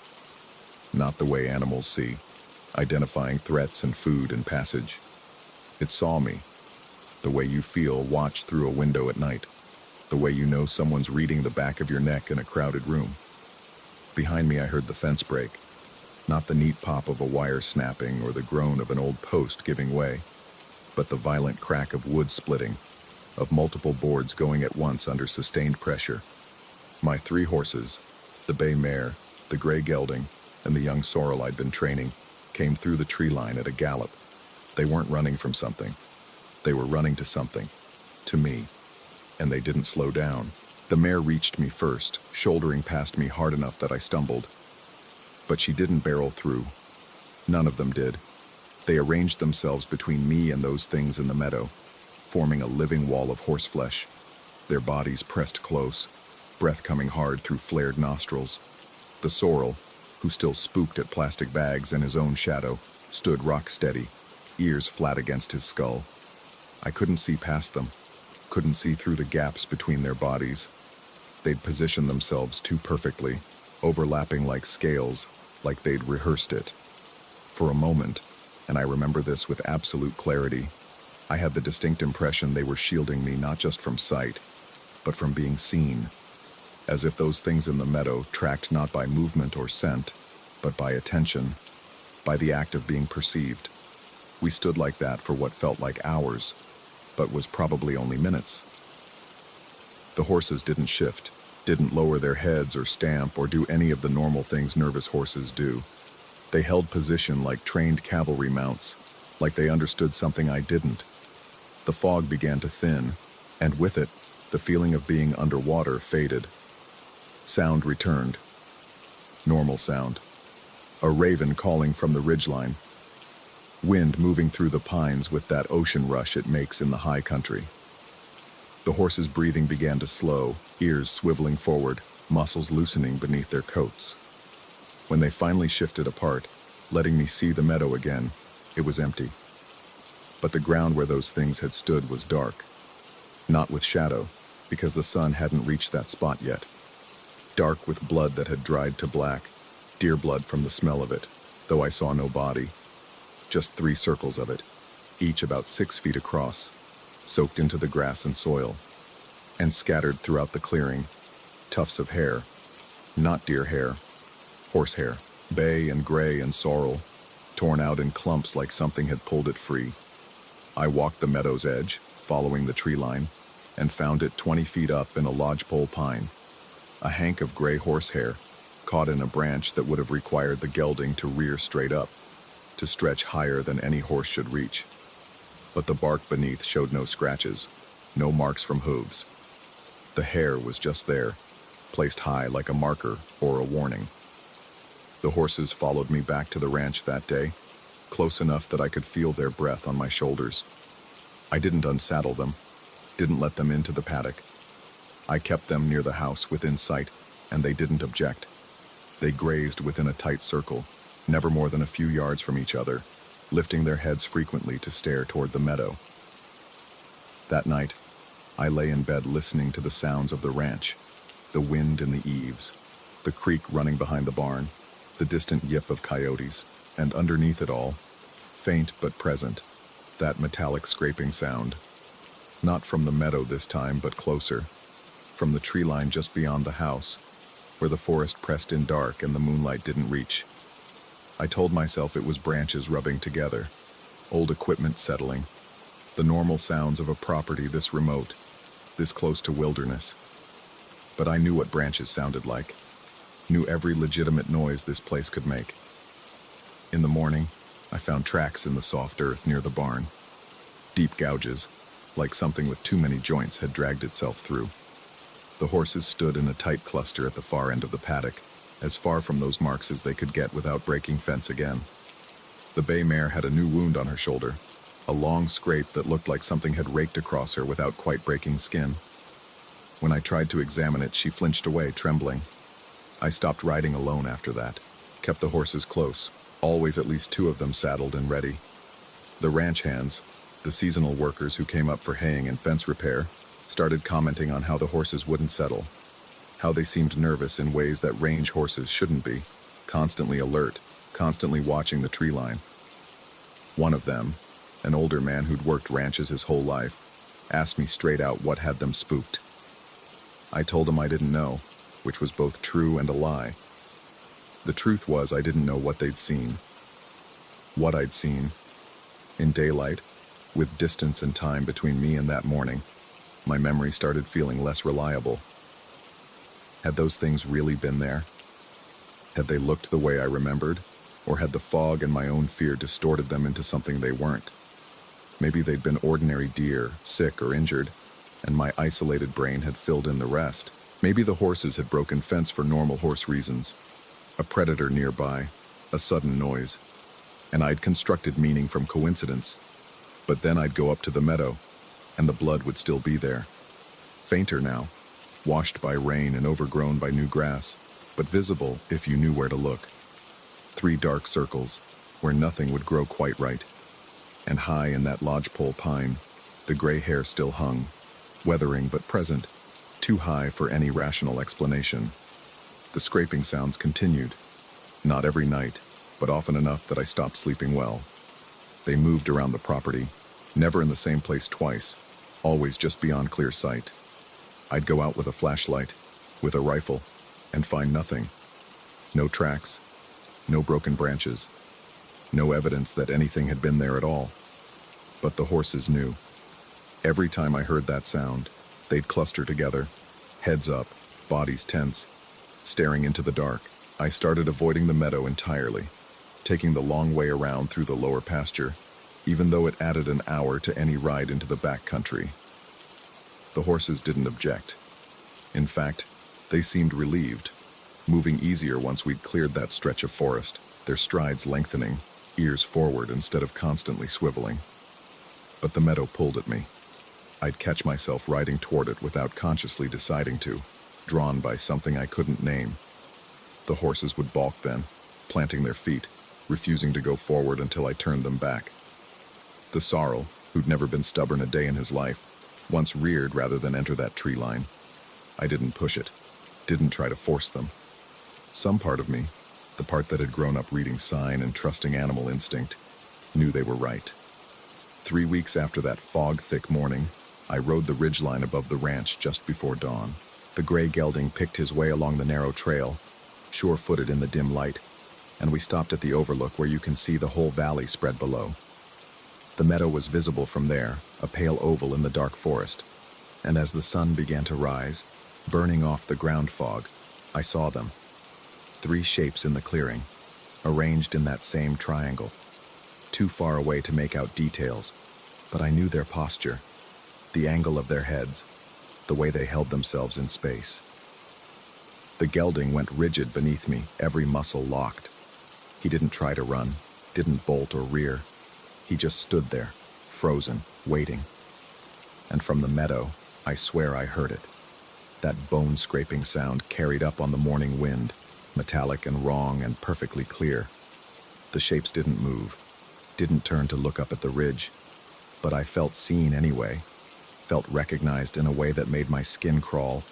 Not the way animals see, identifying threats and food and passage. It saw me, the way you feel watched through a window at night, the way you know someone's reading the back of your neck in a crowded room. Behind me I heard the fence break, not the neat pop of a wire snapping or the groan of an old post giving way, but the violent crack of wood splitting, of multiple boards going at once under sustained pressure. My 3 horses, the bay mare, the gray gelding, and the young sorrel I'd been training, came through the tree line at a gallop. They weren't running from something. They were running to something, to me, and they didn't slow down. The mare reached me first, shouldering past me hard enough that I stumbled. But she didn't barrel through. None of them did. They arranged themselves between me and those things in the meadow, forming a living wall of horseflesh, their bodies pressed close, breath coming hard through flared nostrils. The sorrel, who still spooked at plastic bags and his own shadow, stood rock steady, ears flat against his skull. I couldn't see past them, couldn't see through the gaps between their bodies. They'd positioned themselves too perfectly, overlapping like scales, like they'd rehearsed it. For a moment, and I remember this with absolute clarity, I had the distinct impression they were shielding me not just from sight, but from being seen, as if those things in the meadow tracked not by movement or scent, but by attention, by the act of being perceived. We stood like that for what felt like hours, but was probably only minutes. The horses didn't shift, didn't lower their heads or stamp or do any of the normal things nervous horses do. They held position like trained cavalry mounts, like they understood something I didn't. The fog began to thin, and with it, the feeling of being underwater faded. Sound returned. Normal sound. A raven calling from the ridgeline. Wind moving through the pines with that ocean rush it makes in the high country. The horses' breathing began to slow, ears swiveling forward, muscles loosening beneath their coats. When they finally shifted apart, letting me see the meadow again, it was empty. But the ground where those things had stood was dark. Not with shadow, because the sun hadn't reached that spot yet. Dark with blood that had dried to black, deer blood from the smell of it, though I saw no body. Just 3 circles of it, each about 6 feet across, soaked into the grass and soil, and scattered throughout the clearing, tufts of hair, not deer hair, horsehair, bay and gray and sorrel, torn out in clumps like something had pulled it free. I walked the meadow's edge, following the tree line, and found it 20 feet up in a lodgepole pine, a hank of gray horsehair, caught in a branch that would have required the gelding to rear straight up, to stretch higher than any horse should reach. But the bark beneath showed no scratches, no marks from hooves. The hair was just there, placed high like a marker or a warning. The horses followed me back to the ranch that day, close enough that I could feel their breath on my shoulders. I didn't unsaddle them, didn't let them into the paddock. I kept them near the house within sight, and they didn't object. They grazed within a tight circle, never more than a few yards from each other, lifting their heads frequently to stare toward the meadow. That night, I lay in bed listening to the sounds of the ranch, the wind in the eaves, the creek running behind the barn, the distant yip of coyotes, and underneath it all, faint but present, that metallic scraping sound. Not from the meadow this time, but closer, from the tree line just beyond the house, where the forest pressed in dark and the moonlight didn't reach. I told myself it was branches rubbing together, old equipment settling, the normal sounds of a property this remote, this close to wilderness. But I knew what branches sounded like, knew every legitimate noise this place could make. In the morning, I found tracks in the soft earth near the barn, deep gouges, like something with too many joints had dragged itself through. The horses stood in a tight cluster at the far end of the paddock, as far from those marks as they could get without breaking fence again. The bay mare had a new wound on her shoulder, a long scrape that looked like something had raked across her without quite breaking skin. When I tried to examine it, she flinched away, trembling. I stopped riding alone after that, kept the horses close, always at least 2 of them saddled and ready. The ranch hands, the seasonal workers who came up for haying and fence repair, started commenting on how the horses wouldn't settle, how they seemed nervous in ways that range horses shouldn't be, constantly alert, constantly watching the tree line. One of them, an older man who'd worked ranches his whole life, asked me straight out what had them spooked. I told him I didn't know, which was both true and a lie. The truth was I didn't know what they'd seen. What I'd seen, in daylight, with distance and time between me and that morning, my memory started feeling less reliable. Had those things really been there? Had they looked the way I remembered? Or had the fog and my own fear distorted them into something they weren't? Maybe they'd been ordinary deer, sick or injured, and my isolated brain had filled in the rest. Maybe the horses had broken fence for normal horse reasons. A predator nearby, a sudden noise, and I'd constructed meaning from coincidence. But then I'd go up to the meadow, and the blood would still be there. Fainter now, washed by rain and overgrown by new grass, but visible if you knew where to look. 3 dark circles, where nothing would grow quite right. And high in that lodgepole pine, the gray hair still hung, weathering but present, too high for any rational explanation. The scraping sounds continued, not every night, but often enough that I stopped sleeping well. They moved around the property, never in the same place twice, always just beyond clear sight. I'd go out with a flashlight, with a rifle, and find nothing. No tracks, no broken branches, no evidence that anything had been there at all. But the horses knew. Every time I heard that sound, they'd cluster together, heads up, bodies tense, staring into the dark. I started avoiding the meadow entirely. taking the long way around through the lower pasture, even though it added an hour to any ride into the back country. The horses didn't object. In fact, they seemed relieved, moving easier once we'd cleared that stretch of forest, their strides lengthening, ears forward instead of constantly swiveling. But the meadow pulled at me. I'd catch myself riding toward it without consciously deciding to, drawn by something I couldn't name. The horses would balk then, planting their feet, refusing to go forward until I turned them back. The sorrel, who'd never been stubborn a day in his life, once reared rather than enter that tree line. I didn't push it, didn't try to force them. Some part of me, the part that had grown up reading sign and trusting animal instinct, knew they were right. 3 weeks after that fog-thick morning, I rode the ridgeline above the ranch just before dawn. The gray gelding picked his way along the narrow trail, sure-footed in the dim light, and we stopped at the overlook where you can see the whole valley spread below. The meadow was visible from there, a pale oval in the dark forest, and as the sun began to rise, burning off the ground fog, I saw them. 3 shapes in the clearing, arranged in that same triangle. Too far away to make out details, but I knew their posture, the angle of their heads, the way they held themselves in space. The gelding went rigid beneath me, every muscle locked. He didn't try to run, didn't bolt or rear. He just stood there, frozen, waiting. And from the meadow, I swear I heard it. That bone-scraping sound carried up on the morning wind, metallic and wrong and perfectly clear. The shapes didn't move, didn't turn to look up at the ridge, but I felt seen anyway, felt recognized in a way that made my skin crawl,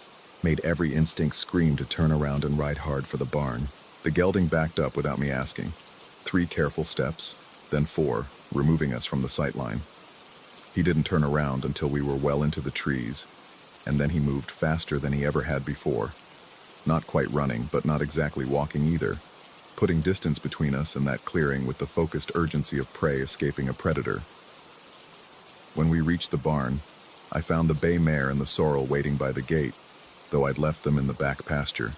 made every instinct scream to turn around and ride hard for the barn. The gelding backed up without me asking. 3 careful steps, then 4, removing us from the sight line. He didn't turn around until we were well into the trees, and then he moved faster than he ever had before. Not quite running, but not exactly walking either, putting distance between us and that clearing with the focused urgency of prey escaping a predator. When we reached the barn, I found the bay mare and the sorrel waiting by the gate, though I'd left them in the back pasture.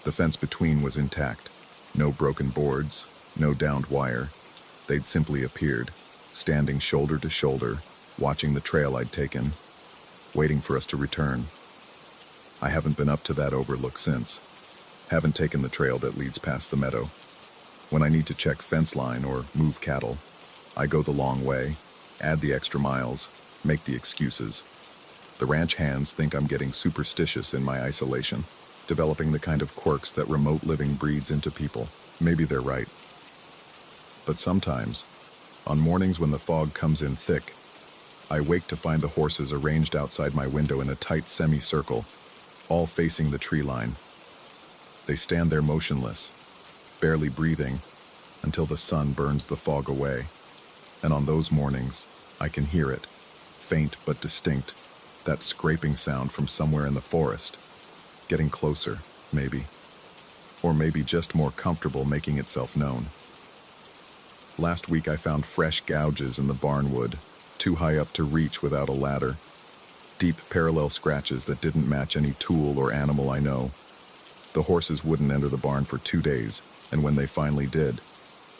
The fence between was intact. No broken boards, no downed wire. They'd simply appeared, standing shoulder to shoulder, watching the trail I'd taken, waiting for us to return. I haven't been up to that overlook since. Haven't taken the trail that leads past the meadow. When I need to check fence line or move cattle, I go the long way, add the extra miles, make the excuses. The ranch hands think I'm getting superstitious in my isolation, developing the kind of quirks that remote living breeds into people. Maybe they're right. But sometimes, on mornings when the fog comes in thick, I wake to find the horses arranged outside my window in a tight semicircle, all facing the tree line. They stand there motionless, barely breathing, until the sun burns the fog away. And on those mornings, I can hear it, faint but distinct, that scraping sound from somewhere in the forest, getting closer, maybe. Or maybe just more comfortable making itself known. Last week I found fresh gouges in the barnwood, too high up to reach without a ladder. Deep parallel scratches that didn't match any tool or animal I know. The horses wouldn't enter the barn for 2 days, and when they finally did,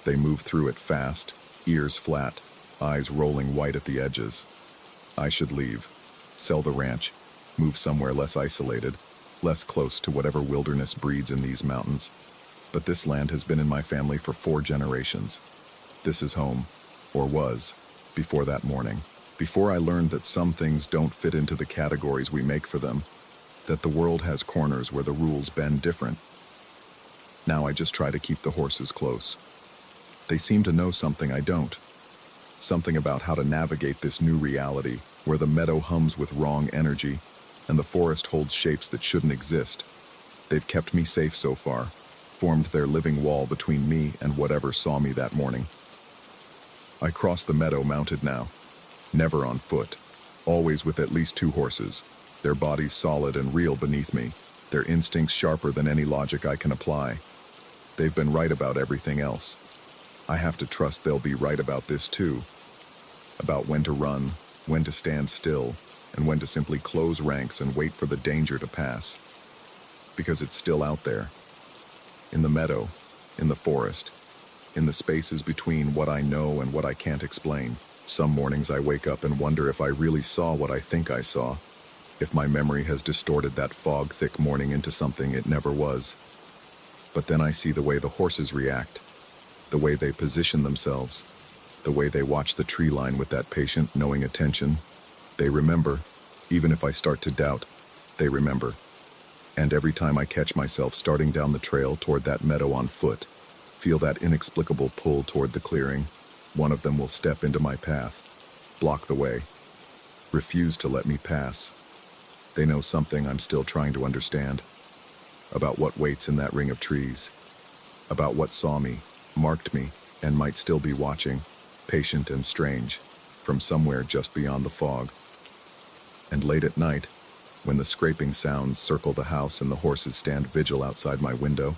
they moved through it fast, ears flat, eyes rolling white at the edges. I should leave, sell the ranch, move somewhere less isolated, less close to whatever wilderness breeds in these mountains. But this land has been in my family for 4 generations. This is home, or was, before that morning. Before I learned that some things don't fit into the categories we make for them, that the world has corners where the rules bend different. Now I just try to keep the horses close. They seem to know something I don't. Something about how to navigate this new reality where the meadow hums with wrong energy and the forest holds shapes that shouldn't exist. They've kept me safe so far, formed their living wall between me and whatever saw me that morning. I cross the meadow mounted now, never on foot, always with at least 2 horses, their bodies solid and real beneath me, their instincts sharper than any logic I can apply. They've been right about everything else. I have to trust they'll be right about this too. About when to run, when to stand still, and when to simply close ranks and wait for the danger to pass. Because it's still out there. In the meadow, in the forest, in the spaces between what I know and what I can't explain. Some mornings I wake up and wonder if I really saw what I think I saw, if my memory has distorted that fog-thick morning into something it never was. But then I see the way the horses react, the way they position themselves, the way they watch the tree line with that patient, knowing attention. They remember, even if I start to doubt, they remember. And every time I catch myself starting down the trail toward that meadow on foot, feel that inexplicable pull toward the clearing, one of them will step into my path, block the way, refuse to let me pass. They know something I'm still trying to understand, about what waits in that ring of trees, about what saw me, marked me, and might still be watching, patient and strange, from somewhere just beyond the fog. And late at night, when the scraping sounds circle the house and the horses stand vigil outside my window,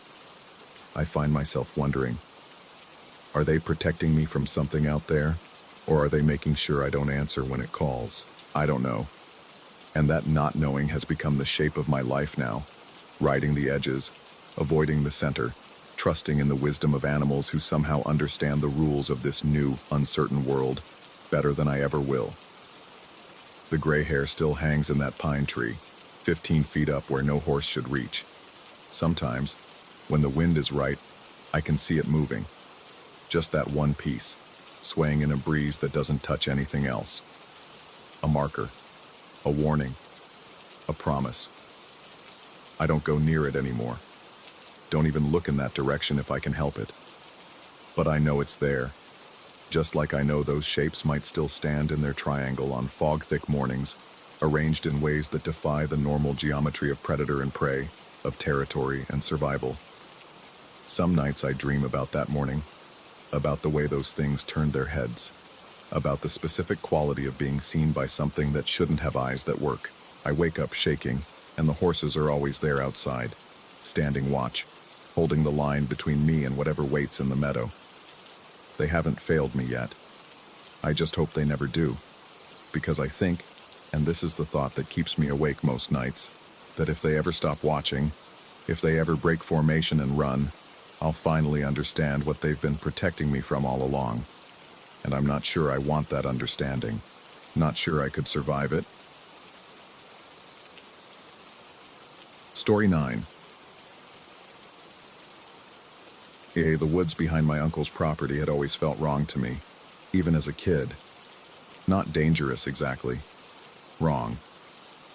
I find myself wondering, are they protecting me from something out there, or are they making sure I don't answer when it calls? I don't know. And that not knowing has become the shape of my life now, riding the edges, avoiding the center, trusting in the wisdom of animals who somehow understand the rules of this new, uncertain world better than I ever will. The gray hair still hangs in that pine tree, 15 feet up where no horse should reach. Sometimes, when the wind is right, I can see it moving. Just that one piece, swaying in a breeze that doesn't touch anything else. A marker, a warning, a promise. I don't go near it anymore. Don't even look in that direction if I can help it. But I know it's there. Just like I know those shapes might still stand in their triangle on fog-thick mornings, arranged in ways that defy the normal geometry of predator and prey, of territory and survival. Some nights I dream about that morning, about the way those things turned their heads, about the specific quality of being seen by something that shouldn't have eyes that work. I wake up shaking, and the horses are always there outside, standing watch, holding the line between me and whatever waits in the meadow. They haven't failed me yet. I just hope they never do, because I think, and this is the thought that keeps me awake most nights, that if they ever stop watching, if they ever break formation and run, I'll finally understand what they've been protecting me from all along. And I'm not sure I want that understanding. Not sure I could survive it. Story 9. The woods behind my uncle's property had always felt wrong to me, even as a kid. Not dangerous exactly. Wrong.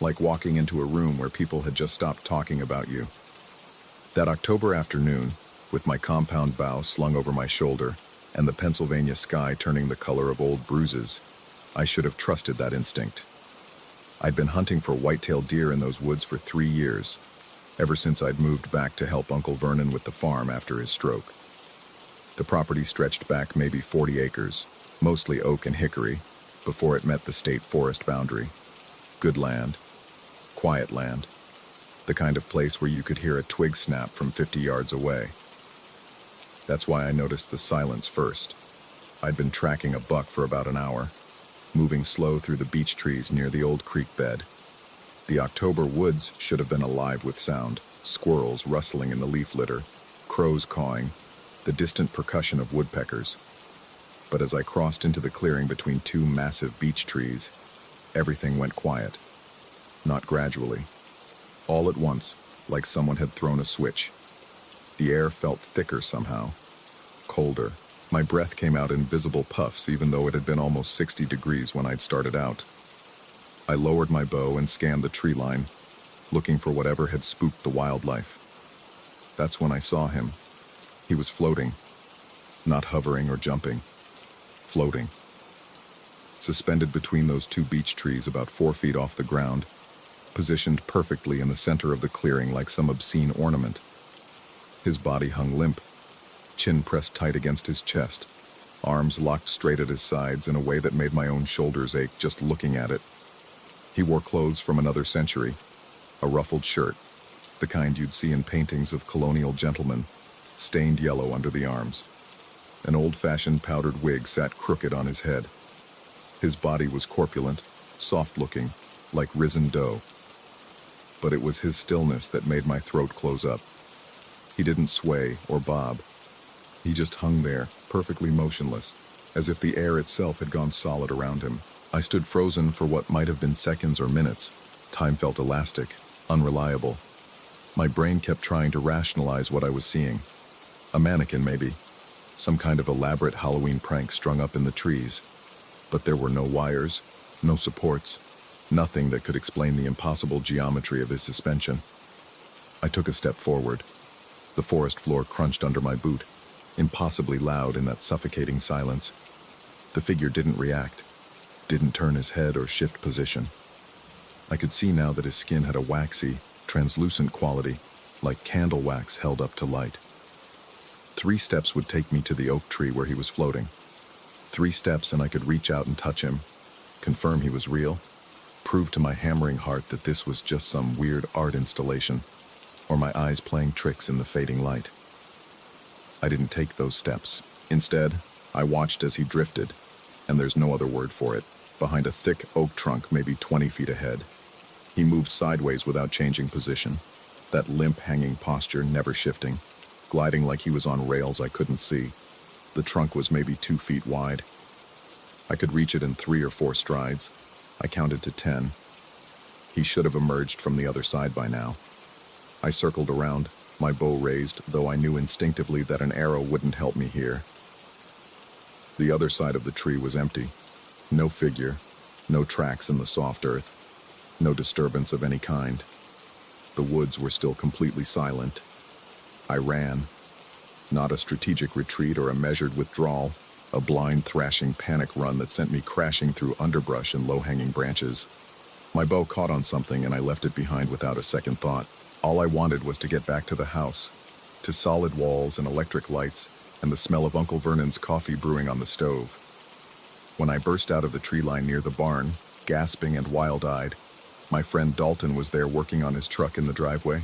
Like walking into a room where people had just stopped talking about you. That October afternoon, with my compound bough slung over my shoulder and the Pennsylvania sky turning the color of old bruises, I should have trusted that instinct. I'd been hunting for white-tailed deer in those woods for 3 years, ever since I'd moved back to help Uncle Vernon with the farm after his stroke. The property stretched back maybe 40 acres, mostly oak and hickory, before it met the state forest boundary. Good land, quiet land, the kind of place where you could hear a twig snap from 50 yards away. That's why I noticed the silence first. I'd been tracking a buck for about an hour, moving slow through the beech trees near the old creek bed. The October woods should have been alive with sound, squirrels rustling in the leaf litter, crows cawing, the distant percussion of woodpeckers. But as I crossed into the clearing between two massive beech trees, everything went quiet. Not gradually. All at once, like someone had thrown a switch. The air felt thicker somehow, colder. My breath came out in visible puffs even though it had been almost 60 degrees when I'd started out. I lowered my bow and scanned the tree line, looking for whatever had spooked the wildlife. That's when I saw him. He was floating, not hovering or jumping. Floating. Suspended between those two beech trees about 4 feet off the ground, positioned perfectly in the center of the clearing like some obscene ornament. His body hung limp, chin pressed tight against his chest, arms locked straight at his sides in a way that made my own shoulders ache just looking at it. He wore clothes from another century, a ruffled shirt, the kind you'd see in paintings of colonial gentlemen, stained yellow under the arms. An old-fashioned powdered wig sat crooked on his head. His body was corpulent, soft-looking, like risen dough. But it was his stillness that made my throat close up. He didn't sway or bob. He just hung there, perfectly motionless, as if the air itself had gone solid around him. I stood frozen for what might have been seconds or minutes. Time felt elastic, unreliable. My brain kept trying to rationalize what I was seeing. A mannequin, maybe. Some kind of elaborate Halloween prank strung up in the trees. But there were no wires, no supports, nothing that could explain the impossible geometry of his suspension. I took a step forward. The forest floor crunched under my boot, impossibly loud in that suffocating silence. The figure didn't react, didn't turn his head or shift position. I could see now that his skin had a waxy, translucent quality, like candle wax held up to light. 3 steps would take me to the oak tree where he was floating. 3 steps and I could reach out and touch him, confirm he was real, prove to my hammering heart that this was just some weird art installation, or my eyes playing tricks in the fading light. I didn't take those steps. Instead, I watched as he drifted, and there's no other word for it, behind a thick oak trunk maybe 20 feet ahead. He moved sideways without changing position, that limp hanging posture never shifting, gliding like he was on rails I couldn't see. The trunk was maybe 2 feet wide. I could reach it in 3 or 4 strides. I counted to 10. He should have emerged from the other side by now. I circled around, my bow raised, though I knew instinctively that an arrow wouldn't help me here. The other side of the tree was empty. No figure, no tracks in the soft earth, no disturbance of any kind. The woods were still completely silent. I ran. Not a strategic retreat or a measured withdrawal, a blind, thrashing panic run that sent me crashing through underbrush and low-hanging branches. My bow caught on something and I left it behind without a second thought. All I wanted was to get back to the house, to solid walls and electric lights, and the smell of Uncle Vernon's coffee brewing on the stove. When I burst out of the tree line near the barn, gasping and wild-eyed, my friend Dalton was there working on his truck in the driveway.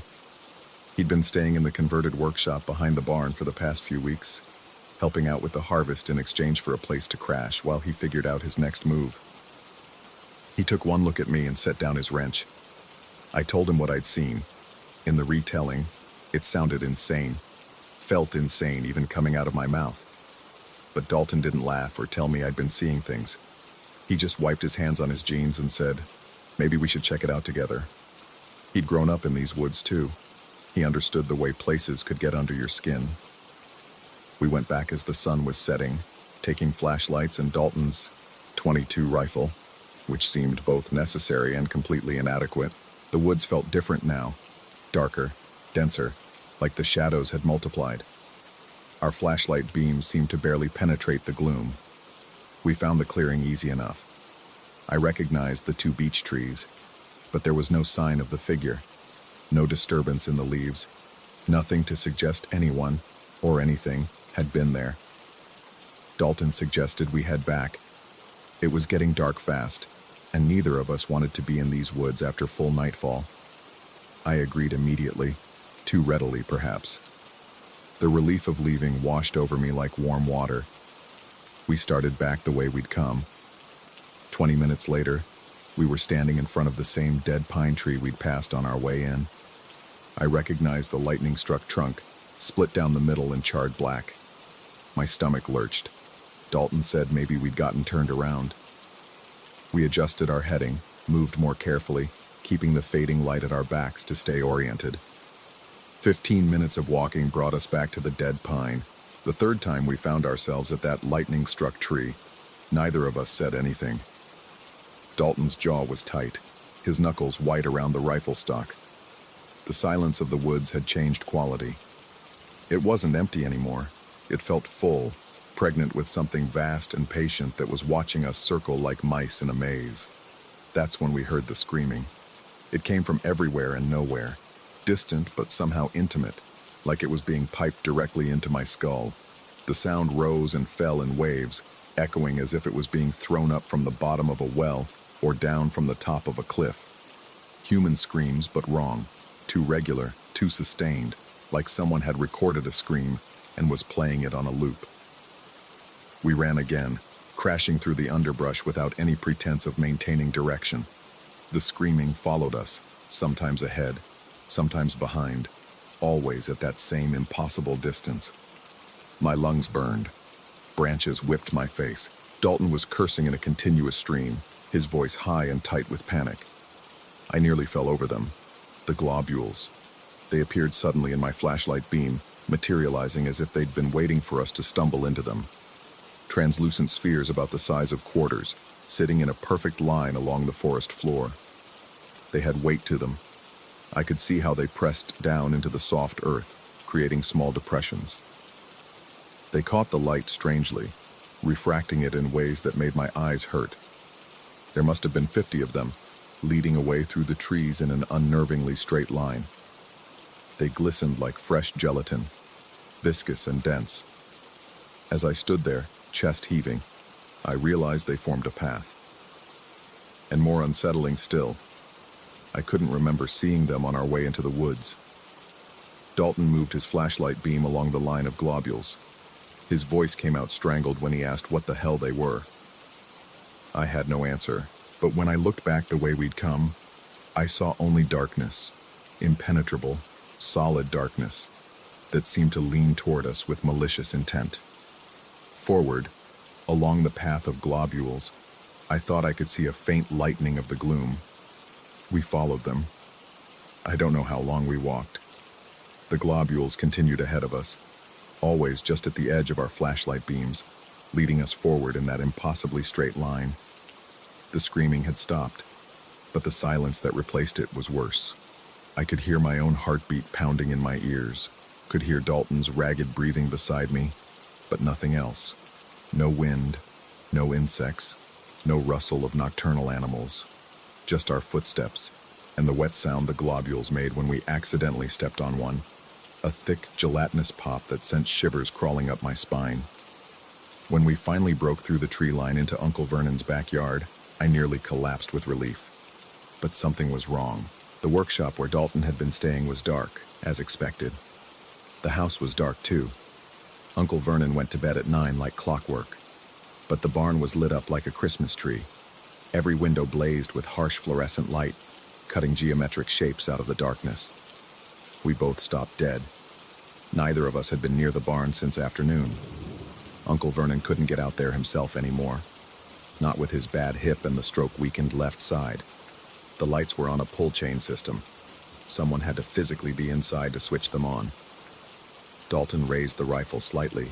He'd been staying in the converted workshop behind the barn for the past few weeks, helping out with the harvest in exchange for a place to crash while he figured out his next move. He took one look at me and set down his wrench. I told him what I'd seen. In the retelling, it sounded insane, felt insane even coming out of my mouth. But Dalton didn't laugh or tell me I'd been seeing things. He just wiped his hands on his jeans and said, maybe we should check it out together. He'd grown up in these woods too. He understood the way places could get under your skin. We went back as the sun was setting, taking flashlights and Dalton's .22 rifle, which seemed both necessary and completely inadequate. The woods felt different now, darker, denser, like the shadows had multiplied. Our flashlight beams seemed to barely penetrate the gloom. We found the clearing easy enough. I recognized the 2 beech trees, but there was no sign of the figure, no disturbance in the leaves, nothing to suggest anyone, or anything, had been there. Dalton suggested we head back. It was getting dark fast, and neither of us wanted to be in these woods after full nightfall. I agreed immediately, too readily perhaps. The relief of leaving washed over me like warm water. We started back the way we'd come. 20 minutes later, we were standing in front of the same dead pine tree we'd passed on our way in. I recognized the lightning-struck trunk, split down the middle and charred black. My stomach lurched. Dalton said maybe we'd gotten turned around. We adjusted our heading, moved more carefully, keeping the fading light at our backs to stay oriented. 15 minutes of walking brought us back to the dead pine. The third time we found ourselves at that lightning-struck tree. Neither of us said anything. Dalton's jaw was tight, his knuckles white around the rifle stock. The silence of the woods had changed quality. It wasn't empty anymore. It felt full, pregnant with something vast and patient that was watching us circle like mice in a maze. That's when we heard the screaming. It came from everywhere and nowhere, distant but somehow intimate, like it was being piped directly into my skull. The sound rose and fell in waves, echoing as if it was being thrown up from the bottom of a well or down from the top of a cliff. Human screams, but wrong, too regular, too sustained, like someone had recorded a scream and was playing it on a loop. We ran again, crashing through the underbrush without any pretense of maintaining direction. The screaming followed us, sometimes ahead, sometimes behind, always at that same impossible distance. My lungs burned. Branches whipped my face. Dalton was cursing in a continuous stream, his voice high and tight with panic. I nearly fell over them. The globules. They appeared suddenly in my flashlight beam, materializing as if they'd been waiting for us to stumble into them. Translucent spheres about the size of quarters, sitting in a perfect line along the forest floor. They had weight to them. I could see how they pressed down into the soft earth, creating small depressions. They caught the light strangely, refracting it in ways that made my eyes hurt. There must have been 50 of them, leading away through the trees in an unnervingly straight line. They glistened like fresh gelatin, viscous and dense. As I stood there, chest heaving, I realized they formed a path. And more unsettling still, I couldn't remember seeing them on our way into the woods. Dalton moved his flashlight beam along the line of globules. His voice came out strangled when he asked what the hell they were. I had no answer, but when I looked back the way we'd come, I saw only darkness, impenetrable, solid darkness, that seemed to lean toward us with malicious intent. Forward, along the path of globules, I thought I could see a faint lightening of the gloom. We followed them. I don't know how long we walked. The globules continued ahead of us, always just at the edge of our flashlight beams, leading us forward in that impossibly straight line. The screaming had stopped, but the silence that replaced it was worse. I could hear my own heartbeat pounding in my ears, could hear Dalton's ragged breathing beside me, but nothing else. No wind, no insects, no rustle of nocturnal animals, just our footsteps and the wet sound the globules made when we accidentally stepped on one, a thick, gelatinous pop that sent shivers crawling up my spine. When we finally broke through the tree line into Uncle Vernon's backyard, I nearly collapsed with relief. But something was wrong. The workshop where Dalton had been staying was dark, as expected. The house was dark too. Uncle Vernon went to bed at 9 like clockwork, but the barn was lit up like a Christmas tree. Every window blazed with harsh fluorescent light, cutting geometric shapes out of the darkness. We both stopped dead. Neither of us had been near the barn since afternoon. Uncle Vernon couldn't get out there himself anymore, not with his bad hip and the stroke-weakened left side. The lights were on a pull chain system. Someone had to physically be inside to switch them on. Dalton raised the rifle slightly,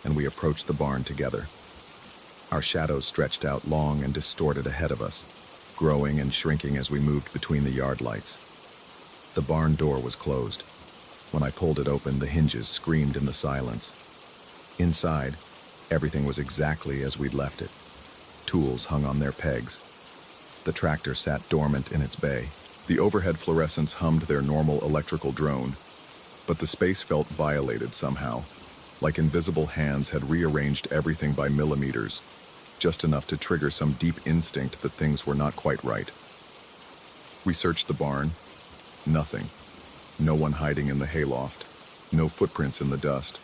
and we approached the barn together. Our shadows stretched out long and distorted ahead of us, growing and shrinking as we moved between the yard lights. The barn door was closed. When I pulled it open, the hinges screamed in the silence. Inside, everything was exactly as we'd left it. Tools hung on their pegs. The tractor sat dormant in its bay. The overhead fluorescents hummed their normal electrical drone, but the space felt violated somehow, like invisible hands had rearranged everything by millimeters, just enough to trigger some deep instinct that things were not quite right. We searched the barn. Nothing. No one hiding in the hayloft. No footprints in the dust.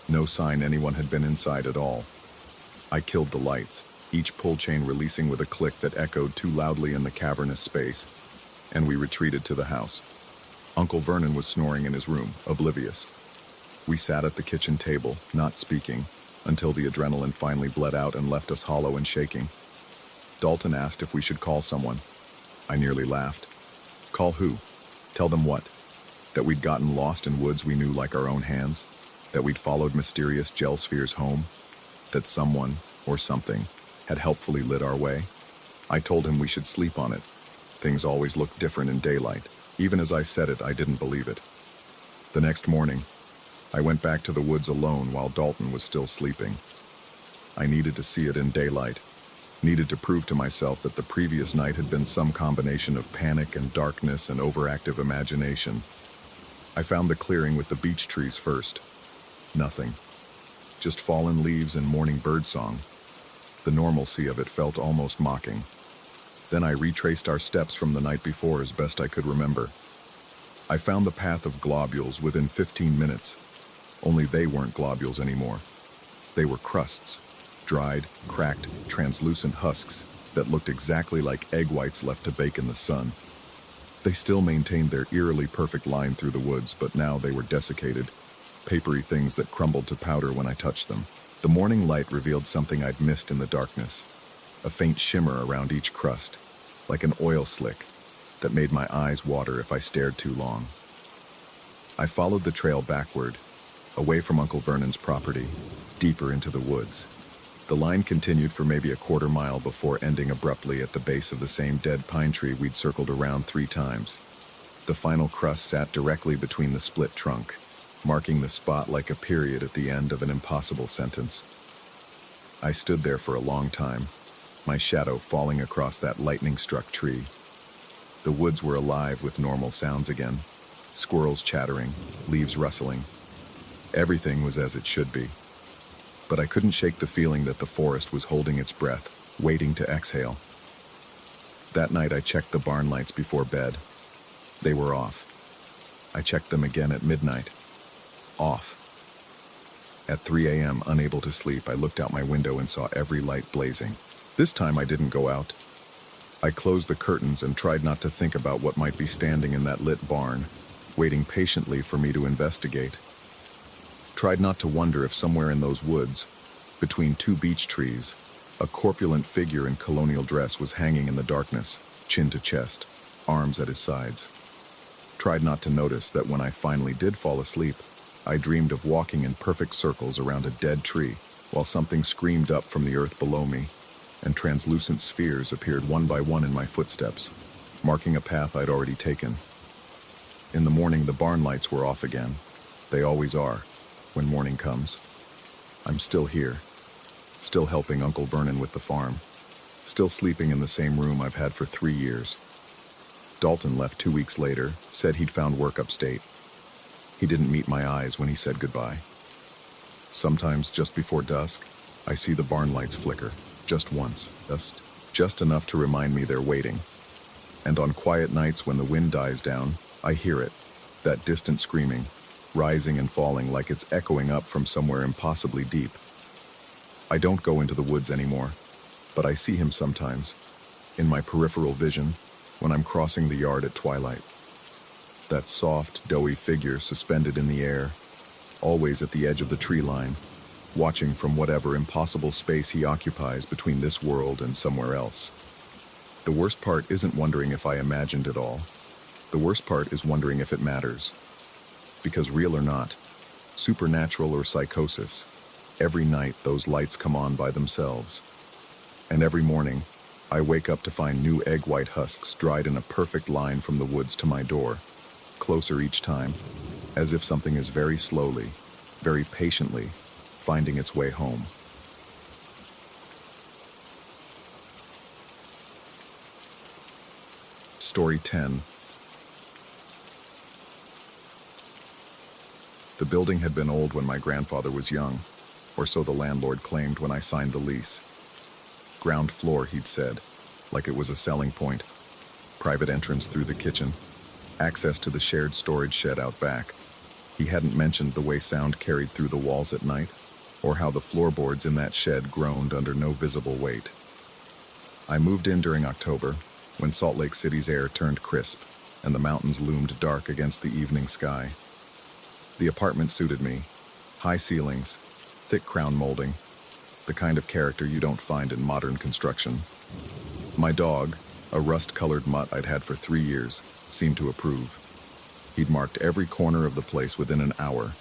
No sign anyone had been inside at all. I killed the lights, each pull chain releasing with a click that echoed too loudly in the cavernous space, and we retreated to the house. Uncle Vernon was snoring in his room, oblivious. We sat at the kitchen table, not speaking, until the adrenaline finally bled out and left us hollow and shaking. Dalton asked if we should call someone. I nearly laughed. Call who? Tell them what? That we'd gotten lost in woods we knew like our own hands? That we'd followed mysterious gel spheres home? That someone, or something, had helpfully lit our way? I told him we should sleep on it. Things always looked different in daylight. Even as I said it, I didn't believe it. The next morning, I went back to the woods alone while Dalton was still sleeping. I needed to see it in daylight, needed to prove to myself that the previous night had been some combination of panic and darkness and overactive imagination. I found the clearing with the beech trees first. Nothing. Just fallen leaves and morning birdsong. The normalcy of it felt almost mocking. Then I retraced our steps from the night before as best I could remember. I found the path of globules within 15 minutes. Only they weren't globules anymore. They were crusts, dried, cracked, translucent husks that looked exactly like egg whites left to bake in the sun. They still maintained their eerily perfect line through the woods, but now they were desiccated, papery things that crumbled to powder when I touched them. The morning light revealed something I'd missed in the darkness, a faint shimmer around each crust, like an oil slick that made my eyes water if I stared too long. I followed the trail backward, away from Uncle Vernon's property, deeper into the woods. The line continued for maybe a quarter mile before ending abruptly at the base of the same dead pine tree we'd circled around 3 times. The final crust sat directly between the split trunk, marking the spot like a period at the end of an impossible sentence. I stood there for a long time, my shadow falling across that lightning-struck tree. The woods were alive with normal sounds again, squirrels chattering, leaves rustling. Everything was as it should be. But I couldn't shake the feeling that the forest was holding its breath, waiting to exhale. That night I checked the barn lights before bed. They were off. I checked them again at midnight. Off. At 3 a.m., unable to sleep, I looked out my window and saw every light blazing. This time I didn't go out. I closed the curtains and tried not to think about what might be standing in that lit barn, waiting patiently for me to investigate. Tried not to wonder if somewhere in those woods, between 2 beech trees, a corpulent figure in colonial dress was hanging in the darkness, chin to chest, arms at his sides. Tried not to notice that when I finally did fall asleep, I dreamed of walking in perfect circles around a dead tree while something screamed up from the earth below me, and translucent spheres appeared one by one in my footsteps, marking a path I'd already taken. In the morning, the barn lights were off again. They always are, when morning comes. I'm still here, still helping Uncle Vernon with the farm, still sleeping in the same room I've had for 3 years. Dalton left 2 weeks later, said he'd found work upstate. He didn't meet my eyes when he said goodbye. Sometimes, just before dusk, I see the barn lights flicker, just once, just enough to remind me they're waiting. And on quiet nights when the wind dies down, I hear it, that distant screaming, rising and falling like it's echoing up from somewhere impossibly deep. I don't go into the woods anymore, but I see him sometimes, in my peripheral vision, when I'm crossing the yard at twilight. That soft, doughy figure suspended in the air, always at the edge of the tree line, watching from whatever impossible space he occupies between this world and somewhere else. The worst part isn't wondering if I imagined it all. The worst part is wondering if it matters. Because real or not, supernatural or psychosis, every night those lights come on by themselves. And every morning, I wake up to find new egg-white husks dried in a perfect line from the woods to my door, closer each time, as if something is very slowly, very patiently, finding its way home. Story 10. The building had been old when my grandfather was young, or so the landlord claimed when I signed the lease. Ground floor, he'd said, like it was a selling point. Private entrance through the kitchen, access to the shared storage shed out back. He hadn't mentioned the way sound carried through the walls at night, or how the floorboards in that shed groaned under no visible weight. I moved in during October, when Salt Lake City's air turned crisp, and the mountains loomed dark against the evening sky. The apartment suited me. High ceilings, thick crown molding, the kind of character you don't find in modern construction. My dog, a rust-colored mutt I'd had for 3 years, seemed to approve. He'd marked every corner of the place within an hour,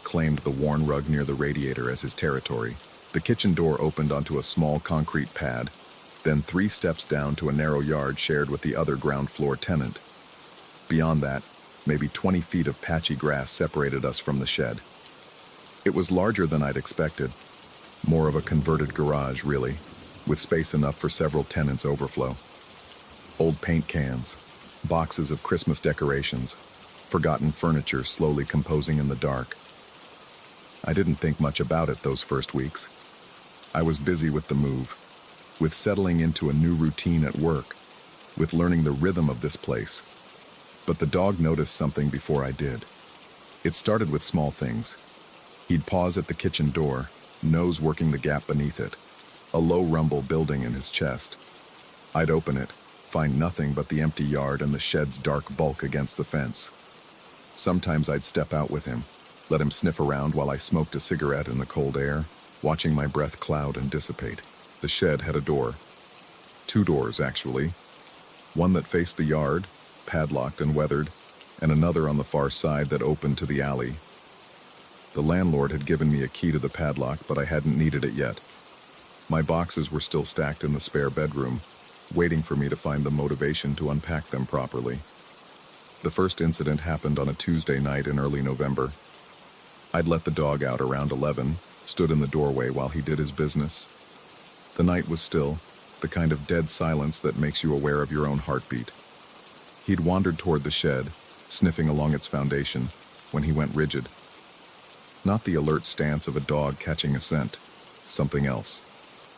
claimed the worn rug near the radiator as his territory. The kitchen door opened onto a small concrete pad, then 3 steps down to a narrow yard shared with the other ground floor tenant. Beyond that, maybe 20 feet of patchy grass separated us from the shed. It was larger than I'd expected, more of a converted garage, really, with space enough for several tenants' overflow. Old paint cans, boxes of Christmas decorations, forgotten furniture slowly composing in the dark. I didn't think much about it those first weeks. I was busy with the move, with settling into a new routine at work, with learning the rhythm of this place. But the dog noticed something before I did. It started with small things. He'd pause at the kitchen door, nose working the gap beneath it, a low rumble building in his chest. I'd open it, find nothing but the empty yard and the shed's dark bulk against the fence. Sometimes I'd step out with him, let him sniff around while I smoked a cigarette in the cold air, watching my breath cloud and dissipate. The shed had a door. Two doors, actually. One that faced the yard, padlocked and weathered, and another on the far side that opened to the alley. The landlord had given me a key to the padlock, but I hadn't needed it yet. My boxes were still stacked in the spare bedroom, waiting for me to find the motivation to unpack them properly. The first incident happened on a Tuesday night in early November. I'd let the dog out around 11, stood in the doorway while he did his business. The night was still, the kind of dead silence that makes you aware of your own heartbeat. He'd wandered toward the shed, sniffing along its foundation, when he went rigid. Not the alert stance of a dog catching a scent, something else.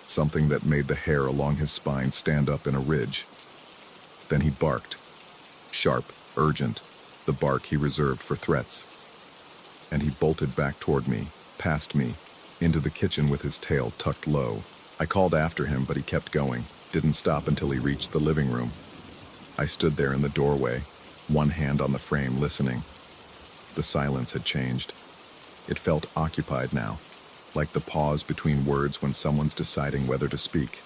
Something that made the hair along his spine stand up in a ridge. Then he barked. Sharp, urgent, the bark he reserved for threats. And he bolted back toward me, past me, into the kitchen with his tail tucked low. I called after him, but he kept going, didn't stop until he reached the living room. I stood there in the doorway, one hand on the frame, listening. The silence had changed. It felt occupied now, like the pause between words when someone's deciding whether to speak.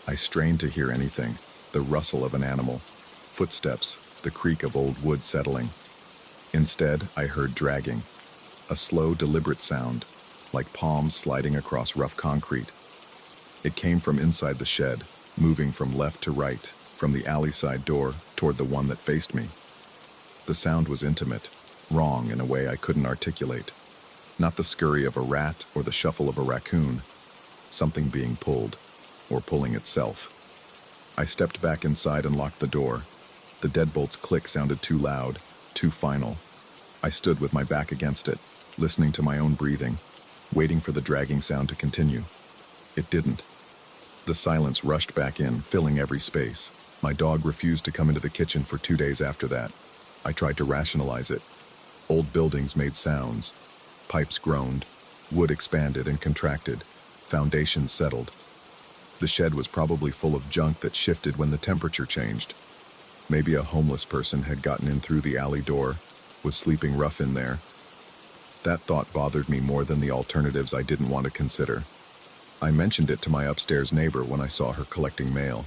I strained to hear anything, the rustle of an animal, footsteps, the creak of old wood settling. Instead, I heard dragging, a slow, deliberate sound, like palms sliding across rough concrete. It came from inside the shed, moving from left to right, from the alley side door toward the one that faced me. The sound was intimate, wrong in a way I couldn't articulate. Not the scurry of a rat or the shuffle of a raccoon. Something being pulled, or pulling itself. I stepped back inside and locked the door. The deadbolt's click sounded too loud, too final. I stood with my back against it, listening to my own breathing, waiting for the dragging sound to continue. It didn't. The silence rushed back in, filling every space. My dog refused to come into the kitchen for 2 days after that. I tried to rationalize it. Old buildings made sounds. Pipes groaned. Wood expanded and contracted. Foundations settled. The shed was probably full of junk that shifted when the temperature changed. Maybe a homeless person had gotten in through the alley door, was sleeping rough in there. That thought bothered me more than the alternatives I didn't want to consider. I mentioned it to my upstairs neighbor when I saw her collecting mail.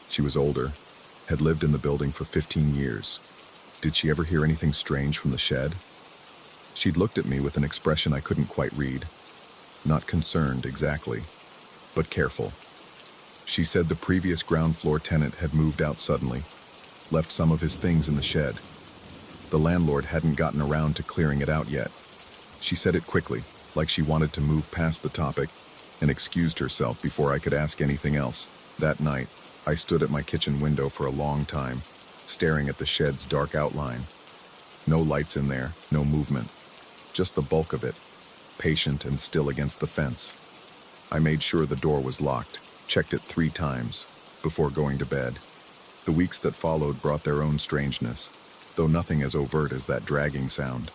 She was older, had lived in the building for 15 years. Did she ever hear anything strange from the shed? She'd looked at me with an expression I couldn't quite read. Not concerned, exactly, but careful. She said the previous ground floor tenant had moved out suddenly, left some of his things in the shed. The landlord hadn't gotten around to clearing it out yet. She said it quickly, like she wanted to move past the topic, and excused herself before I could ask anything else. That night, I stood at my kitchen window for a long time, staring at the shed's dark outline. No lights in there, no movement. Just the bulk of it, patient and still against the fence. I made sure the door was locked, checked it 3 times, before going to bed. The weeks that followed brought their own strangeness, though nothing as overt as that dragging sound.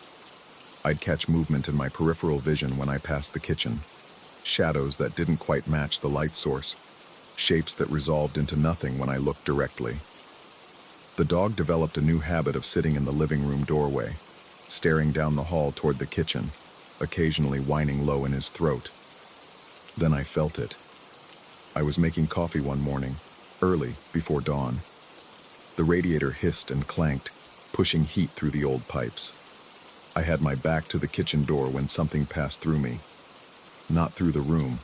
I'd catch movement in my peripheral vision when I passed the kitchen. Shadows that didn't quite match the light source. Shapes that resolved into nothing when I looked directly. The dog developed a new habit of sitting in the living room doorway, staring down the hall toward the kitchen, occasionally whining low in his throat. Then I felt it. I was making coffee one morning, early, before dawn. The radiator hissed and clanked, pushing heat through the old pipes. I had my back to the kitchen door when something passed through me. Not through the room,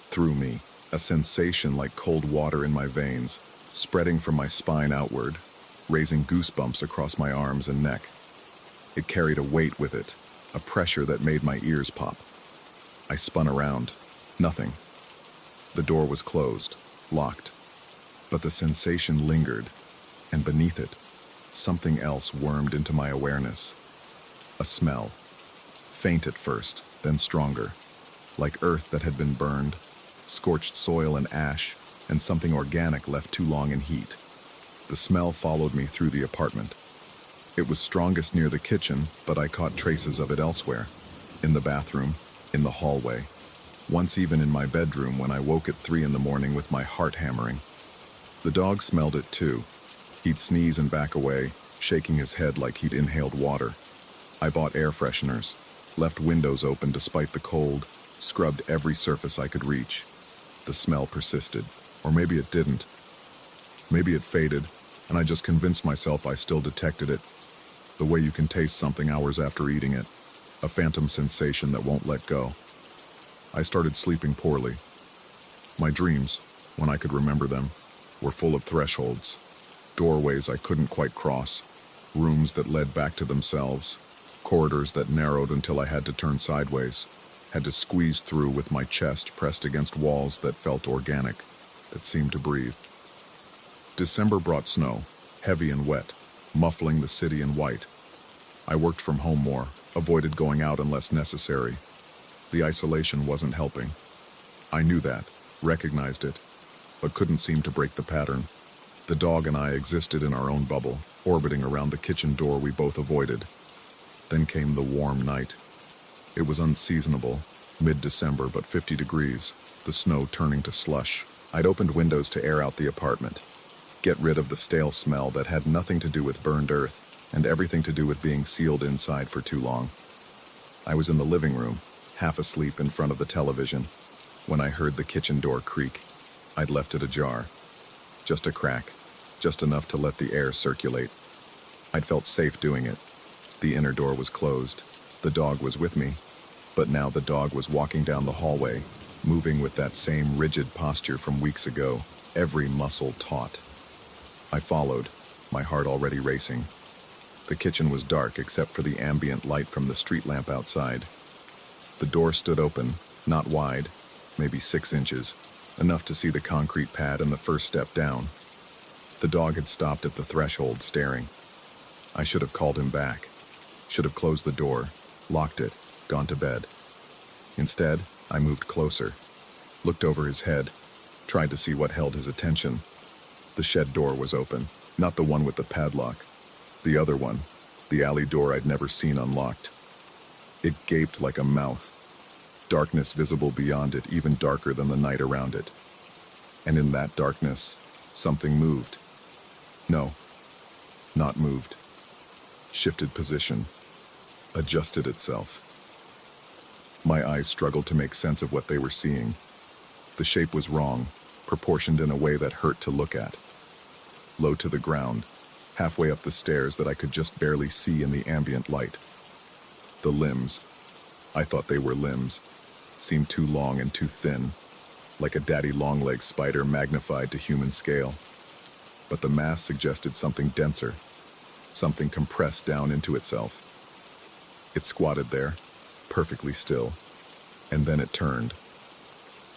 through me, a sensation like cold water in my veins, spreading from my spine outward, raising goosebumps across my arms and neck. It carried a weight with it, a pressure that made my ears pop. I spun around. Nothing. The door was closed, locked. But the sensation lingered, and beneath it, something else wormed into my awareness. A smell. Faint at first, then stronger. Like earth that had been burned, scorched soil and ash, and something organic left too long in heat. The smell followed me through the apartment. It was strongest near the kitchen, but I caught traces of it elsewhere. In the bathroom, in the hallway. Once even in my bedroom when I woke at 3 a.m. with my heart hammering. The dog smelled it too. He'd sneeze and back away, shaking his head like he'd inhaled water. I bought air fresheners, left windows open despite the cold, scrubbed every surface I could reach. The smell persisted, or maybe it didn't. Maybe it faded, and I just convinced myself I still detected it. The way you can taste something hours after eating it, a phantom sensation that won't let go. I started sleeping poorly. My dreams, when I could remember them, were full of thresholds, doorways I couldn't quite cross, rooms that led back to themselves, corridors that narrowed until I had to turn sideways, had to squeeze through with my chest pressed against walls that felt organic, that seemed to breathe. December brought snow, heavy and wet, muffling the city in white. I worked from home more, avoided going out unless necessary. The isolation wasn't helping. I knew that, recognized it, but couldn't seem to break the pattern. The dog and I existed in our own bubble, orbiting around the kitchen door we both avoided. Then came the warm night. It was unseasonable, mid-December, but 50 degrees, the snow turning to slush. I'd opened windows to air out the apartment, get rid of the stale smell that had nothing to do with burned earth and everything to do with being sealed inside for too long. I was in the living room, half asleep in front of the television, when I heard the kitchen door creak. I'd left it ajar. Just a crack, just enough to let the air circulate. I'd felt safe doing it. The inner door was closed. The dog was with me, but now the dog was walking down the hallway, moving with that same rigid posture from weeks ago, every muscle taut. I followed, my heart already racing. The kitchen was dark except for the ambient light from the street lamp outside. The door stood open, not wide, maybe 6 inches, enough to see the concrete pad and the first step down. The dog had stopped at the threshold, staring. I should have called him back. Should have closed the door, locked it, gone to bed. Instead, I moved closer, looked over his head, tried to see what held his attention. The shed door was open, not the one with the padlock. The other one, the alley door I'd never seen unlocked. It gaped like a mouth, darkness visible beyond it, even darker than the night around it. And in that darkness, something moved. No, not moved. Shifted position, adjusted itself. My eyes struggled to make sense of what they were seeing. The shape was wrong, proportioned in a way that hurt to look at. Low to the ground, halfway up the stairs that I could just barely see in the ambient light. The limbs, I thought they were limbs, seemed too long and too thin, like a daddy long-legged spider magnified to human scale. But the mass suggested something denser, something compressed down into itself. It squatted there, perfectly still, and then it turned.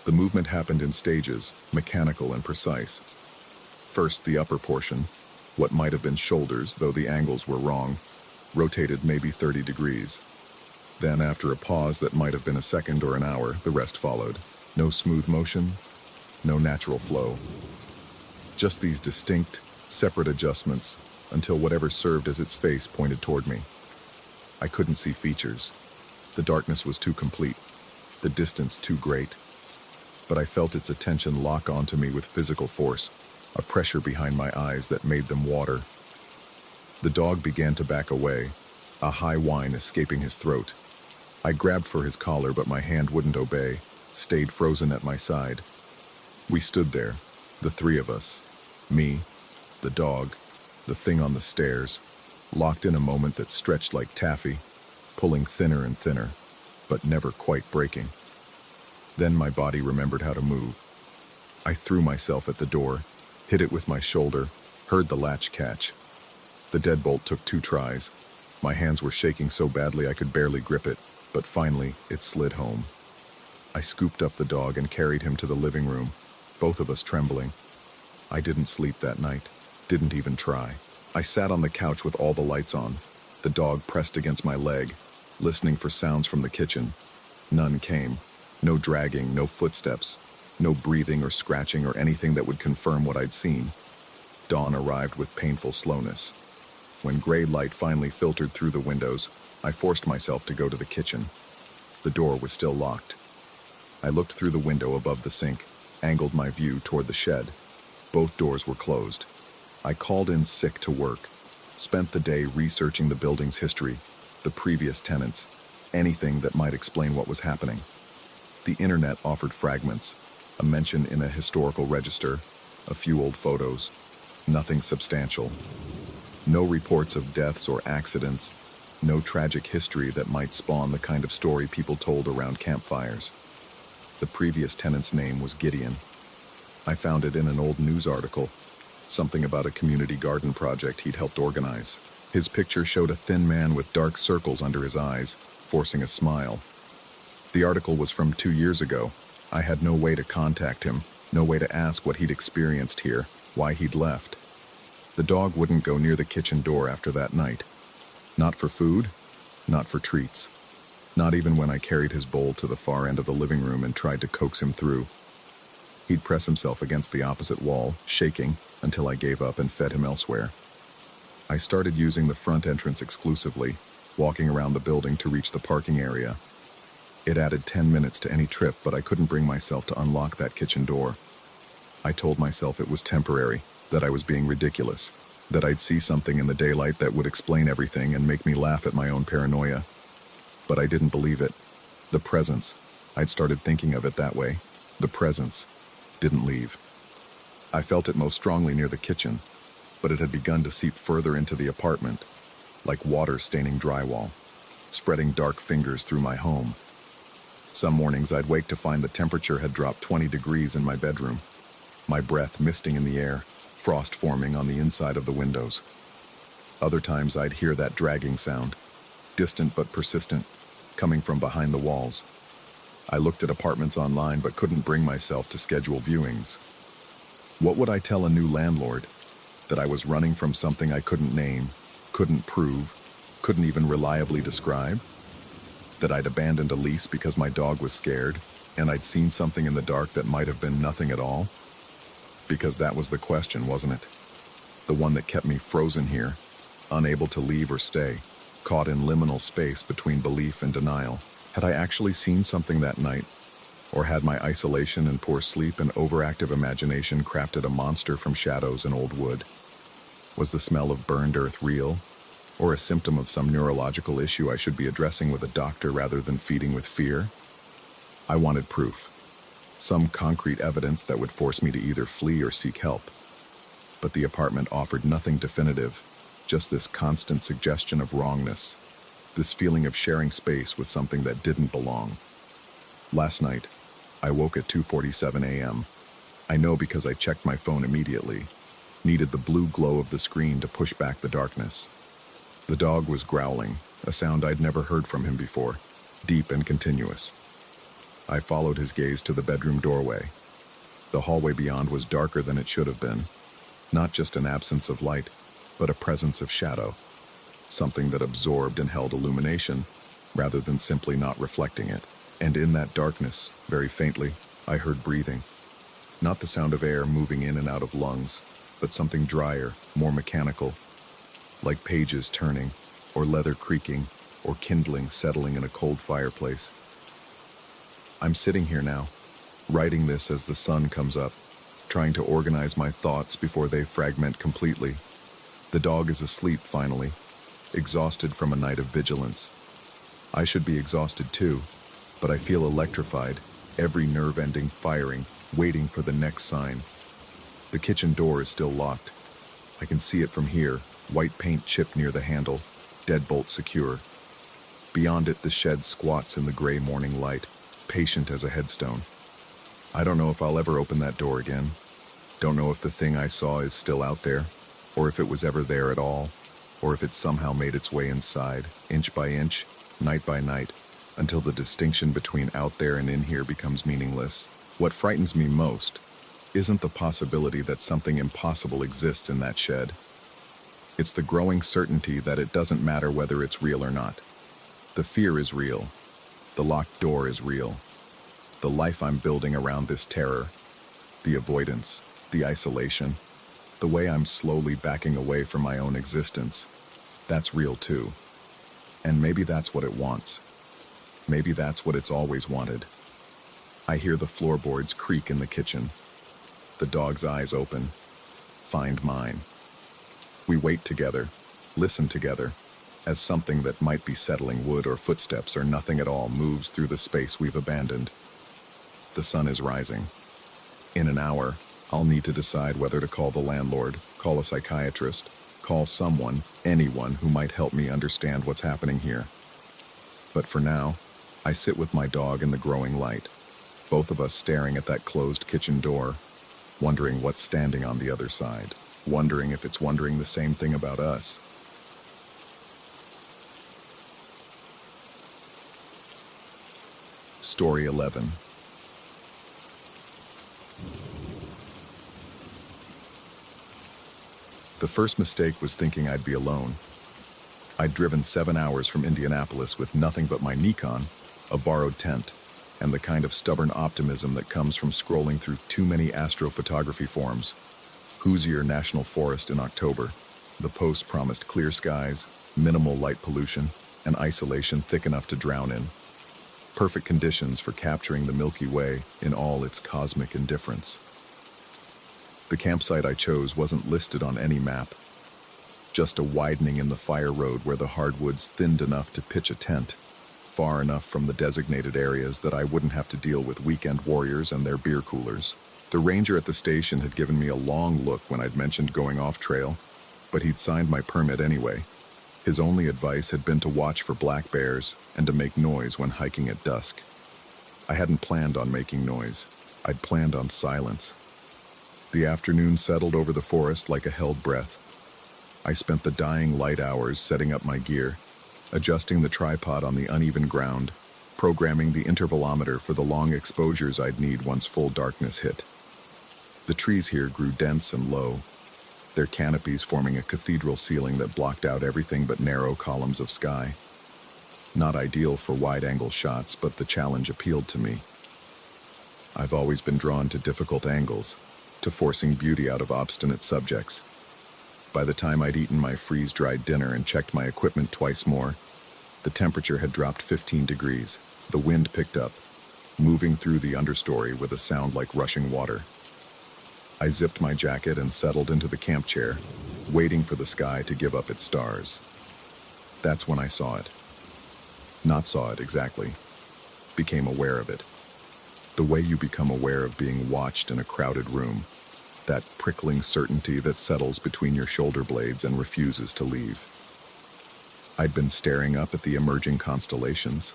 The movement happened in stages, mechanical and precise. First, the upper portion, what might have been shoulders, though the angles were wrong, rotated maybe 30 degrees. Then, after a pause that might have been a second or an hour, the rest followed. No smooth motion, no natural flow. Just these distinct, separate adjustments, until whatever served as its face pointed toward me. I couldn't see features. The darkness was too complete, the distance too great. But I felt its attention lock onto me with physical force, a pressure behind my eyes that made them water. The dog began to back away, a high whine escaping his throat. I grabbed for his collar, but my hand wouldn't obey, stayed frozen at my side. We stood there, the three of us, me, the dog, the thing on the stairs, locked in a moment that stretched like taffy, pulling thinner and thinner, but never quite breaking. Then my body remembered how to move. I threw myself at the door, hit it with my shoulder, heard the latch catch. The deadbolt took 2 tries. My hands were shaking so badly I could barely grip it, but finally it slid home. I scooped up the dog and carried him to the living room, both of us trembling. I didn't sleep that night, didn't even try. I sat on the couch with all the lights on, the dog pressed against my leg, listening for sounds from the kitchen. None came. No dragging, no footsteps, no breathing or scratching or anything that would confirm what I'd seen. Dawn arrived with painful slowness. When gray light finally filtered through the windows, I forced myself to go to the kitchen. The door was still locked. I looked through the window above the sink, angled my view toward the shed. Both doors were closed. I called in sick to work, spent the day researching the building's history, the previous tenants, anything that might explain what was happening. The internet offered fragments, a mention in a historical register, a few old photos, nothing substantial. No reports of deaths or accidents, no tragic history that might spawn the kind of story people told around campfires. The previous tenant's name was Gideon. I found it in an old news article, something about a community garden project he'd helped organize. His picture showed a thin man with dark circles under his eyes, forcing a smile. The article was from 2 years ago. I had no way to contact him, no way to ask what he'd experienced here, why he'd left. The dog wouldn't go near the kitchen door after that night. Not for food, not for treats. Not even when I carried his bowl to the far end of the living room and tried to coax him through. He'd press himself against the opposite wall, shaking, until I gave up and fed him elsewhere. I started using the front entrance exclusively, walking around the building to reach the parking area. It added 10 minutes to any trip, but I couldn't bring myself to unlock that kitchen door. I told myself it was temporary, that I was being ridiculous, that I'd see something in the daylight that would explain everything and make me laugh at my own paranoia. But I didn't believe it. The presence, I'd started thinking of it that way. The presence didn't leave. I felt it most strongly near the kitchen, but it had begun to seep further into the apartment, like water staining drywall, spreading dark fingers through my home. Some mornings I'd wake to find the temperature had dropped 20 degrees in my bedroom, my breath misting in the air, frost forming on the inside of the windows. Other times I'd hear that dragging sound, distant but persistent, coming from behind the walls. I looked at apartments online but couldn't bring myself to schedule viewings. What would I tell a new landlord? That I was running from something I couldn't name, couldn't prove, couldn't even reliably describe? That I'd abandoned a lease because my dog was scared, and I'd seen something in the dark that might have been nothing at all? Because that was the question, wasn't it? The one that kept me frozen here, unable to leave or stay, caught in liminal space between belief and denial. Had I actually seen something that night? Or had my isolation and poor sleep and overactive imagination crafted a monster from shadows and old wood? Was the smell of burned earth real? Or a symptom of some neurological issue I should be addressing with a doctor rather than feeding with fear? I wanted proof. Some concrete evidence that would force me to either flee or seek help. But the apartment offered nothing definitive, just this constant suggestion of wrongness, this feeling of sharing space with something that didn't belong. Last night, I woke at 2:47 a.m. I know because I checked my phone immediately, needed the blue glow of the screen to push back the darkness. The dog was growling, a sound I'd never heard from him before, deep and continuous. I followed his gaze to the bedroom doorway. The hallway beyond was darker than it should have been. Not just an absence of light, but a presence of shadow. Something that absorbed and held illumination, rather than simply not reflecting it. And in that darkness, very faintly, I heard breathing. Not the sound of air moving in and out of lungs, but something drier, more mechanical, like pages turning, or leather creaking, or kindling settling in a cold fireplace. I'm sitting here now, writing this as the sun comes up, trying to organize my thoughts before they fragment completely. The dog is asleep finally, exhausted from a night of vigilance. I should be exhausted too, but I feel electrified, every nerve ending firing, waiting for the next sign. The kitchen door is still locked. I can see it from here, white paint chipped near the handle, deadbolt secure. Beyond it, the shed squats in the gray morning light, patient as a headstone. I don't know if I'll ever open that door again. Don't know if the thing I saw is still out there, or if it was ever there at all, or if it somehow made its way inside, inch by inch, night by night, until the distinction between out there and in here becomes meaningless. What frightens me most isn't the possibility that something impossible exists in that shed. It's the growing certainty that it doesn't matter whether it's real or not. The fear is real. The locked door is real. The life I'm building around this terror, the avoidance, the isolation, the way I'm slowly backing away from my own existence, that's real too. And maybe that's what it wants. Maybe that's what it's always wanted. I hear the floorboards creak in the kitchen. The dog's eyes open. Find mine. We wait together, listen together, as something that might be settling wood or footsteps or nothing at all moves through the space we've abandoned. The sun is rising. In an hour, I'll need to decide whether to call the landlord, call a psychiatrist, call someone, anyone who might help me understand what's happening here. But for now, I sit with my dog in the growing light, both of us staring at that closed kitchen door, wondering what's standing on the other side, wondering if it's wondering the same thing about us. Story 11. The first mistake was thinking I'd be alone. I'd driven 7 hours from Indianapolis with nothing but my Nikon, a borrowed tent, and the kind of stubborn optimism that comes from scrolling through too many astrophotography forums. Hoosier National Forest in October. The post promised clear skies, minimal light pollution, and isolation thick enough to drown in. Perfect conditions for capturing the Milky Way in all its cosmic indifference. The campsite I chose wasn't listed on any map. Just a widening in the fire road where the hardwoods thinned enough to pitch a tent, far enough from the designated areas that I wouldn't have to deal with weekend warriors and their beer coolers. The ranger at the station had given me a long look when I'd mentioned going off trail, but he'd signed my permit anyway. His only advice had been to watch for black bears and to make noise when hiking at dusk. I hadn't planned on making noise. I'd planned on silence. The afternoon settled over the forest like a held breath. I spent the dying light hours setting up my gear, adjusting the tripod on the uneven ground, programming the intervalometer for the long exposures I'd need once full darkness hit. The trees here grew dense and low, their canopies forming a cathedral ceiling that blocked out everything but narrow columns of sky. Not ideal for wide-angle shots, but the challenge appealed to me. I've always been drawn to difficult angles, to forcing beauty out of obstinate subjects. By the time I'd eaten my freeze-dried dinner and checked my equipment twice more, the temperature had dropped 15 degrees. The wind picked up, moving through the understory with a sound like rushing water. I zipped my jacket and settled into the camp chair, waiting for the sky to give up its stars. That's when I saw it. Not saw it exactly. Became aware of it. The way you become aware of being watched in a crowded room, that prickling certainty that settles between your shoulder blades and refuses to leave. I'd been staring up at the emerging constellations,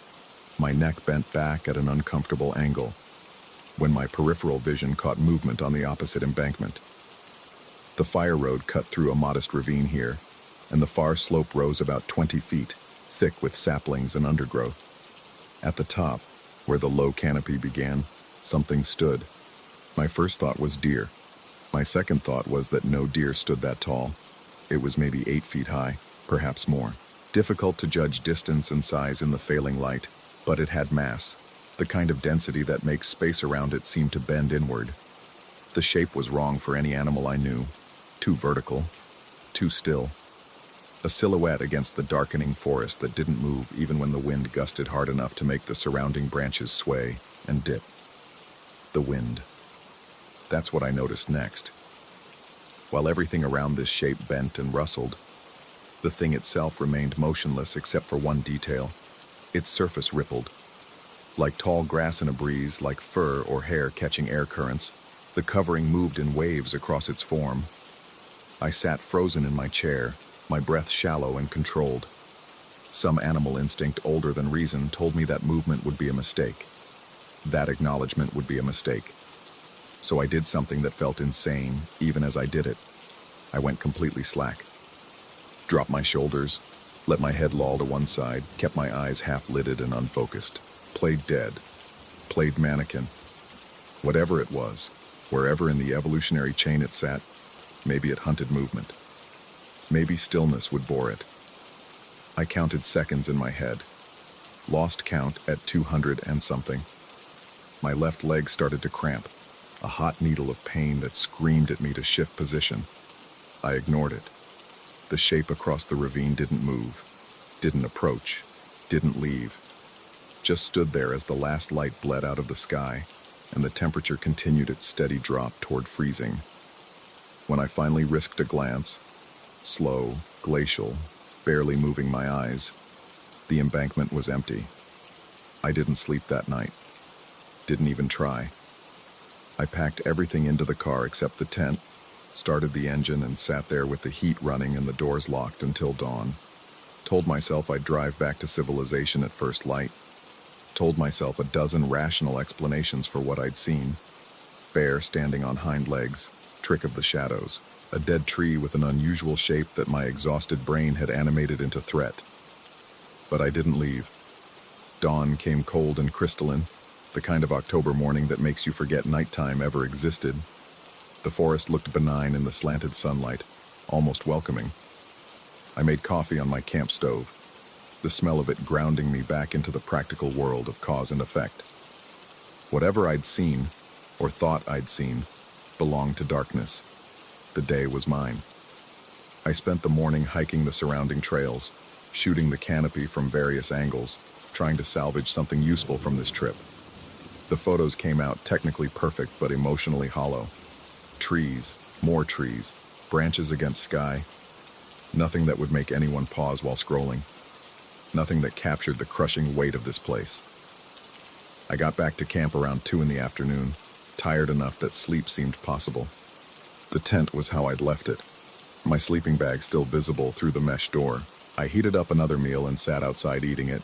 my neck bent back at an uncomfortable angle, when my peripheral vision caught movement on the opposite embankment. The fire road cut through a modest ravine here, and the far slope rose about 20 feet, thick with saplings and undergrowth. At the top, where the low canopy began, something stood. My first thought was deer. My second thought was that no deer stood that tall. It was maybe 8 feet high, perhaps more. Difficult to judge distance and size in the failing light, but it had mass, the kind of density that makes space around it seem to bend inward. The shape was wrong for any animal I knew. Too vertical, too still. A silhouette against the darkening forest that didn't move even when the wind gusted hard enough to make the surrounding branches sway and dip. The wind. That's what I noticed next. While everything around this shape bent and rustled, the thing itself remained motionless except for one detail. Its surface rippled. Like tall grass in a breeze, like fur or hair catching air currents, the covering moved in waves across its form. I sat frozen in my chair, my breath shallow and controlled. Some animal instinct older than reason told me that movement would be a mistake. That acknowledgement would be a mistake. So I did something that felt insane, even as I did it. I went completely slack. Dropped my shoulders, let my head loll to one side, kept my eyes half-lidded and unfocused. Played dead. Played mannequin. Whatever it was, wherever in the evolutionary chain it sat, maybe it hunted movement. Maybe stillness would bore it. I counted seconds in my head. Lost count at 200 and something. My left leg started to cramp, a hot needle of pain that screamed at me to shift position. I ignored it. The shape across the ravine didn't move, didn't approach, didn't leave. Just stood there as the last light bled out of the sky, and the temperature continued its steady drop toward freezing. When I finally risked a glance, slow, glacial, barely moving my eyes. The embankment was empty. I didn't sleep that night. Didn't even try. I packed everything into the car except the tent, started the engine and sat there with the heat running and the doors locked until dawn. Told myself I'd drive back to civilization at first light. Told myself a dozen rational explanations for what I'd seen. Bear standing on hind legs, trick of the shadows, a dead tree with an unusual shape that my exhausted brain had animated into threat. But I didn't leave. Dawn came cold and crystalline, the kind of October morning that makes you forget nighttime ever existed. The forest looked benign in the slanted sunlight, almost welcoming. I made coffee on my camp stove, the smell of it grounding me back into the practical world of cause and effect. Whatever I'd seen, or thought I'd seen, belonged to darkness. The day was mine. I spent the morning hiking the surrounding trails, shooting the canopy from various angles, trying to salvage something useful from this trip. The photos came out technically perfect but emotionally hollow. Trees, more trees, branches against sky. Nothing that would make anyone pause while scrolling. Nothing that captured the crushing weight of this place. I got back to camp around 2 in the afternoon, tired enough that sleep seemed possible. The tent was how I'd left it, my sleeping bag still visible through the mesh door. I heated up another meal and sat outside eating it,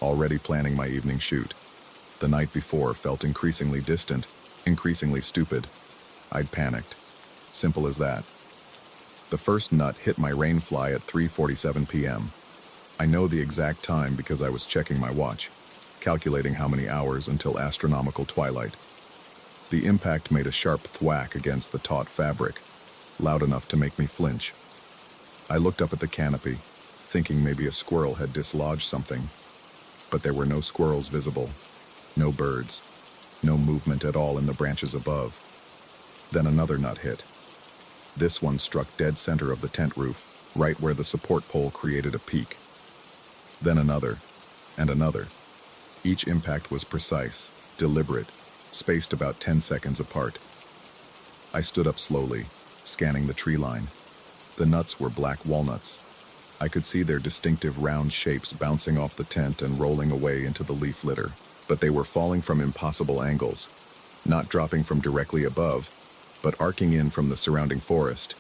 already planning my evening shoot. The night before felt increasingly distant, increasingly stupid. I'd panicked. Simple as that. The first nut hit my rain fly at 3:47 p.m. I know the exact time because I was checking my watch, calculating how many hours until astronomical twilight. The impact made a sharp thwack against the taut fabric, loud enough to make me flinch. I looked up at the canopy, thinking maybe a squirrel had dislodged something, but there were no squirrels visible, no birds, no movement at all in the branches above. Then another nut hit. This one struck dead center of the tent roof, right where the support pole created a peak. Then another, and another. Each impact was precise, deliberate, spaced about 10 seconds apart. I stood up slowly, scanning the tree line. The nuts were black walnuts. I could see their distinctive round shapes bouncing off the tent and rolling away into the leaf litter, but they were falling from impossible angles, not dropping from directly above, but arcing in from the surrounding forest,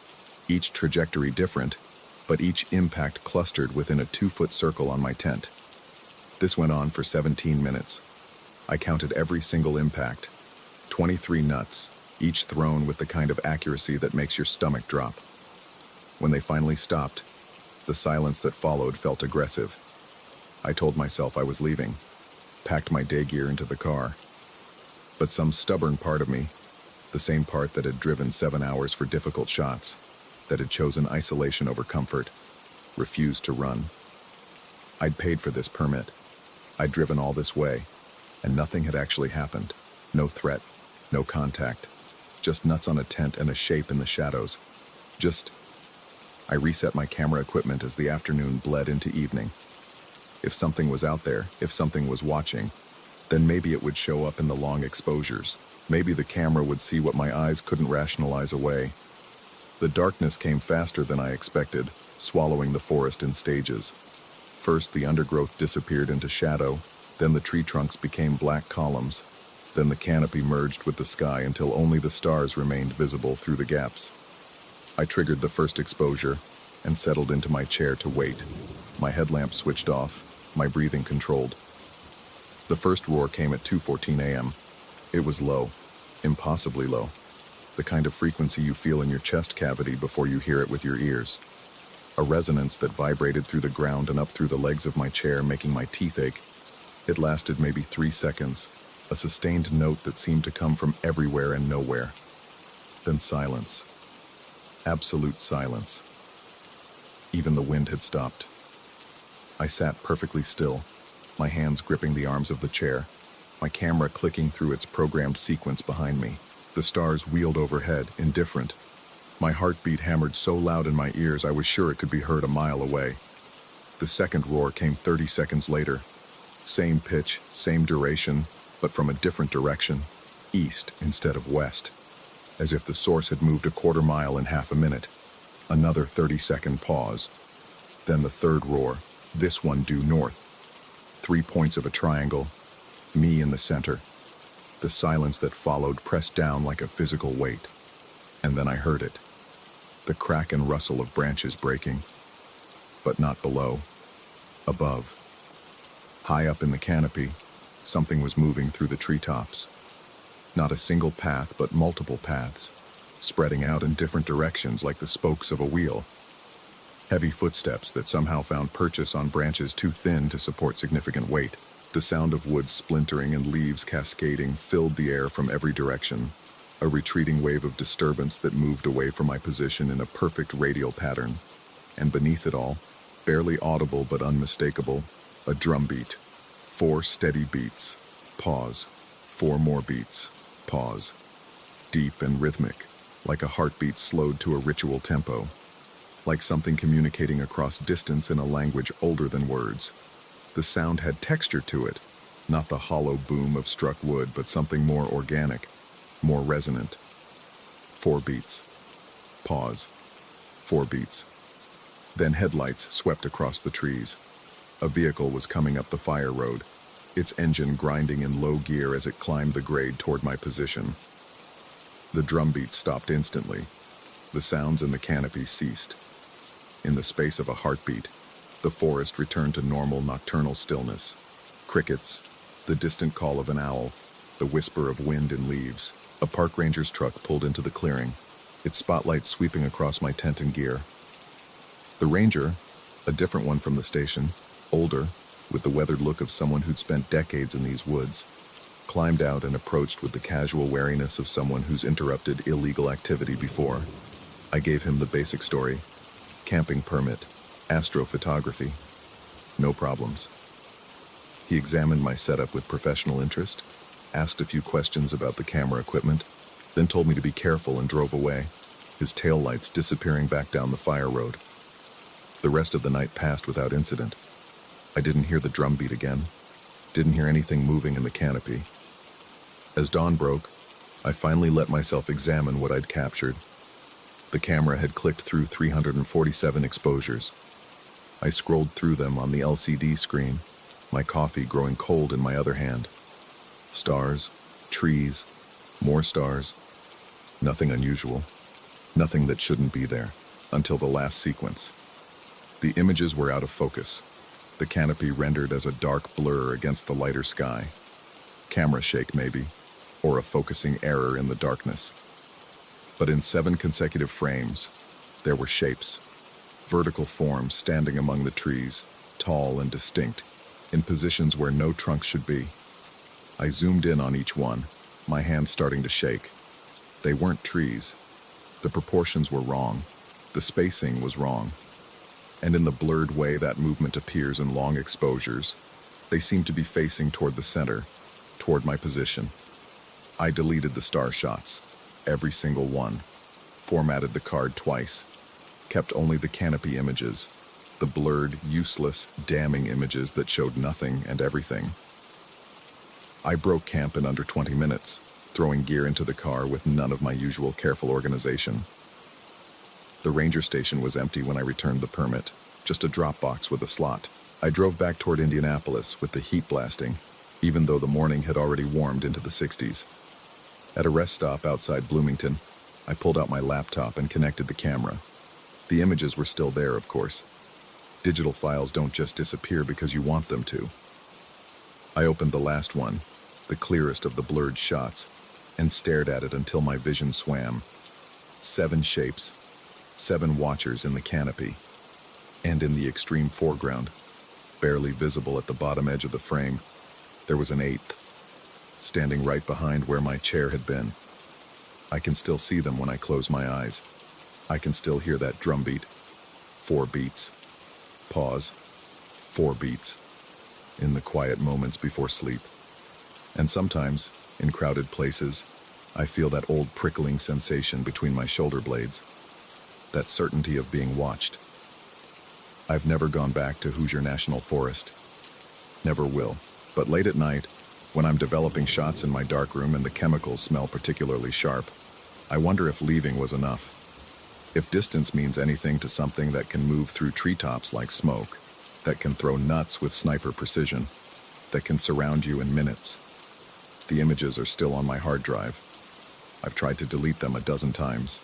each trajectory different, but each impact clustered within a 2-foot circle on my tent. This went on for 17 minutes. I counted every single impact. 23 nuts, each thrown with the kind of accuracy that makes your stomach drop. When they finally stopped, the silence that followed felt aggressive. I told myself I was leaving, packed my day gear into the car. But some stubborn part of me, the same part that had driven 7 hours for difficult shots, that had chosen isolation over comfort, refused to run. I'd paid for this permit. I'd driven all this way, and nothing had actually happened. No threat, no contact, just nuts on a tent and a shape in the shadows. I reset my camera equipment as the afternoon bled into evening. If something was out there, if something was watching, then maybe it would show up in the long exposures. Maybe the camera would see what my eyes couldn't rationalize away. The darkness came faster than I expected, swallowing the forest in stages. First, the undergrowth disappeared into shadow, then the tree trunks became black columns, then the canopy merged with the sky until only the stars remained visible through the gaps. I triggered the first exposure and settled into my chair to wait. My headlamp switched off, my breathing controlled. The first roar came at 2:14 a.m. It was low, impossibly low, the kind of frequency you feel in your chest cavity before you hear it with your ears. A resonance that vibrated through the ground and up through the legs of my chair, making my teeth ache. It lasted maybe 3 seconds, a sustained note that seemed to come from everywhere and nowhere. Then silence. Absolute silence. Even the wind had stopped. I sat perfectly still, my hands gripping the arms of the chair, my camera clicking through its programmed sequence behind me. The stars wheeled overhead, indifferent. My heartbeat hammered so loud in my ears I was sure it could be heard a mile away. The second roar came 30 seconds later. Same pitch, same duration, but from a different direction, east instead of west, as if the source had moved a quarter mile in half a minute. Another 30-second pause. Then the third roar, this one due north. 3 points of a triangle, me in the center. The silence that followed pressed down like a physical weight. And then I heard it. The crack and rustle of branches breaking. But not below. Above. High up in the canopy, something was moving through the treetops. Not a single path, but multiple paths, spreading out in different directions like the spokes of a wheel. Heavy footsteps that somehow found purchase on branches too thin to support significant weight. The sound of wood splintering and leaves cascading filled the air from every direction, a retreating wave of disturbance that moved away from my position in a perfect radial pattern. And beneath it all, barely audible but unmistakable, a drum beat. 4 steady beats. Pause. 4 more beats. Pause. Deep and rhythmic, like a heartbeat slowed to a ritual tempo. Like something communicating across distance in a language older than words. The sound had texture to it, not the hollow boom of struck wood, but something more organic, more resonant. 4 beats. Pause. 4 beats. Then headlights swept across the trees. A vehicle was coming up the fire road, its engine grinding in low gear as it climbed the grade toward my position. The drumbeat stopped instantly. The sounds in the canopy ceased. In the space of a heartbeat, the forest returned to normal nocturnal stillness. Crickets, the distant call of an owl, the whisper of wind in leaves. A park ranger's truck pulled into the clearing, its spotlight sweeping across my tent and gear. The ranger, a different one from the station, older, with the weathered look of someone who'd spent decades in these woods, climbed out and approached with the casual wariness of someone who's interrupted illegal activity before. I gave him the basic story. Camping permit, astrophotography. No problems. He examined my setup with professional interest, asked a few questions about the camera equipment, then told me to be careful and drove away, his taillights disappearing back down the fire road. The rest of the night passed without incident. I didn't hear the drumbeat again, didn't hear anything moving in the canopy. As dawn broke, I finally let myself examine what I'd captured. The camera had clicked through 347 exposures. I scrolled through them on the LCD screen, my coffee growing cold in my other hand. Stars, trees, more stars. Nothing unusual, nothing that shouldn't be there, until the last sequence. The images were out of focus, the canopy rendered as a dark blur against the lighter sky. Camera shake maybe, or a focusing error in the darkness. But in 7 consecutive frames, there were shapes, vertical forms standing among the trees, tall and distinct, in positions where no trunk should be. I zoomed in on each one, my hands starting to shake. They weren't trees. The proportions were wrong. The spacing was wrong. And in the blurred way that movement appears in long exposures, they seemed to be facing toward the center, toward my position. I deleted the star shots, every single one, formatted the card twice, kept only the canopy images, the blurred, useless, damning images that showed nothing and everything. I broke camp in under 20 minutes, throwing gear into the car with none of my usual careful organization. The ranger station was empty when I returned the permit, just a drop box with a slot. I drove back toward Indianapolis with the heat blasting, even though the morning had already warmed into the 60s. At a rest stop outside Bloomington, I pulled out my laptop and connected the camera. The images were still there, of course. Digital files don't just disappear because you want them to. I opened the last one, the clearest of the blurred shots, and stared at it until my vision swam. 7 shapes, 7 watchers in the canopy. And in the extreme foreground, barely visible at the bottom edge of the frame, there was an 8th, standing right behind where my chair had been. I can still see them when I close my eyes. I can still hear that drumbeat. 4 beats. Pause. 4 beats. In the quiet moments before sleep. And sometimes, in crowded places, I feel that old prickling sensation between my shoulder blades. That certainty of being watched. I've never gone back to Hoosier National Forest. Never will. But late at night, when I'm developing shots in my darkroom and the chemicals smell particularly sharp, I wonder if leaving was enough. If distance means anything to something that can move through treetops like smoke, that can throw nuts with sniper precision, that can surround you in minutes, the images are still on my hard drive. I've tried to delete them a dozen times,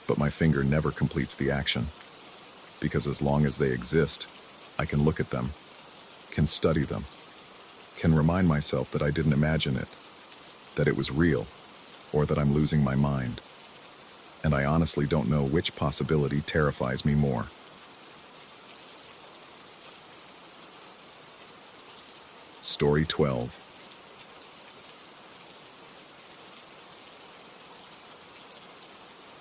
but my finger never completes the action. Because as long as they exist, I can look at them, can study them, can remind myself that I didn't imagine it, that it was real, or that I'm losing my mind. And I honestly don't know which possibility terrifies me more. Story 12.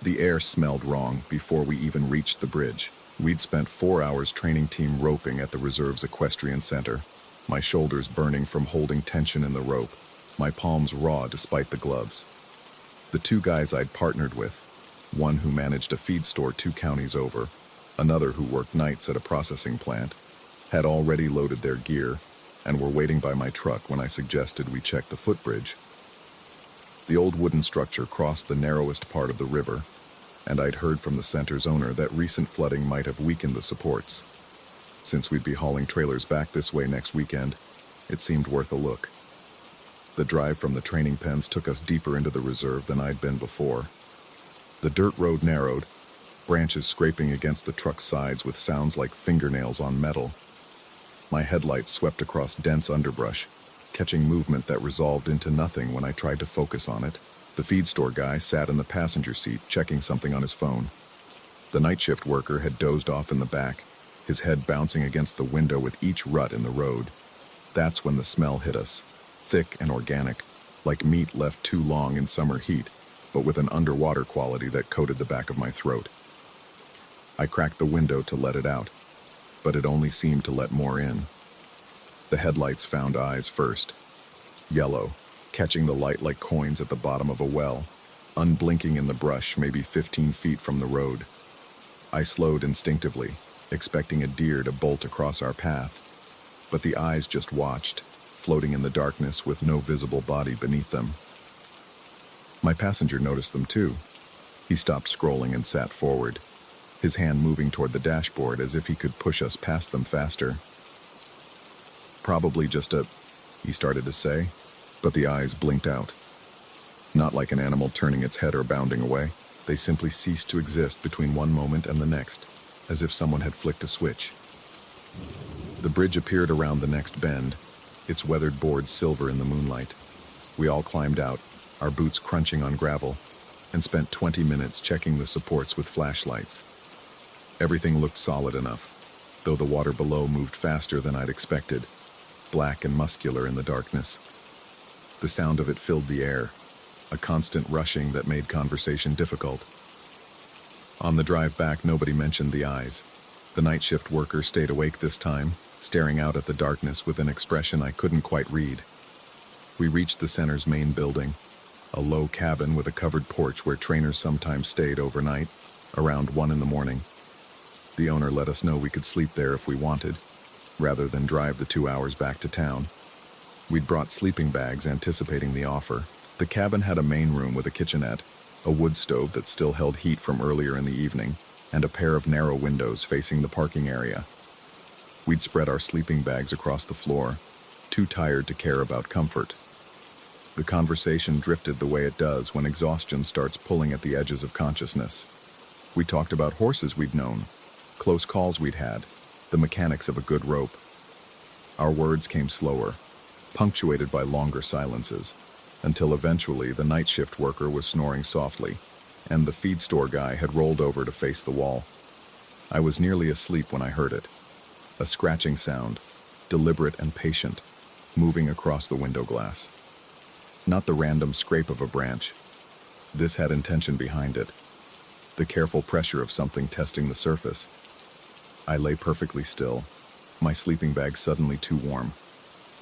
The air smelled wrong before we even reached the bridge. We'd spent 4 hours training team roping at the reserve's equestrian center, my shoulders burning from holding tension in the rope, my palms raw despite the gloves. The two guys I'd partnered with, one who managed a feed store 2 counties over, another who worked nights at a processing plant, had already loaded their gear and were waiting by my truck when I suggested we check the footbridge. The old wooden structure crossed the narrowest part of the river, and I'd heard from the center's owner that recent flooding might have weakened the supports. Since we'd be hauling trailers back this way next weekend, it seemed worth a look. The drive from the training pens took us deeper into the reserve than I'd been before. The dirt road narrowed, branches scraping against the truck's sides with sounds like fingernails on metal. My headlights swept across dense underbrush, catching movement that resolved into nothing when I tried to focus on it. The feed store guy sat in the passenger seat, checking something on his phone. The night shift worker had dozed off in the back, his head bouncing against the window with each rut in the road. That's when the smell hit us, thick and organic, like meat left too long in summer heat, but with an underwater quality that coated the back of my throat. I cracked the window to let it out, but it only seemed to let more in. The headlights found eyes first. Yellow, catching the light like coins at the bottom of a well, unblinking in the brush maybe 15 feet from the road. I slowed instinctively, expecting a deer to bolt across our path, but the eyes just watched, floating in the darkness with no visible body beneath them. My passenger noticed them too. He stopped scrolling and sat forward, his hand moving toward the dashboard as if he could push us past them faster. Probably just he started to say, but the eyes blinked out. Not like an animal turning its head or bounding away. They simply ceased to exist between one moment and the next, as if someone had flicked a switch. The bridge appeared around the next bend, its weathered boards silver in the moonlight. We all climbed out, our boots crunching on gravel, and spent 20 minutes checking the supports with flashlights. Everything looked solid enough, though the water below moved faster than I'd expected, black and muscular in the darkness. The sound of it filled the air, a constant rushing that made conversation difficult. On the drive back, nobody mentioned the eyes. The night shift worker stayed awake this time, staring out at the darkness with an expression I couldn't quite read. We reached the center's main building, a low cabin with a covered porch where trainers sometimes stayed overnight, around 1 in the morning. The owner let us know we could sleep there if we wanted, rather than drive the 2 hours back to town. We'd brought sleeping bags anticipating the offer. The cabin had a main room with a kitchenette, a wood stove that still held heat from earlier in the evening, and a pair of narrow windows facing the parking area. We'd spread our sleeping bags across the floor, too tired to care about comfort. The conversation drifted the way it does when exhaustion starts pulling at the edges of consciousness. We talked about horses we'd known, close calls we'd had, the mechanics of a good rope. Our words came slower, punctuated by longer silences, until eventually the night shift worker was snoring softly, and the feed store guy had rolled over to face the wall. I was nearly asleep when I heard it. A scratching sound, deliberate and patient, moving across the window glass. Not the random scrape of a branch. This had intention behind it. The careful pressure of something testing the surface. I lay perfectly still, my sleeping bag suddenly too warm,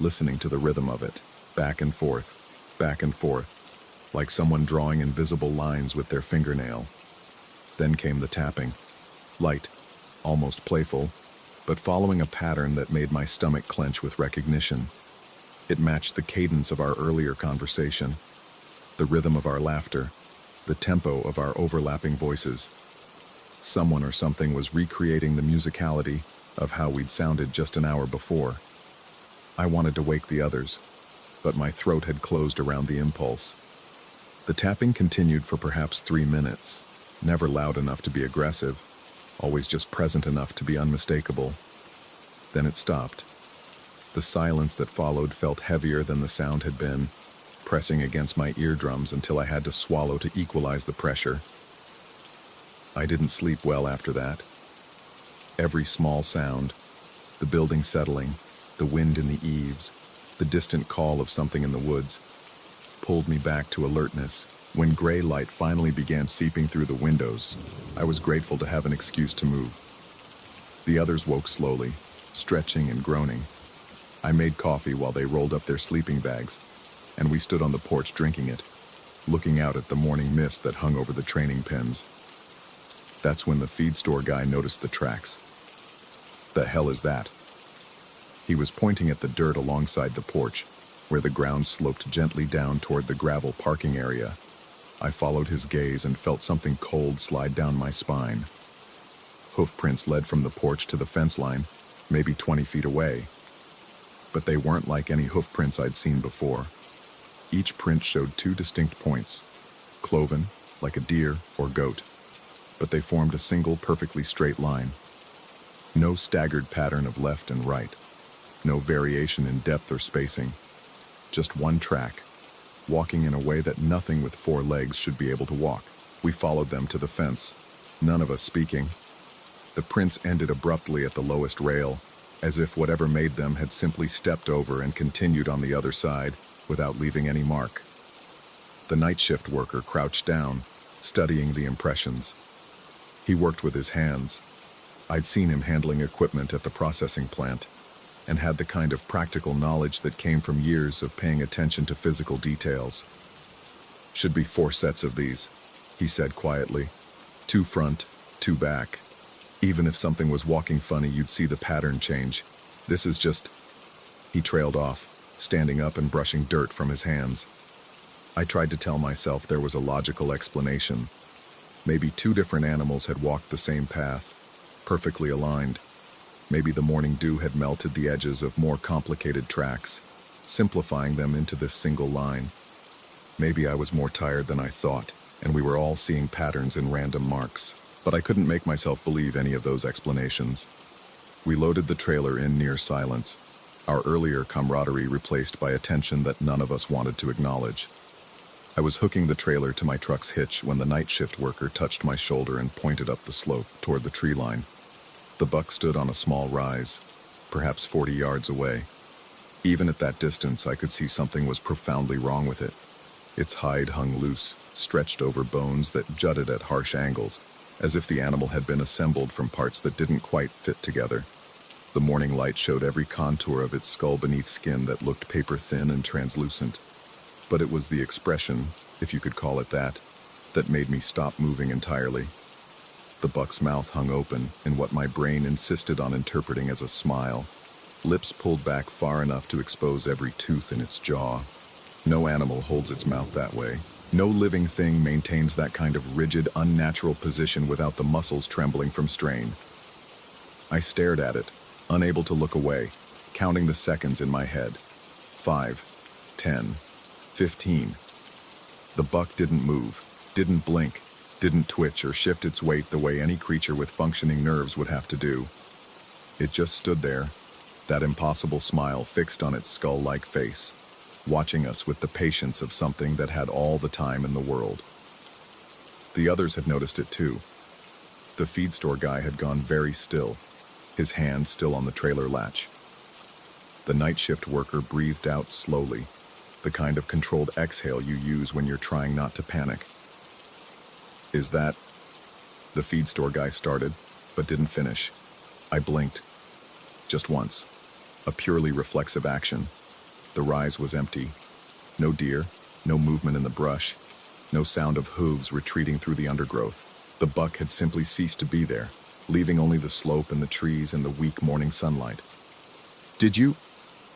listening to the rhythm of it, back and forth, like someone drawing invisible lines with their fingernail. Then came the tapping, light, almost playful, but following a pattern that made my stomach clench with recognition. It matched the cadence of our earlier conversation, the rhythm of our laughter, the tempo of our overlapping voices. Someone or something was recreating the musicality of how we'd sounded just an hour before. I wanted to wake the others, but my throat had closed around the impulse. The tapping continued for perhaps 3 minutes, never loud enough to be aggressive, always just present enough to be unmistakable. Then it stopped. The silence that followed felt heavier than the sound had been, pressing against my eardrums until I had to swallow to equalize the pressure. I didn't sleep well after that. Every small sound, the building settling, the wind in the eaves, the distant call of something in the woods, pulled me back to alertness. When gray light finally began seeping through the windows, I was grateful to have an excuse to move. The others woke slowly, stretching and groaning. I made coffee while they rolled up their sleeping bags, and we stood on the porch drinking it, looking out at the morning mist that hung over the training pens. That's when the feed store guy noticed the tracks. "The hell is that?" He was pointing at the dirt alongside the porch, where the ground sloped gently down toward the gravel parking area. I followed his gaze and felt something cold slide down my spine. Hoof prints led from the porch to the fence line, maybe 20 feet away. But they weren't like any hoof prints I'd seen before. Each print showed 2 distinct points, cloven, like a deer or goat, but they formed a single perfectly straight line. No staggered pattern of left and right, no variation in depth or spacing, just one track, walking in a way that nothing with 4 legs should be able to walk. We followed them to the fence, none of us speaking. The prints ended abruptly at the lowest rail, as if whatever made them had simply stepped over and continued on the other side without leaving any mark. The night shift worker crouched down, studying the impressions. He worked with his hands. I'd seen him handling equipment at the processing plant, and had the kind of practical knowledge that came from years of paying attention to physical details. "Should be 4 sets of these," he said quietly. 2 front, 2 back. Even if something was walking funny, you'd see the pattern change. This is just... He trailed off, standing up and brushing dirt from his hands. I tried to tell myself there was a logical explanation. Maybe 2 different animals had walked the same path, perfectly aligned. Maybe the morning dew had melted the edges of more complicated tracks, simplifying them into this single line. Maybe I was more tired than I thought, and we were all seeing patterns in random marks. But I couldn't make myself believe any of those explanations. We loaded the trailer in near silence, our earlier camaraderie replaced by a tension that none of us wanted to acknowledge. I was hooking the trailer to my truck's hitch when the night shift worker touched my shoulder and pointed up the slope toward the tree line. The buck stood on a small rise, perhaps 40 yards away. Even at that distance, I could see something was profoundly wrong with it. Its hide hung loose, stretched over bones that jutted at harsh angles, as if the animal had been assembled from parts that didn't quite fit together. The morning light showed every contour of its skull beneath skin that looked paper-thin and translucent. But it was the expression, if you could call it that made me stop moving entirely. The buck's mouth hung open in what my brain insisted on interpreting as a smile, lips pulled back far enough to expose every tooth in its jaw. No animal holds its mouth that way. No living thing maintains that kind of rigid, unnatural position without the muscles trembling from strain. I stared at it, unable to look away, counting the seconds in my head. 5, 10, 15. The buck didn't move, didn't blink, didn't twitch or shift its weight the way any creature with functioning nerves would have to do. It just stood there, that impossible smile fixed on its skull-like face, watching us with the patience of something that had all the time in the world. The others had noticed it too. The feed store guy had gone very still, his hand still on the trailer latch. The night shift worker breathed out slowly, the kind of controlled exhale you use when you're trying not to panic. "Is that..." The feed store guy started, but didn't finish. I blinked. Just once. A purely reflexive action. The rise was empty. No deer, no movement in the brush, no sound of hooves retreating through the undergrowth. The buck had simply ceased to be there, leaving only the slope and the trees and the weak morning sunlight. "Did you..."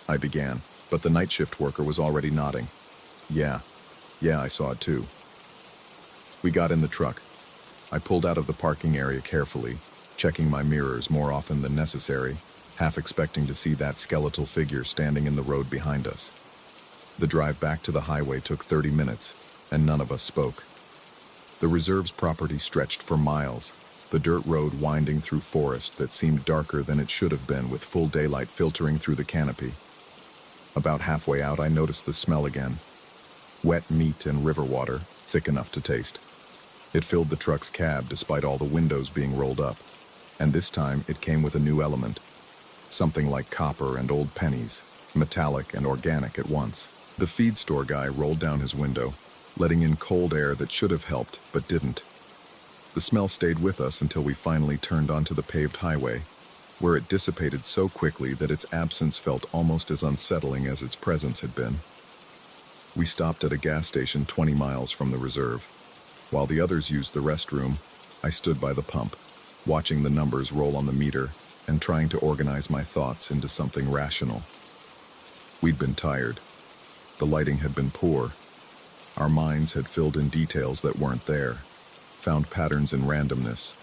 I began, but the night shift worker was already nodding. Yeah, I saw it too." We got in the truck. I pulled out of the parking area carefully, checking my mirrors more often than necessary, half expecting to see that skeletal figure standing in the road behind us. The drive back to the highway took 30 minutes, and none of us spoke. The reserve's property stretched for miles, the dirt road winding through forest that seemed darker than it should have been with full daylight filtering through the canopy. About halfway out, I noticed the smell again. Wet meat and river water, thick enough to taste. It filled the truck's cab despite all the windows being rolled up, and this time it came with a new element. Something like copper and old pennies, metallic and organic at once. The feed store guy rolled down his window, letting in cold air that should have helped, but didn't. The smell stayed with us until we finally turned onto the paved highway, where it dissipated so quickly that its absence felt almost as unsettling as its presence had been. We stopped at a gas station 20 miles from the reserve. While the others used the restroom, I stood by the pump, watching the numbers roll on the meter and trying to organize my thoughts into something rational. We'd been tired. The lighting had been poor. Our minds had filled in details that weren't there, found patterns in randomness,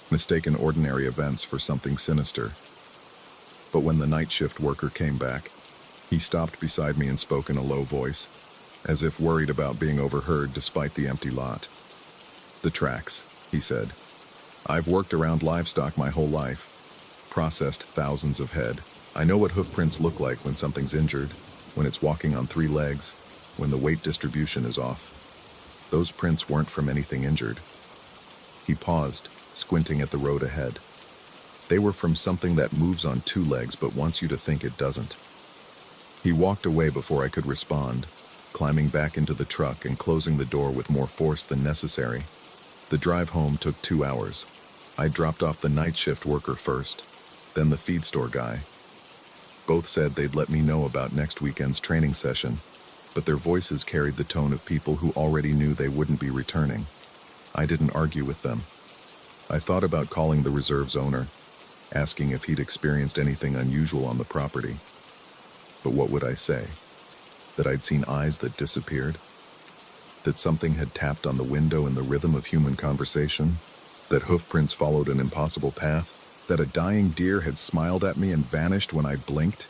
mistaken ordinary events for something sinister. But when the night shift worker came back, he stopped beside me and spoke in a low voice, as if worried about being overheard despite the empty lot. "The tracks," he said. "I've worked around livestock my whole life, processed thousands of head. I know what hoof prints look like when something's injured, when it's walking on 3 legs, when the weight distribution is off. Those prints weren't from anything injured." He paused, squinting at the road ahead. "They were from something that moves on 2 legs but wants you to think it doesn't." He walked away before I could respond, climbing back into the truck and closing the door with more force than necessary. The drive home took 2 hours. I dropped off the night shift worker first, then the feed store guy. Both said they'd let me know about next weekend's training session, but their voices carried the tone of people who already knew they wouldn't be returning. I didn't argue with them. I thought about calling the reserve's owner, asking if he'd experienced anything unusual on the property. But what would I say? That I'd seen eyes that disappeared? That something had tapped on the window in the rhythm of human conversation? That hoofprints followed an impossible path? That a dying deer had smiled at me and vanished when I blinked?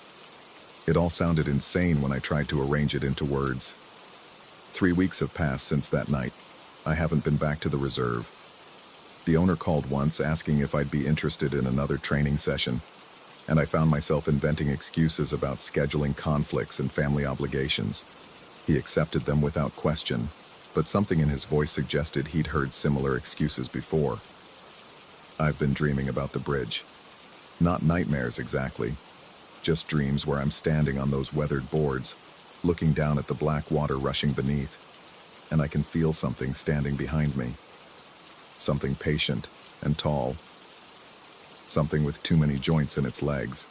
It all sounded insane when I tried to arrange it into words. 3 weeks have passed since that night. I haven't been back to the reserve. The owner called once asking if I'd be interested in another training session, and I found myself inventing excuses about scheduling conflicts and family obligations. He accepted them without question, but something in his voice suggested he'd heard similar excuses before. I've been dreaming about the bridge. Not nightmares exactly, just dreams where I'm standing on those weathered boards, looking down at the black water rushing beneath, and I can feel something standing behind me. Something patient and tall. Something with too many joints in its legs.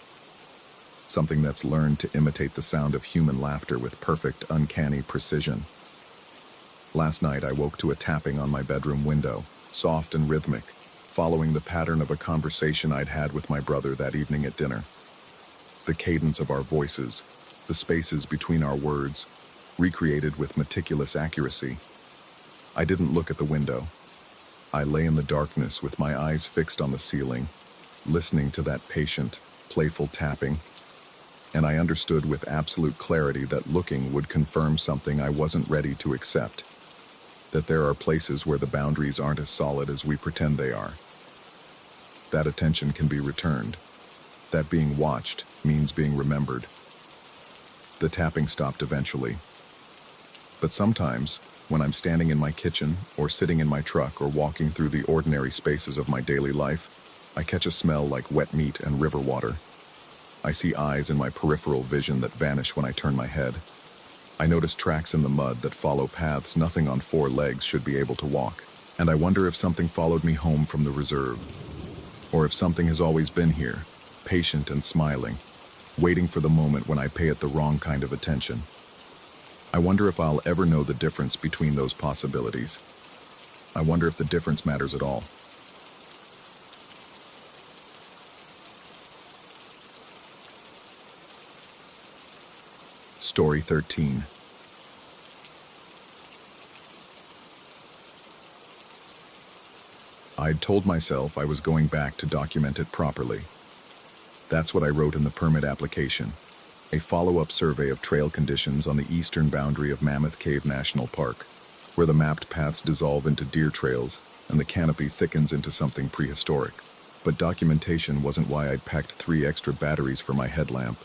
Something that's learned to imitate the sound of human laughter with perfect, uncanny precision. Last night I woke to a tapping on my bedroom window, soft and rhythmic, following the pattern of a conversation I'd had with my brother that evening at dinner. The cadence of our voices, the spaces between our words, recreated with meticulous accuracy. I didn't look at the window. I lay in the darkness with my eyes fixed on the ceiling, listening to that patient, playful tapping, and I understood with absolute clarity that looking would confirm something I wasn't ready to accept. That there are places where the boundaries aren't as solid as we pretend they are. That attention can be returned. That being watched means being remembered. The tapping stopped eventually. But sometimes, when I'm standing in my kitchen, or sitting in my truck, or walking through the ordinary spaces of my daily life, I catch a smell like wet meat and river water. I see eyes in my peripheral vision that vanish when I turn my head. I notice tracks in the mud that follow paths nothing on 4 legs should be able to walk. And I wonder if something followed me home from the reserve. Or if something has always been here, patient and smiling, waiting for the moment when I pay it the wrong kind of attention. I wonder if I'll ever know the difference between those possibilities. I wonder if the difference matters at all. Story 13. I'd told myself I was going back to document it properly. That's what I wrote in the permit application, a follow-up survey of trail conditions on the eastern boundary of Mammoth Cave National Park, where the mapped paths dissolve into deer trails and the canopy thickens into something prehistoric. But documentation wasn't why I'd packed 3 extra batteries for my headlamp,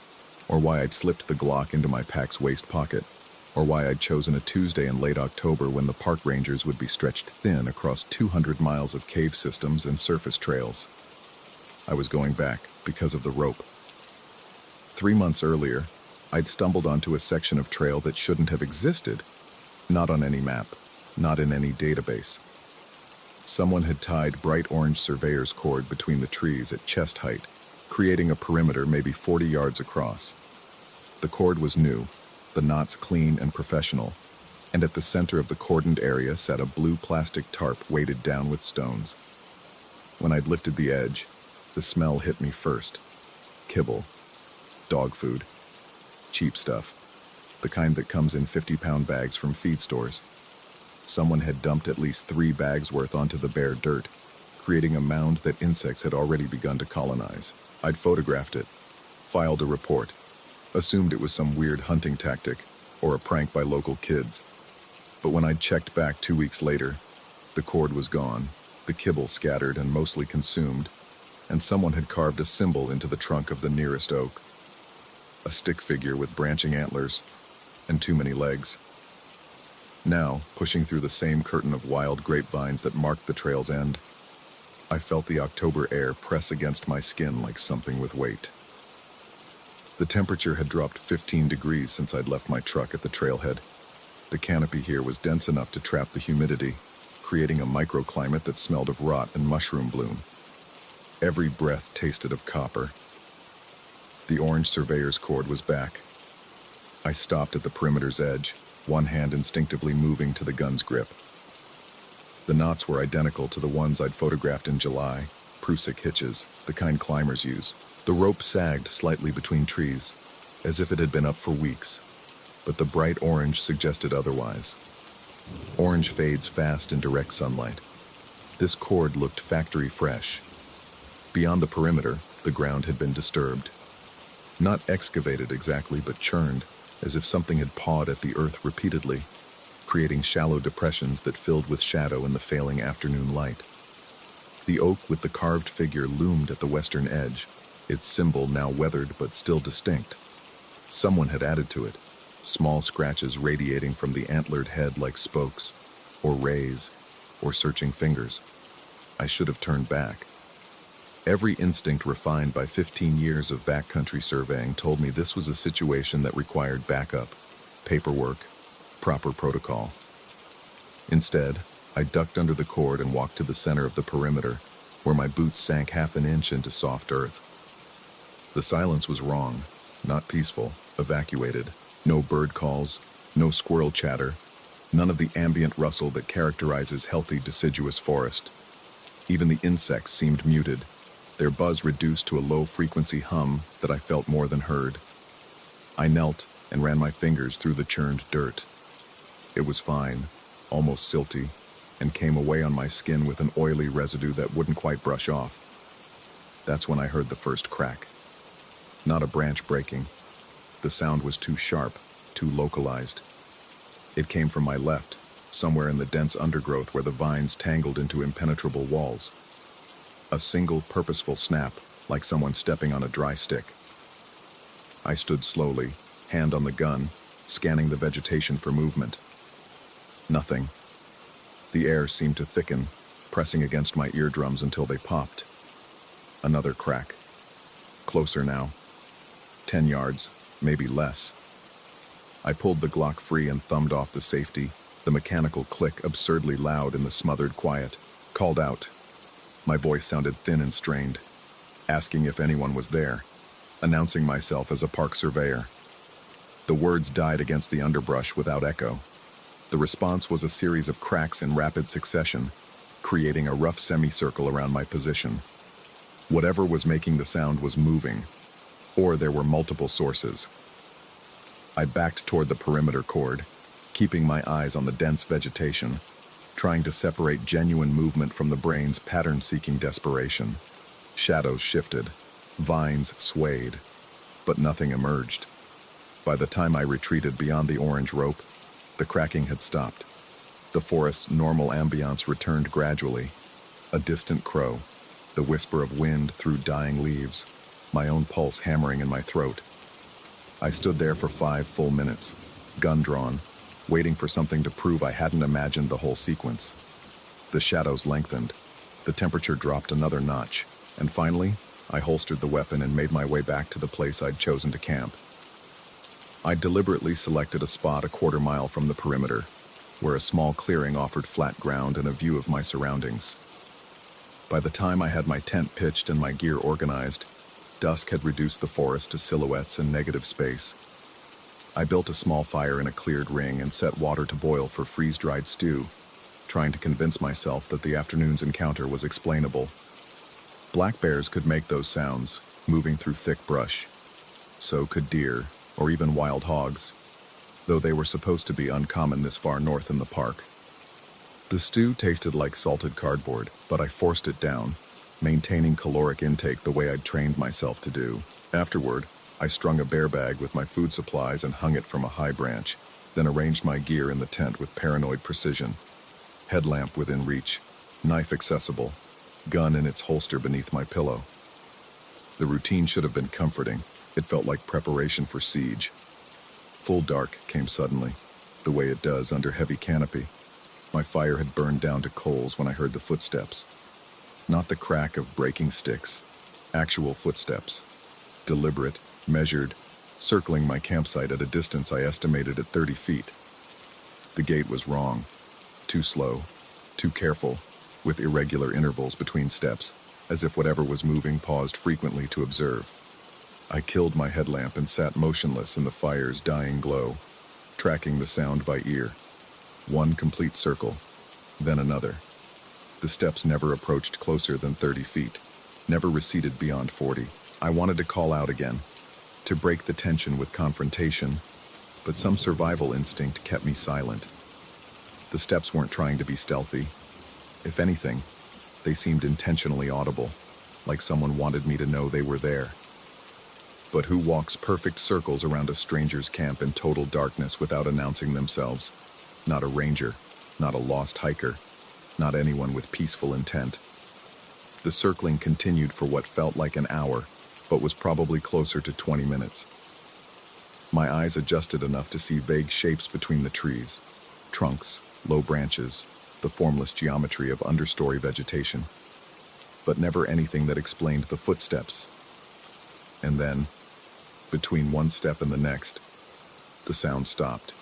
or why I'd slipped the Glock into my pack's waist pocket, or why I'd chosen a Tuesday in late October when the park rangers would be stretched thin across 200 miles of cave systems and surface trails. I was going back because of the rope. 3 months earlier, I'd stumbled onto a section of trail that shouldn't have existed, not on any map, not in any database. Someone had tied bright orange surveyor's cord between the trees at chest height, creating a perimeter maybe 40 yards across. The cord was new, the knots clean and professional, and at the center of the cordoned area sat a blue plastic tarp weighted down with stones. When I'd lifted the edge, the smell hit me first. Kibble. Dog food. Cheap stuff. The kind that comes in 50-pound bags from feed stores. Someone had dumped at least 3 bags worth onto the bare dirt, creating a mound that insects had already begun to colonize. I'd photographed it, filed a report, assumed it was some weird hunting tactic or a prank by local kids. But when I'd checked back 2 weeks later, the cord was gone, the kibble scattered and mostly consumed, and someone had carved a symbol into the trunk of the nearest oak. A stick figure with branching antlers and too many legs. Now, pushing through the same curtain of wild grapevines that marked the trail's end, I felt the October air press against my skin like something with weight. The temperature had dropped 15 degrees since I'd left my truck at the trailhead. The canopy here was dense enough to trap the humidity, creating a microclimate that smelled of rot and mushroom bloom. Every breath tasted of copper. The orange surveyor's cord was back. I stopped at the perimeter's edge, one hand instinctively moving to the gun's grip. The knots were identical to the ones I'd photographed in July, Prusik hitches, the kind climbers use. The rope sagged slightly between trees, as if it had been up for weeks, but the bright orange suggested otherwise. Orange fades fast in direct sunlight. This cord looked factory fresh. Beyond the perimeter, the ground had been disturbed. Not excavated exactly, but churned, as if something had pawed at the earth repeatedly, creating shallow depressions that filled with shadow in the failing afternoon light. The oak with the carved figure loomed at the western edge, its symbol now weathered but still distinct. Someone had added to it, small scratches radiating from the antlered head like spokes, or rays, or searching fingers. I should have turned back. Every instinct refined by 15 years of backcountry surveying told me this was a situation that required backup, paperwork, proper protocol. Instead, I ducked under the cord and walked to the center of the perimeter, where my boots sank half an inch into soft earth. The silence was wrong, not peaceful, evacuated. No bird calls, no squirrel chatter, none of the ambient rustle that characterizes healthy deciduous forest. Even the insects seemed muted, their buzz reduced to a low-frequency hum that I felt more than heard. I knelt and ran my fingers through the churned dirt. It was fine, almost silty, and came away on my skin with an oily residue that wouldn't quite brush off. That's when I heard the first crack. Not a branch breaking. The sound was too sharp, too localized. It came from my left, somewhere in the dense undergrowth where the vines tangled into impenetrable walls. A single purposeful snap, like someone stepping on a dry stick. I stood slowly, hand on the gun, scanning the vegetation for movement. Nothing. The air seemed to thicken, pressing against my eardrums until they popped. Another crack. Closer now. 10 yards, maybe less. I pulled the Glock free and thumbed off the safety, the mechanical click absurdly loud in the smothered quiet. Called out. My voice sounded thin and strained, asking if anyone was there, announcing myself as a park surveyor. The words died against the underbrush without echo. The response was a series of cracks in rapid succession, creating a rough semicircle around my position. Whatever was making the sound was moving, or there were multiple sources. I backed toward the perimeter cord, keeping my eyes on the dense vegetation, trying to separate genuine movement from the brain's pattern-seeking desperation. Shadows shifted, vines swayed, but nothing emerged. By the time I retreated beyond the orange rope, the cracking had stopped. The forest's normal ambiance returned gradually. A distant crow, the whisper of wind through dying leaves, my own pulse hammering in my throat. I stood there for 5 full minutes, gun drawn, waiting for something to prove I hadn't imagined the whole sequence. The shadows lengthened, the temperature dropped another notch, and finally, I holstered the weapon and made my way back to the place I'd chosen to camp. I deliberately selected a spot a quarter mile from the perimeter, where a small clearing offered flat ground and a view of my surroundings. By the time I had my tent pitched and my gear organized, dusk had reduced the forest to silhouettes and negative space. I built a small fire in a cleared ring and set water to boil for freeze-dried stew, trying to convince myself that the afternoon's encounter was explainable. Black bears could make those sounds, moving through thick brush. So could deer, or even wild hogs, though they were supposed to be uncommon this far north in the park. The stew tasted like salted cardboard, but I forced it down, maintaining caloric intake the way I'd trained myself to do. Afterward, I strung a bear bag with my food supplies and hung it from a high branch, then arranged my gear in the tent with paranoid precision. Headlamp within reach, knife accessible, gun in its holster beneath my pillow. The routine should have been comforting. It felt like preparation for siege. Full dark came suddenly, the way it does under heavy canopy. My fire had burned down to coals when I heard the footsteps. Not the crack of breaking sticks, actual footsteps. Deliberate, measured, circling my campsite at a distance I estimated at 30 feet. The gait was wrong. Too slow, too careful, with irregular intervals between steps, as if whatever was moving paused frequently to observe. I killed my headlamp and sat motionless in the fire's dying glow, tracking the sound by ear. One complete circle, then another. The steps never approached closer than 30 feet, never receded beyond 40. I wanted to call out again, to break the tension with confrontation, but some survival instinct kept me silent. The steps weren't trying to be stealthy. If anything, they seemed intentionally audible, like someone wanted me to know they were there. But who walks perfect circles around a stranger's camp in total darkness without announcing themselves? Not a ranger, not a lost hiker, not anyone with peaceful intent. The circling continued for what felt like an hour, but was probably closer to 20 minutes. My eyes adjusted enough to see vague shapes between the trees, trunks, low branches, the formless geometry of understory vegetation, but never anything that explained the footsteps. And then, between one step and the next, the sound stopped.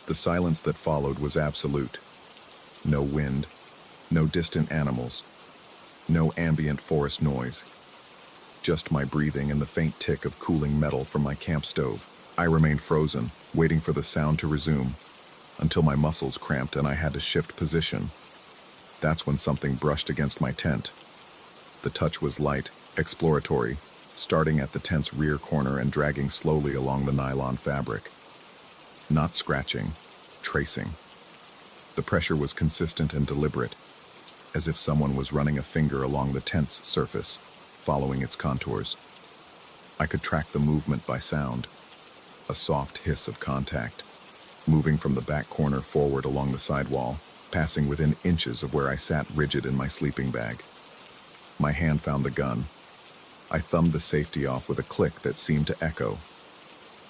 The silence that followed was absolute. No wind, no distant animals, no ambient forest noise. Just my breathing and the faint tick of cooling metal from my camp stove. I remained frozen, waiting for the sound to resume, until my muscles cramped and I had to shift position. That's when something brushed against my tent. The touch was light, exploratory, starting at the tent's rear corner and dragging slowly along the nylon fabric. Not scratching, tracing. The pressure was consistent and deliberate, as if someone was running a finger along the tent's surface, following its contours. I could track the movement by sound, a soft hiss of contact, moving from the back corner forward along the sidewall, passing within inches of where I sat rigid in my sleeping bag. My hand found the gun. I thumbed the safety off with a click that seemed to echo.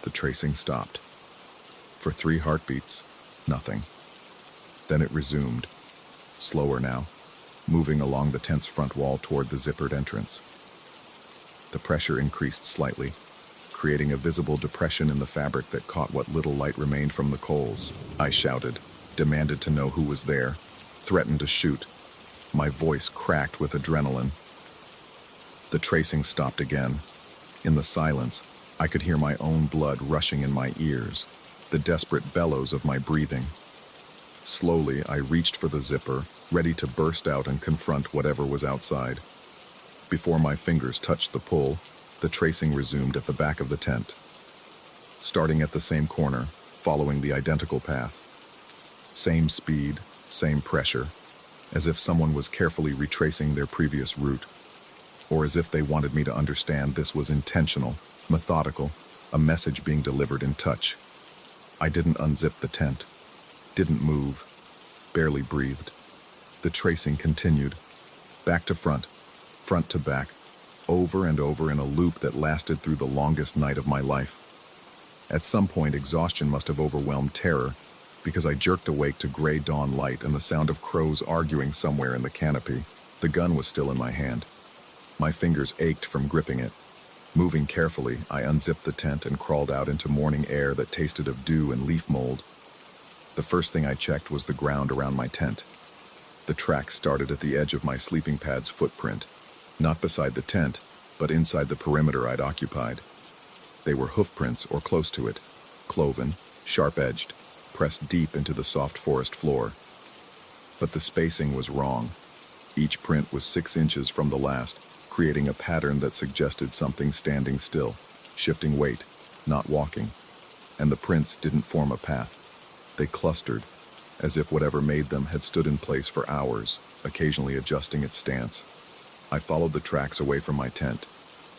The tracing stopped. For 3 heartbeats, nothing. Then it resumed, slower now, moving along the tent's front wall toward the zippered entrance. The pressure increased slightly, creating a visible depression in the fabric that caught what little light remained from the coals. I shouted, demanded to know who was there, threatened to shoot. My voice cracked with adrenaline. The tracing stopped again. In the silence, I could hear my own blood rushing in my ears, the desperate bellows of my breathing. Slowly, I reached for the zipper, ready to burst out and confront whatever was outside. Before my fingers touched the pull, the tracing resumed at the back of the tent. Starting at the same corner, following the identical path. Same speed, Same pressure, as if someone was carefully retracing their previous route, or as if they wanted me to understand this was intentional, methodical, a message being delivered in touch. I didn't unzip the tent, didn't move, barely breathed. The tracing continued, back to front to back, over and over in a loop that lasted through the longest night of my life. At some point, exhaustion must have overwhelmed terror, because I jerked awake to gray dawn light and the sound of crows arguing somewhere in the canopy. The gun was still in my hand. My fingers ached from gripping it. Moving carefully, I unzipped the tent and crawled out into morning air that tasted of dew and leaf mold. The first thing I checked was the ground around my tent. The tracks started at the edge of my sleeping pad's footprint, not beside the tent, but inside the perimeter I'd occupied. They were hoofprints or close to it, cloven, sharp-edged, pressed deep into the soft forest floor. But the spacing was wrong. Each print was 6 inches from the last, creating a pattern that suggested something standing still, shifting weight, not walking. And the prints didn't form a path. They clustered, as if whatever made them had stood in place for hours, occasionally adjusting its stance. I followed the tracks away from my tent,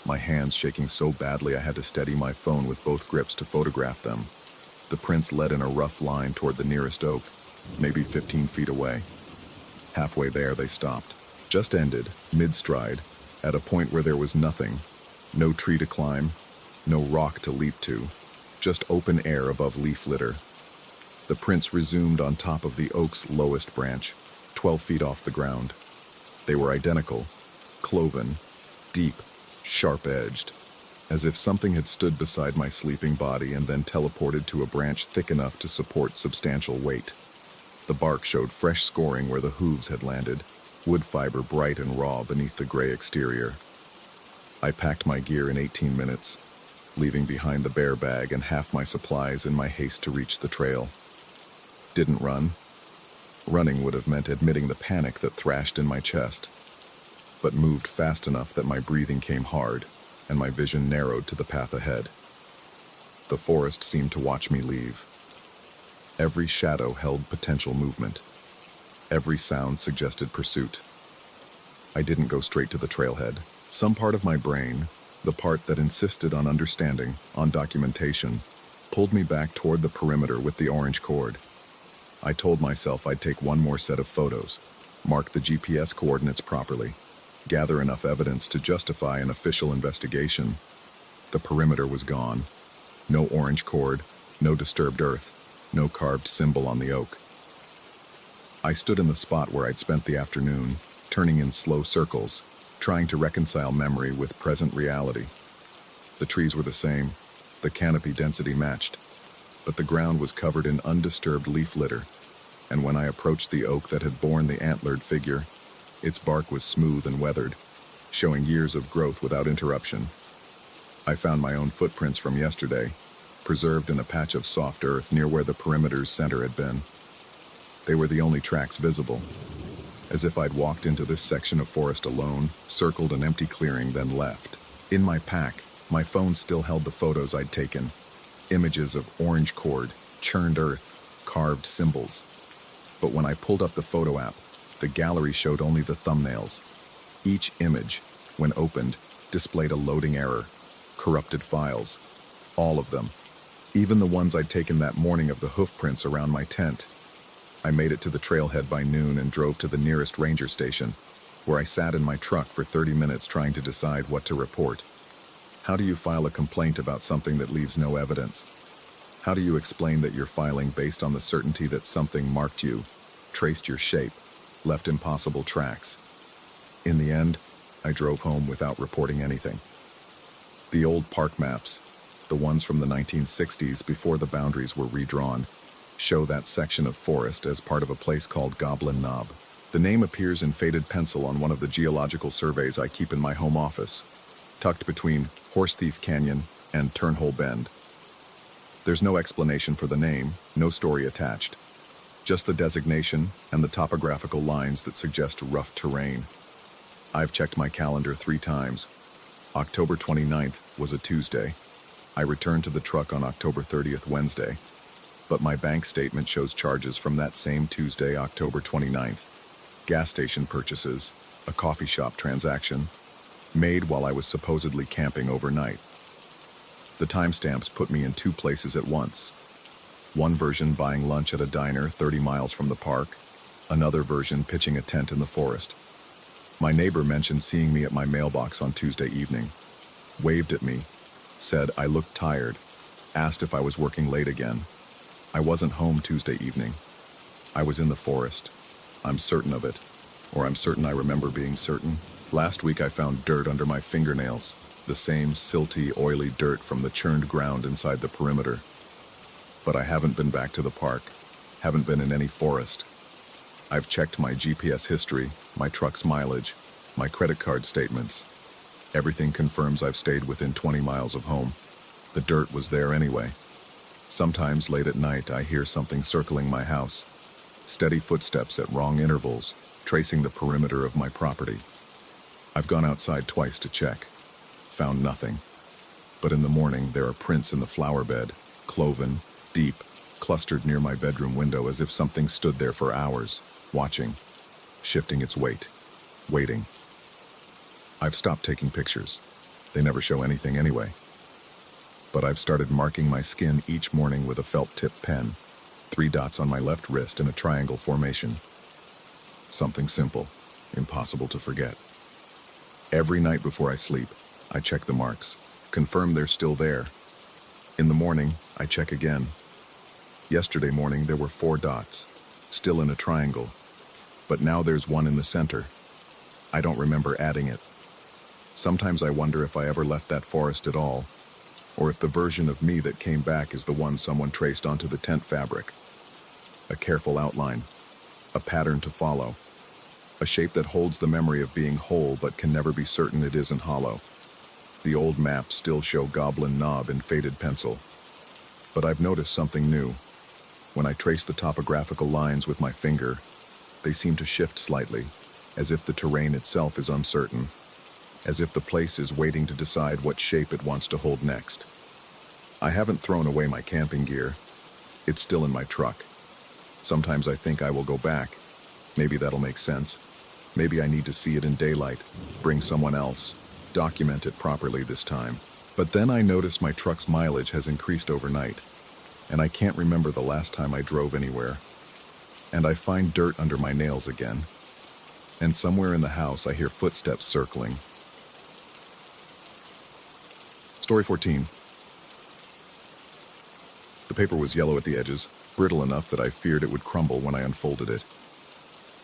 my hands shaking so badly I had to steady my phone with both grips to photograph them. The prints led in a rough line toward the nearest oak, maybe 15 feet away. Halfway there, they stopped, just ended, mid-stride, at a point where there was nothing, no tree to climb, no rock to leap to, just open air above leaf litter. The prints resumed on top of the oak's lowest branch, 12 feet off the ground. They were identical, cloven, deep, sharp-edged, as if something had stood beside my sleeping body and then teleported to a branch thick enough to support substantial weight. The bark showed fresh scoring where the hooves had landed, wood fiber bright and raw beneath the gray exterior. I packed my gear in 18 minutes, leaving behind the bear bag and half my supplies in my haste to reach the trail. Didn't run. Running would have meant admitting the panic that thrashed in my chest, but moved fast enough that my breathing came hard and my vision narrowed to the path ahead. The forest seemed to watch me leave. Every shadow held potential movement. Every sound suggested pursuit. I didn't go straight to the trailhead. Some part of my brain, the part that insisted on understanding, on documentation, pulled me back toward the perimeter with the orange cord. I told myself I'd take one more set of photos, mark the GPS coordinates properly, gather enough evidence to justify an official investigation. The perimeter was gone. No orange cord, no disturbed earth, no carved symbol on the oak. I stood in the spot where I'd spent the afternoon, turning in slow circles, trying to reconcile memory with present reality. The trees were the same, the canopy density matched, but the ground was covered in undisturbed leaf litter, and when I approached the oak that had borne the antlered figure, its bark was smooth and weathered, showing years of growth without interruption. I found my own footprints from yesterday, preserved in a patch of soft earth near where the perimeter's center had been. They were the only tracks visible, as if I'd walked into this section of forest alone, circled an empty clearing, then left. In my pack, my phone still held the photos I'd taken, images of orange cord, churned earth, carved symbols. But when I pulled up the photo app, the gallery showed only the thumbnails. Each image, when opened, displayed a loading error, corrupted files. All of them. Even the ones I'd taken that morning of the hoofprints around my tent. I made it to the trailhead by noon and drove to the nearest ranger station, where I sat in my truck for 30 minutes trying to decide what to report. How do you file a complaint about something that leaves no evidence? How do you explain that you're filing based on the certainty that something marked you, traced your shape, left impossible tracks? In the end, I drove home without reporting anything. The old park maps, the ones from the 1960s before the boundaries were redrawn, show that section of forest as part of a place called Goblin Knob. The name appears in faded pencil on one of the geological surveys I keep in my home office, tucked between Horse Thief Canyon and Turnhole Bend. There's no explanation for the name, no story attached, just the designation and the topographical lines that suggest rough terrain. I've checked my calendar 3 times. October 29th was a Tuesday. I returned to the truck on October 30th, Wednesday. but my bank statement shows charges from that same Tuesday, October 29th. Gas station purchases, a coffee shop transaction, made while I was supposedly camping overnight. The timestamps put me in two places at once. One version buying lunch at a diner 30 miles from the park, another version pitching a tent in the forest. My neighbor mentioned seeing me at my mailbox on Tuesday evening, waved at me, said I looked tired, asked if I was working late again. I wasn't home Tuesday evening. I was in the forest. I'm certain of it, or I'm certain I remember being certain. Last week I found dirt under my fingernails, the same silty, oily dirt from the churned ground inside the perimeter. But I haven't been back to the park, haven't been in any forest. I've checked my GPS history, my truck's mileage, my credit card statements. Everything confirms I've stayed within 20 miles of home. The dirt was there anyway. Sometimes late at night I hear something circling my house. Steady footsteps at wrong intervals, tracing the perimeter of my property. I've gone outside twice to check. Found nothing. But in the morning there are prints in the flower bed, cloven, deep, clustered near my bedroom window as if something stood there for hours, watching, shifting its weight, waiting. I've stopped taking pictures. They never show anything anyway. But I've started marking my skin each morning with a felt-tip pen, 3 dots on my left wrist in a triangle formation. Something simple, impossible to forget. Every night before I sleep, I check the marks, confirm they're still there. In the morning, I check again. Yesterday morning there were 4 dots, still in a triangle, but now there's one in the center. I don't remember adding it. Sometimes I wonder if I ever left that forest at all, or if the version of me that came back is the one someone traced onto the tent fabric. A careful outline, a pattern to follow, a shape that holds the memory of being whole but can never be certain it isn't hollow. The old maps still show Goblin Knob in faded pencil. But I've noticed something new. When I trace the topographical lines with my finger, they seem to shift slightly, as if the terrain itself is uncertain, as if the place is waiting to decide what shape it wants to hold next. I haven't thrown away my camping gear. It's still in my truck. Sometimes I think I will go back. Maybe that'll make sense. Maybe I need to see it in daylight, bring someone else, document it properly this time. But then I notice my truck's mileage has increased overnight, and I can't remember the last time I drove anywhere. And I find dirt under my nails again. And somewhere in the house I hear footsteps circling. Story 14. The paper was yellow at the edges, brittle enough that I feared it would crumble when I unfolded it.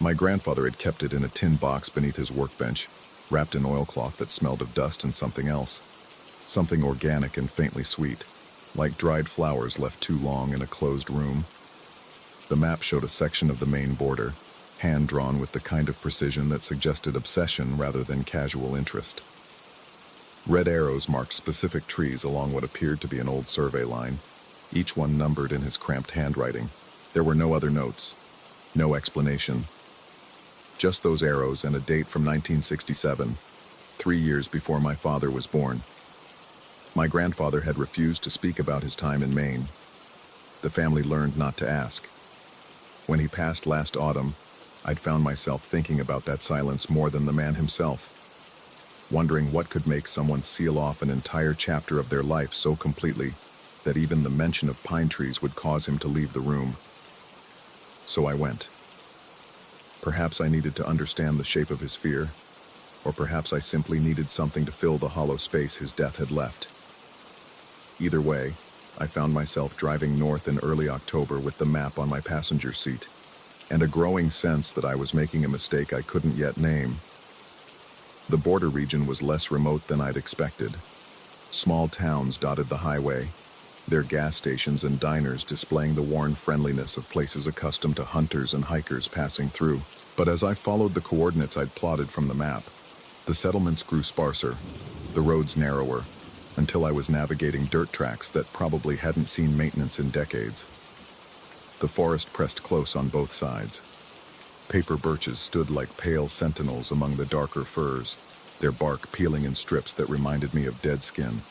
My grandfather had kept it in a tin box beneath his workbench, wrapped in oilcloth that smelled of dust and something else. Something organic and faintly sweet, like dried flowers left too long in a closed room. The map showed a section of the main border, hand-drawn with the kind of precision that suggested obsession rather than casual interest. Red arrows marked specific trees along what appeared to be an old survey line, each one numbered in his cramped handwriting. There were no other notes, no explanation. Just those arrows and a date from 1967, 3 years before my father was born. My grandfather had refused to speak about his time in Maine. The family learned not to ask. When he passed last autumn, I'd found myself thinking about that silence more than the man himself, wondering what could make someone seal off an entire chapter of their life so completely that even the mention of pine trees would cause him to leave the room. So I went. Perhaps I needed to understand the shape of his fear, or perhaps I simply needed something to fill the hollow space his death had left. Either way, I found myself driving north in early October with the map on my passenger seat, and a growing sense that I was making a mistake I couldn't yet name. The border region was less remote than I'd expected. Small towns dotted the highway, their gas stations and diners displaying the worn friendliness of places accustomed to hunters and hikers passing through. But as I followed the coordinates I'd plotted from the map, the settlements grew sparser, the roads narrower, until I was navigating dirt tracks that probably hadn't seen maintenance in decades. The forest pressed close on both sides. Paper birches stood like pale sentinels among the darker firs, their bark peeling in strips that reminded me of dead skin.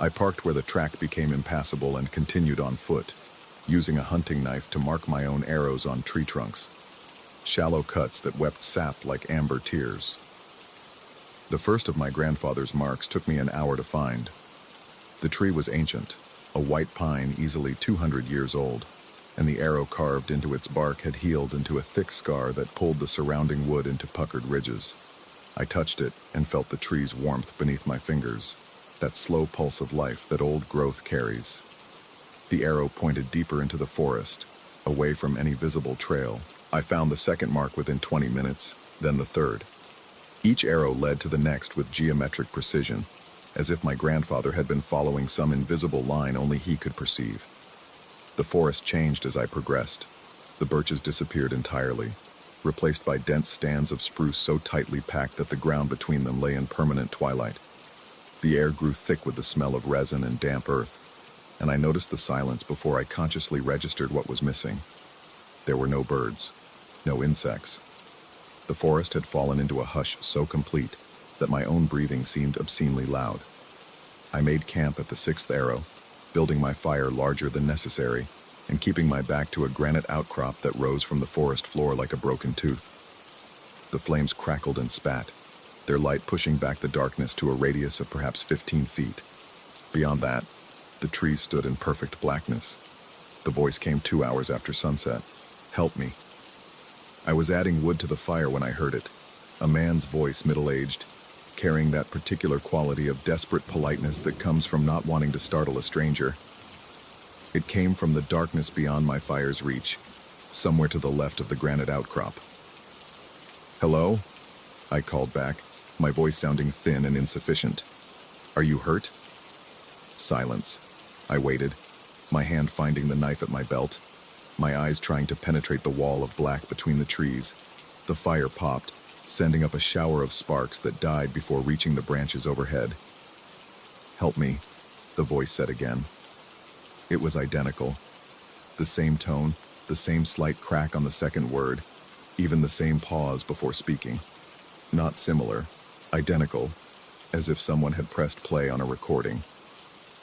I parked where the track became impassable and continued on foot, using a hunting knife to mark my own arrows on tree trunks. Shallow cuts that wept sap like amber tears. The first of my grandfather's marks took me an hour to find. The tree was ancient, a white pine easily 200 years old, and the arrow carved into its bark had healed into a thick scar that pulled the surrounding wood into puckered ridges. I touched it and felt the tree's warmth beneath my fingers, that slow pulse of life that old growth carries. The arrow pointed deeper into the forest, away from any visible trail. I found the second mark within 20 minutes, then the third. Each arrow led to the next with geometric precision, as if my grandfather had been following some invisible line only he could perceive. The forest changed as I progressed. The birches disappeared entirely, replaced by dense stands of spruce so tightly packed that the ground between them lay in permanent twilight. The air grew thick with the smell of resin and damp earth, and I noticed the silence before I consciously registered what was missing. There were no birds, no insects. The forest had fallen into a hush so complete that my own breathing seemed obscenely loud. I made camp at the sixth arrow, building my fire larger than necessary, and keeping my back to a granite outcrop that rose from the forest floor like a broken tooth. The flames crackled and spat, their light pushing back the darkness to a radius of perhaps 15 feet. Beyond that, the trees stood in perfect blackness. The voice came 2 hours after sunset. "Help me." I was adding wood to the fire when I heard it, a man's voice, middle-aged, carrying that particular quality of desperate politeness that comes from not wanting to startle a stranger. It came from the darkness beyond my fire's reach, somewhere to the left of the granite outcrop. "Hello?" I called back, my voice sounding thin and insufficient. "Are you hurt?" Silence. I waited, my hand finding the knife at my belt, my eyes trying to penetrate the wall of black between the trees. The fire popped, sending up a shower of sparks that died before reaching the branches overhead. "Help me," the voice said again. It was identical. The same tone, the same slight crack on the second word, even the same pause before speaking. Not similar, identical, as if someone had pressed play on a recording.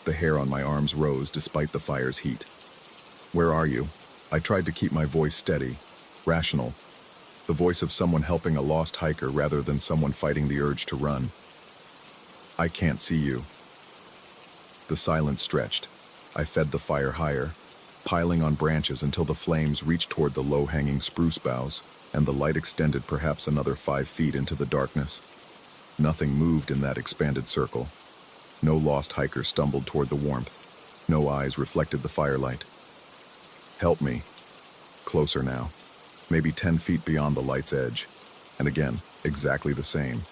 The hair on my arms rose despite the fire's heat. "Where are you?" I tried to keep my voice steady, rational, the voice of someone helping a lost hiker rather than someone fighting the urge to run. "I can't see you." The silence stretched. I fed the fire higher, piling on branches until the flames reached toward the low-hanging spruce boughs, and the light extended perhaps another 5 feet into the darkness. Nothing moved in that expanded circle. No lost hiker stumbled toward the warmth. No eyes reflected the firelight. "Help me." Closer now, maybe 10 feet beyond the light's edge. And again, exactly the same.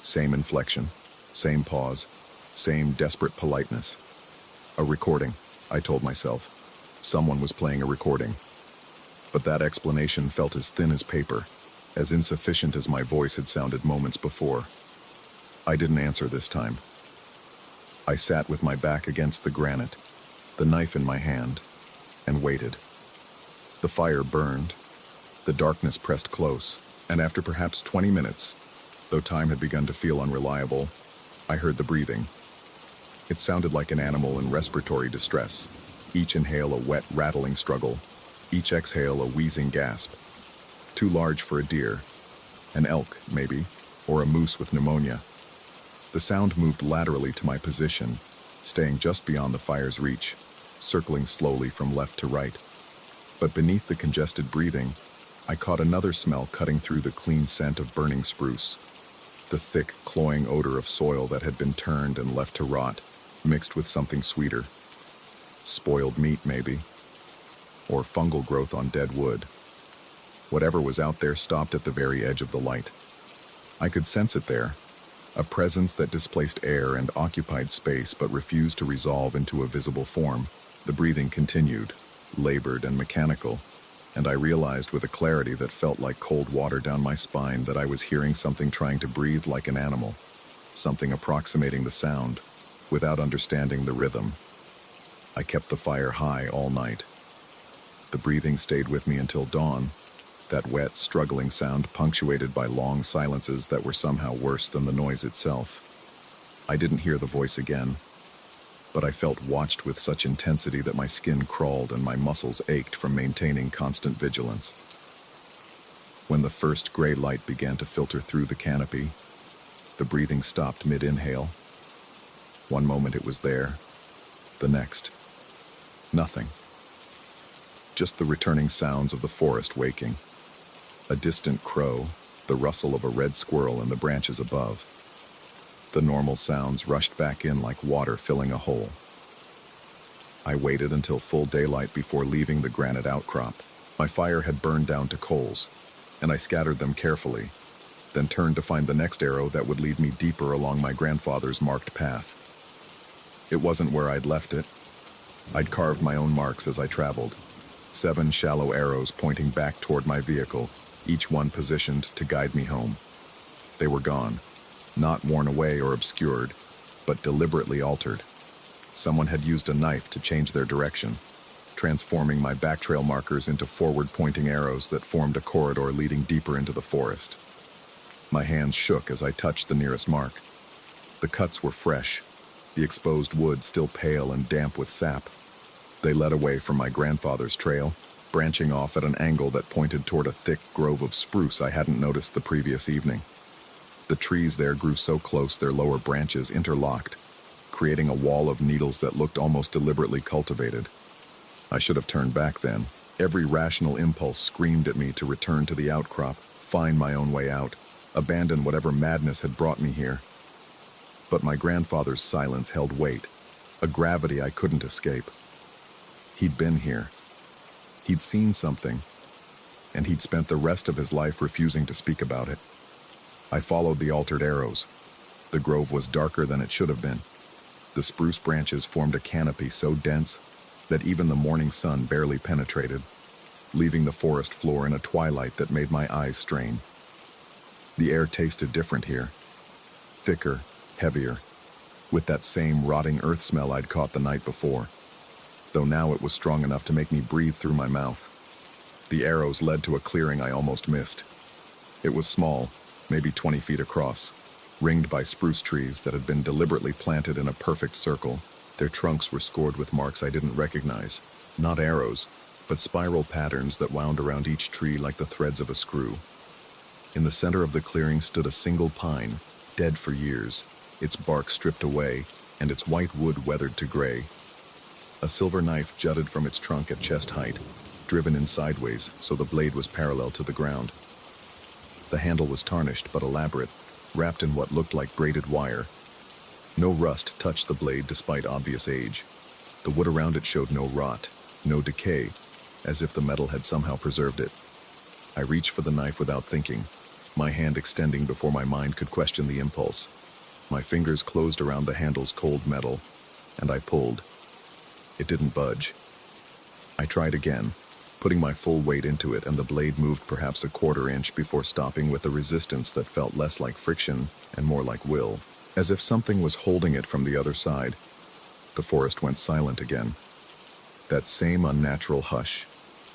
Same inflection, same pause, same desperate politeness. A recording, I told myself. Someone was playing a recording. But that explanation felt as thin as paper, as insufficient as my voice had sounded moments before. I didn't answer this time. I sat with my back against the granite, the knife in my hand, and waited. The fire burned. The darkness pressed close, and after perhaps 20 minutes, though time had begun to feel unreliable, I heard the breathing. It sounded like an animal in respiratory distress, each inhale a wet, rattling struggle, each exhale a wheezing gasp. Too large for a deer, an elk, maybe, or a moose with pneumonia. The sound moved laterally to my position, staying just beyond the fire's reach, circling slowly from left to right. But beneath the congested breathing, I caught another smell cutting through the clean scent of burning spruce. The thick, cloying odor of soil that had been turned and left to rot, mixed with something sweeter. Spoiled meat, maybe. Or fungal growth on dead wood. Whatever was out there stopped at the very edge of the light. I could sense it there, a presence that displaced air and occupied space but refused to resolve into a visible form. The breathing continued, labored and mechanical, and I realized with a clarity that felt like cold water down my spine that I was hearing something trying to breathe like an animal, something approximating the sound, without understanding the rhythm. I kept the fire high all night. The breathing stayed with me until dawn, that wet, struggling sound punctuated by long silences that were somehow worse than the noise itself. I didn't hear the voice again. but I felt watched with such intensity that my skin crawled and my muscles ached from maintaining constant vigilance. When the first gray light began to filter through the canopy, the breathing stopped mid-inhale. One moment it was there, the next, nothing. Just the returning sounds of the forest waking. A distant crow, the rustle of a red squirrel in the branches above. The normal sounds rushed back in like water filling a hole. I waited until full daylight before leaving the granite outcrop. My fire had burned down to coals, and I scattered them carefully, then turned to find the next arrow that would lead me deeper along my grandfather's marked path. It wasn't where I'd left it. I'd carved my own marks as I traveled. 7 shallow arrows pointing back toward my vehicle, each one positioned to guide me home. They were gone, not worn away or obscured, but deliberately altered. Someone had used a knife to change their direction, transforming my backtrail markers into forward-pointing arrows that formed a corridor leading deeper into the forest. My hands shook as I touched the nearest mark. The cuts were fresh, the exposed wood still pale and damp with sap. They led away from my grandfather's trail, branching off at an angle that pointed toward a thick grove of spruce I hadn't noticed the previous evening. The trees there grew so close their lower branches interlocked, creating a wall of needles that looked almost deliberately cultivated. I should have turned back then. Every rational impulse screamed at me to return to the outcrop, find my own way out, abandon whatever madness had brought me here. But my grandfather's silence held weight, a gravity I couldn't escape. He'd been here. He'd seen something, and he'd spent the rest of his life refusing to speak about it. I followed the altered arrows. The grove was darker than it should have been. The spruce branches formed a canopy so dense that even the morning sun barely penetrated, leaving the forest floor in a twilight that made my eyes strain. The air tasted different here, thicker, heavier, with that same rotting earth smell I'd caught the night before, though now it was strong enough to make me breathe through my mouth. The arrows led to a clearing I almost missed. It was small, maybe 20 feet across, ringed by spruce trees that had been deliberately planted in a perfect circle. Their trunks were scored with marks I didn't recognize, not arrows, but spiral patterns that wound around each tree like the threads of a screw. In the center of the clearing stood a single pine, dead for years, its bark stripped away and its white wood weathered to gray. A silver knife jutted from its trunk at chest height, driven in sideways so the blade was parallel to the ground. The handle was tarnished but elaborate, wrapped in what looked like braided wire. No rust touched the blade despite obvious age. The wood around it showed no rot, no decay, as if the metal had somehow preserved it. I reached for the knife without thinking, my hand extending before my mind could question the impulse. My fingers closed around the handle's cold metal, and I pulled. It didn't budge. I tried again, putting my full weight into it, and the blade moved perhaps a quarter inch before stopping with a resistance that felt less like friction and more like will, as if something was holding it from the other side. The forest went silent again. That same unnatural hush,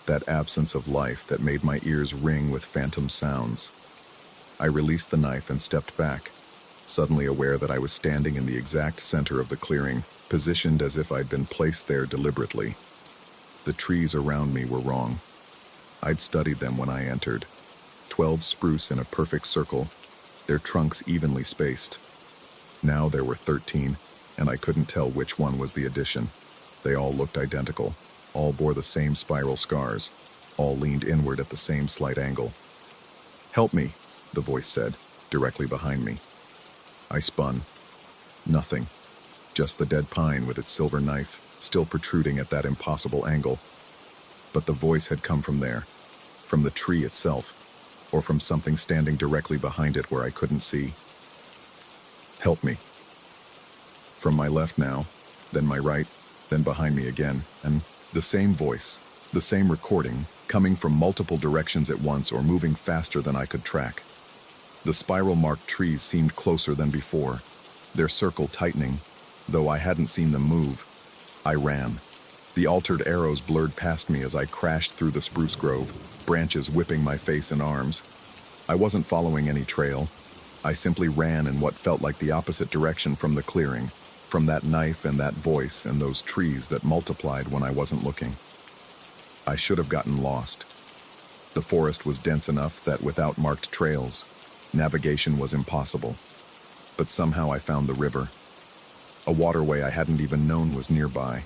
that absence of life that made my ears ring with phantom sounds. I released the knife and stepped back, suddenly aware that I was standing in the exact center of the clearing, positioned as if I'd been placed there deliberately. The trees around me were wrong. I'd studied them when I entered. 12 spruce in a perfect circle, their trunks evenly spaced. Now there were 13, and I couldn't tell which one was the addition. They all looked identical, all bore the same spiral scars, all leaned inward at the same slight angle. "Help me," the voice said, directly behind me. I spun. Nothing. Just the dead pine with its silver knife, still protruding at that impossible angle. But the voice had come from there, from the tree itself, or from something standing directly behind it where I couldn't see. "Help me." From my left now, then my right, then behind me again, and the same voice, the same recording, coming from multiple directions at once or moving faster than I could track. The spiral-marked trees seemed closer than before, their circle tightening, though I hadn't seen them move. I ran. The altered arrows blurred past me as I crashed through the spruce grove, branches whipping my face and arms. I wasn't following any trail. I simply ran in what felt like the opposite direction from the clearing, From that knife and that voice and those trees that multiplied when I wasn't looking. I should have gotten lost. The forest was dense enough that without marked trails, navigation was impossible. But somehow I found the river, a waterway I hadn't even known was nearby.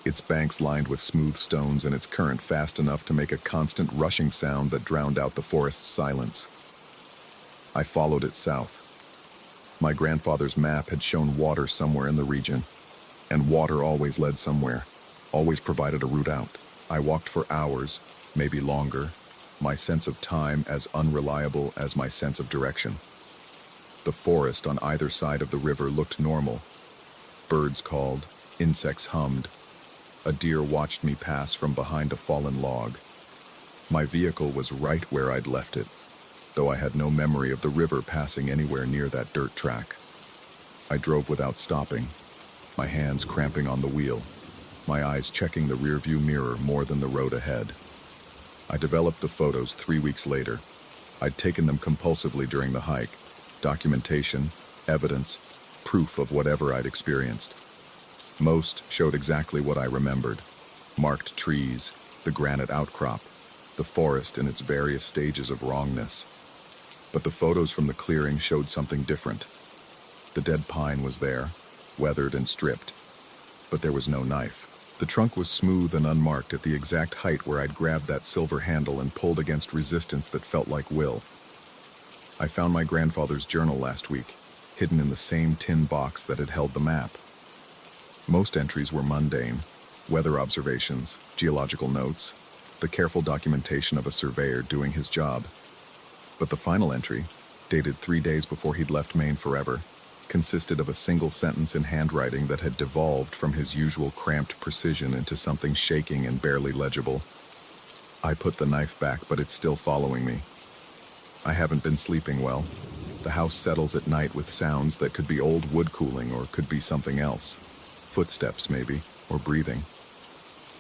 Its banks lined with smooth stones and its current fast enough to make a constant rushing sound that drowned out the forest's silence. I followed it south. My grandfather's map had shown water somewhere in the region, and water always led somewhere, always provided a route out. I walked for hours, maybe longer, my sense of time as unreliable as my sense of direction. The forest on either side of the river looked normal. Birds called, insects hummed. A deer watched me pass from behind a fallen log. My vehicle was right where I'd left it, though I had no memory of the river passing anywhere near that dirt track. I drove without stopping, my hands cramping on the wheel, my eyes checking the rearview mirror more than the road ahead. I developed the photos 3 weeks later. I'd taken them compulsively during the hike. Documentation, evidence, proof of whatever I'd experienced. Most showed exactly what I remembered. Marked trees, the granite outcrop, the forest in its various stages of wrongness. But the photos from the clearing showed something different. The dead pine was there, weathered and stripped, but there was no knife. The trunk was smooth and unmarked at the exact height where I'd grabbed that silver handle and pulled against resistance that felt like will. I found my grandfather's journal last week, hidden in the same tin box that had held the map. Most entries were mundane: weather observations, geological notes, the careful documentation of a surveyor doing his job. But the final entry, dated 3 days before he'd left Maine forever, consisted of a single sentence in handwriting that had devolved from his usual cramped precision into something shaking and barely legible. I put the knife back, but it's still following me. I haven't been sleeping well. The house settles at night with sounds that could be old wood cooling or could be something else. Footsteps, maybe, or breathing.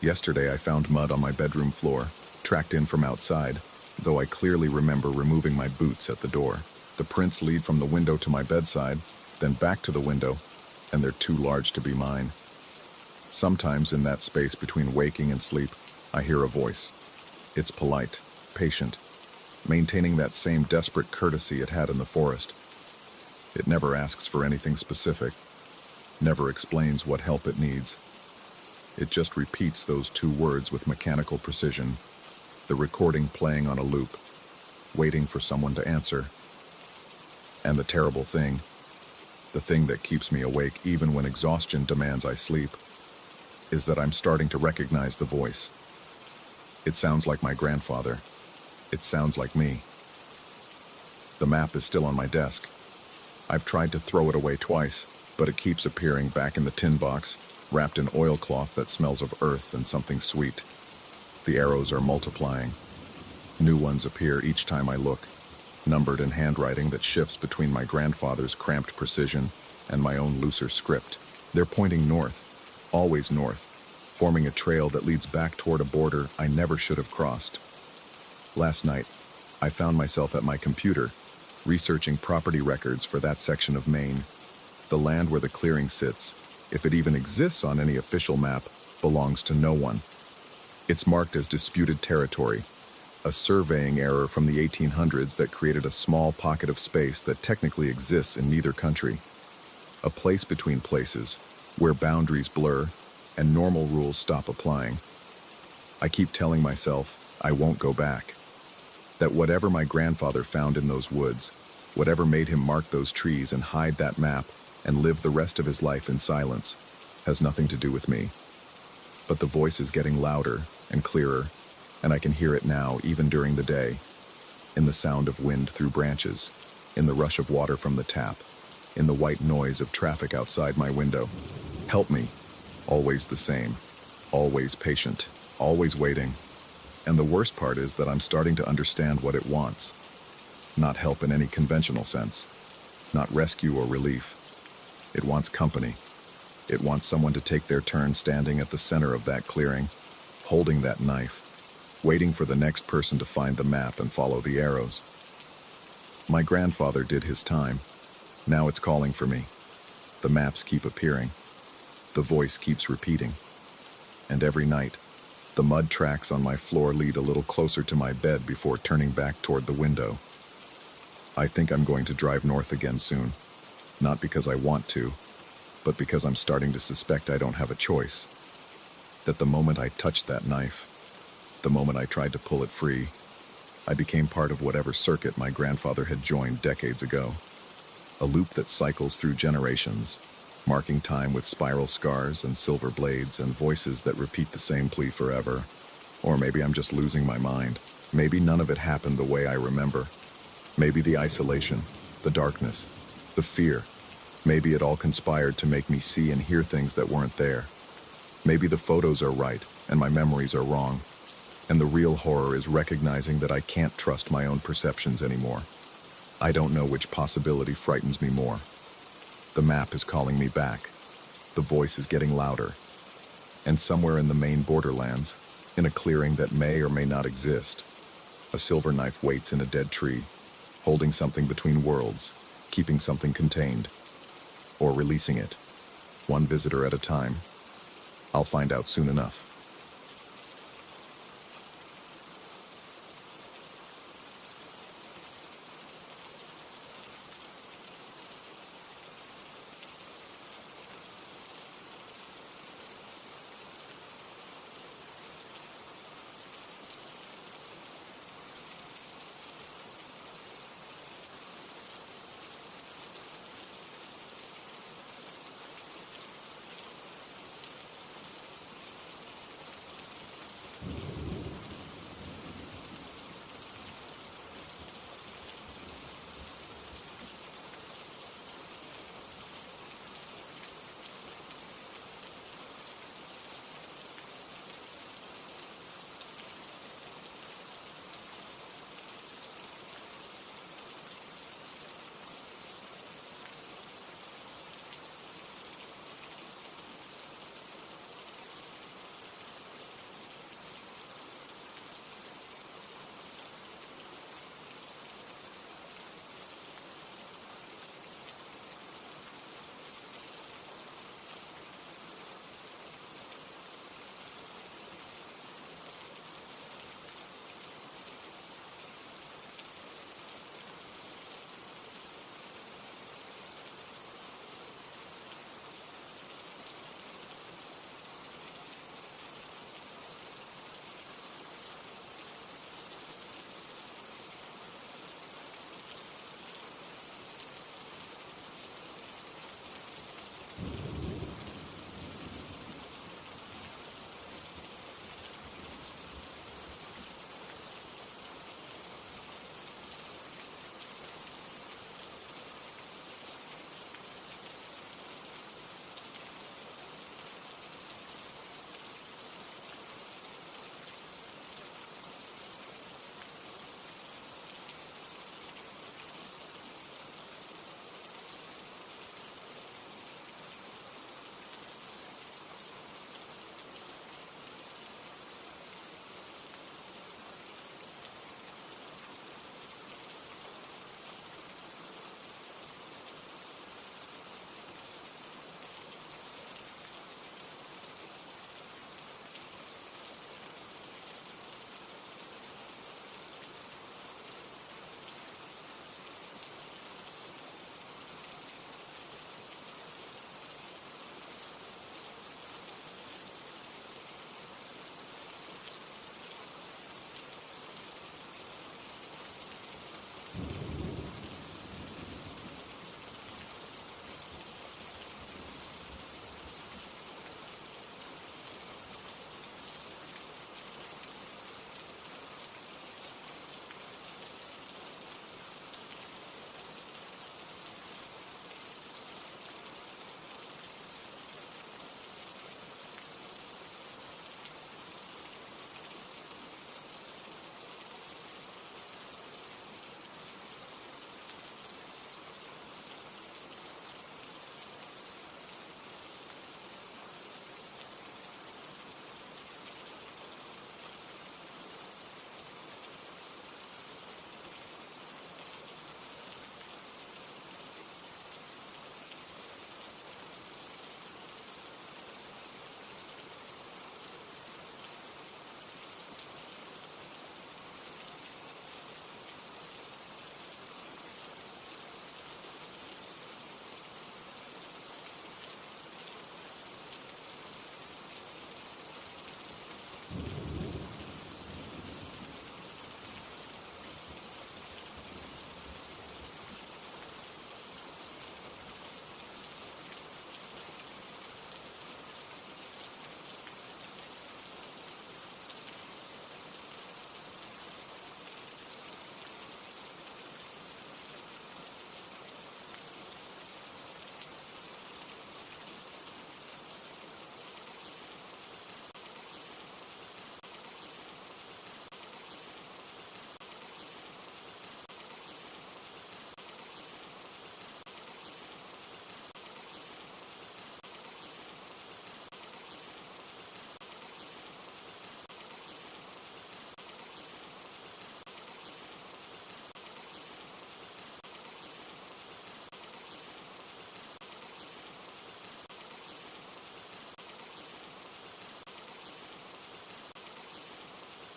Yesterday I found mud on my bedroom floor, tracked in from outside, though I clearly remember removing my boots at the door. The prints lead from the window to my bedside, then back to the window, and they're too large to be mine. Sometimes in that space between waking and sleep, I hear a voice. It's polite, patient, maintaining that same desperate courtesy it had in the forest. It never asks for anything specific, never explains what help it needs. It just repeats those 2 words with mechanical precision, the recording playing on a loop, waiting for someone to answer. And the terrible thing, the thing that keeps me awake even when exhaustion demands I sleep, is that I'm starting to recognize the voice. It sounds like my grandfather. It sounds like me. The map is still on my desk. I've tried to throw it away twice, but it keeps appearing back in the tin box, wrapped in oilcloth that smells of earth and something sweet. The arrows are multiplying. New ones appear each time I look, numbered in handwriting that shifts between my grandfather's cramped precision and my own looser script. They're pointing north, always north, forming a trail that leads back toward a border I never should have crossed. Last night, I found myself at my computer, researching property records for that section of Maine. The land where the clearing sits, if it even exists on any official map, belongs to no one. It's marked as disputed territory, a surveying error from the 1800s that created a small pocket of space that technically exists in neither country. A place between places, where boundaries blur and normal rules stop applying. I keep telling myself I won't go back. That whatever my grandfather found in those woods, whatever made him mark those trees and hide that map and live the rest of his life in silence, has nothing to do with me. But the voice is getting louder and clearer, and I can hear it now even during the day, in the sound of wind through branches, in the rush of water from the tap, in the white noise of traffic outside my window. Help me, always the same, always patient, always waiting. And the worst part is that I'm starting to understand what it wants. Not help in any conventional sense, not rescue or relief. It wants company. It wants someone to take their turn standing at the center of that clearing, holding that knife, waiting for the next person to find the map and follow the arrows. My grandfather did his time. Now it's calling for me. The maps keep appearing. The voice keeps repeating. And every night, the mud tracks on my floor lead a little closer to my bed before turning back toward the window. I think I'm going to drive north again soon. Not because I want to, but because I'm starting to suspect I don't have a choice. That the moment I touched that knife, the moment I tried to pull it free, I became part of whatever circuit my grandfather had joined decades ago. A loop that cycles through generations, marking time with spiral scars and silver blades and voices that repeat the same plea forever. Or maybe I'm just losing my mind. Maybe none of it happened the way I remember. Maybe the isolation, the darkness, the fear. Maybe it all conspired to make me see and hear things that weren't there. Maybe the photos are right and my memories are wrong. And the real horror is recognizing that I can't trust my own perceptions anymore. I don't know which possibility frightens me more. The map is calling me back. The voice is getting louder. And somewhere in the Maine borderlands, in a clearing that may or may not exist, a silver knife waits in a dead tree, holding something between worlds, keeping something contained, or releasing it, one visitor at a time. I'll find out soon enough.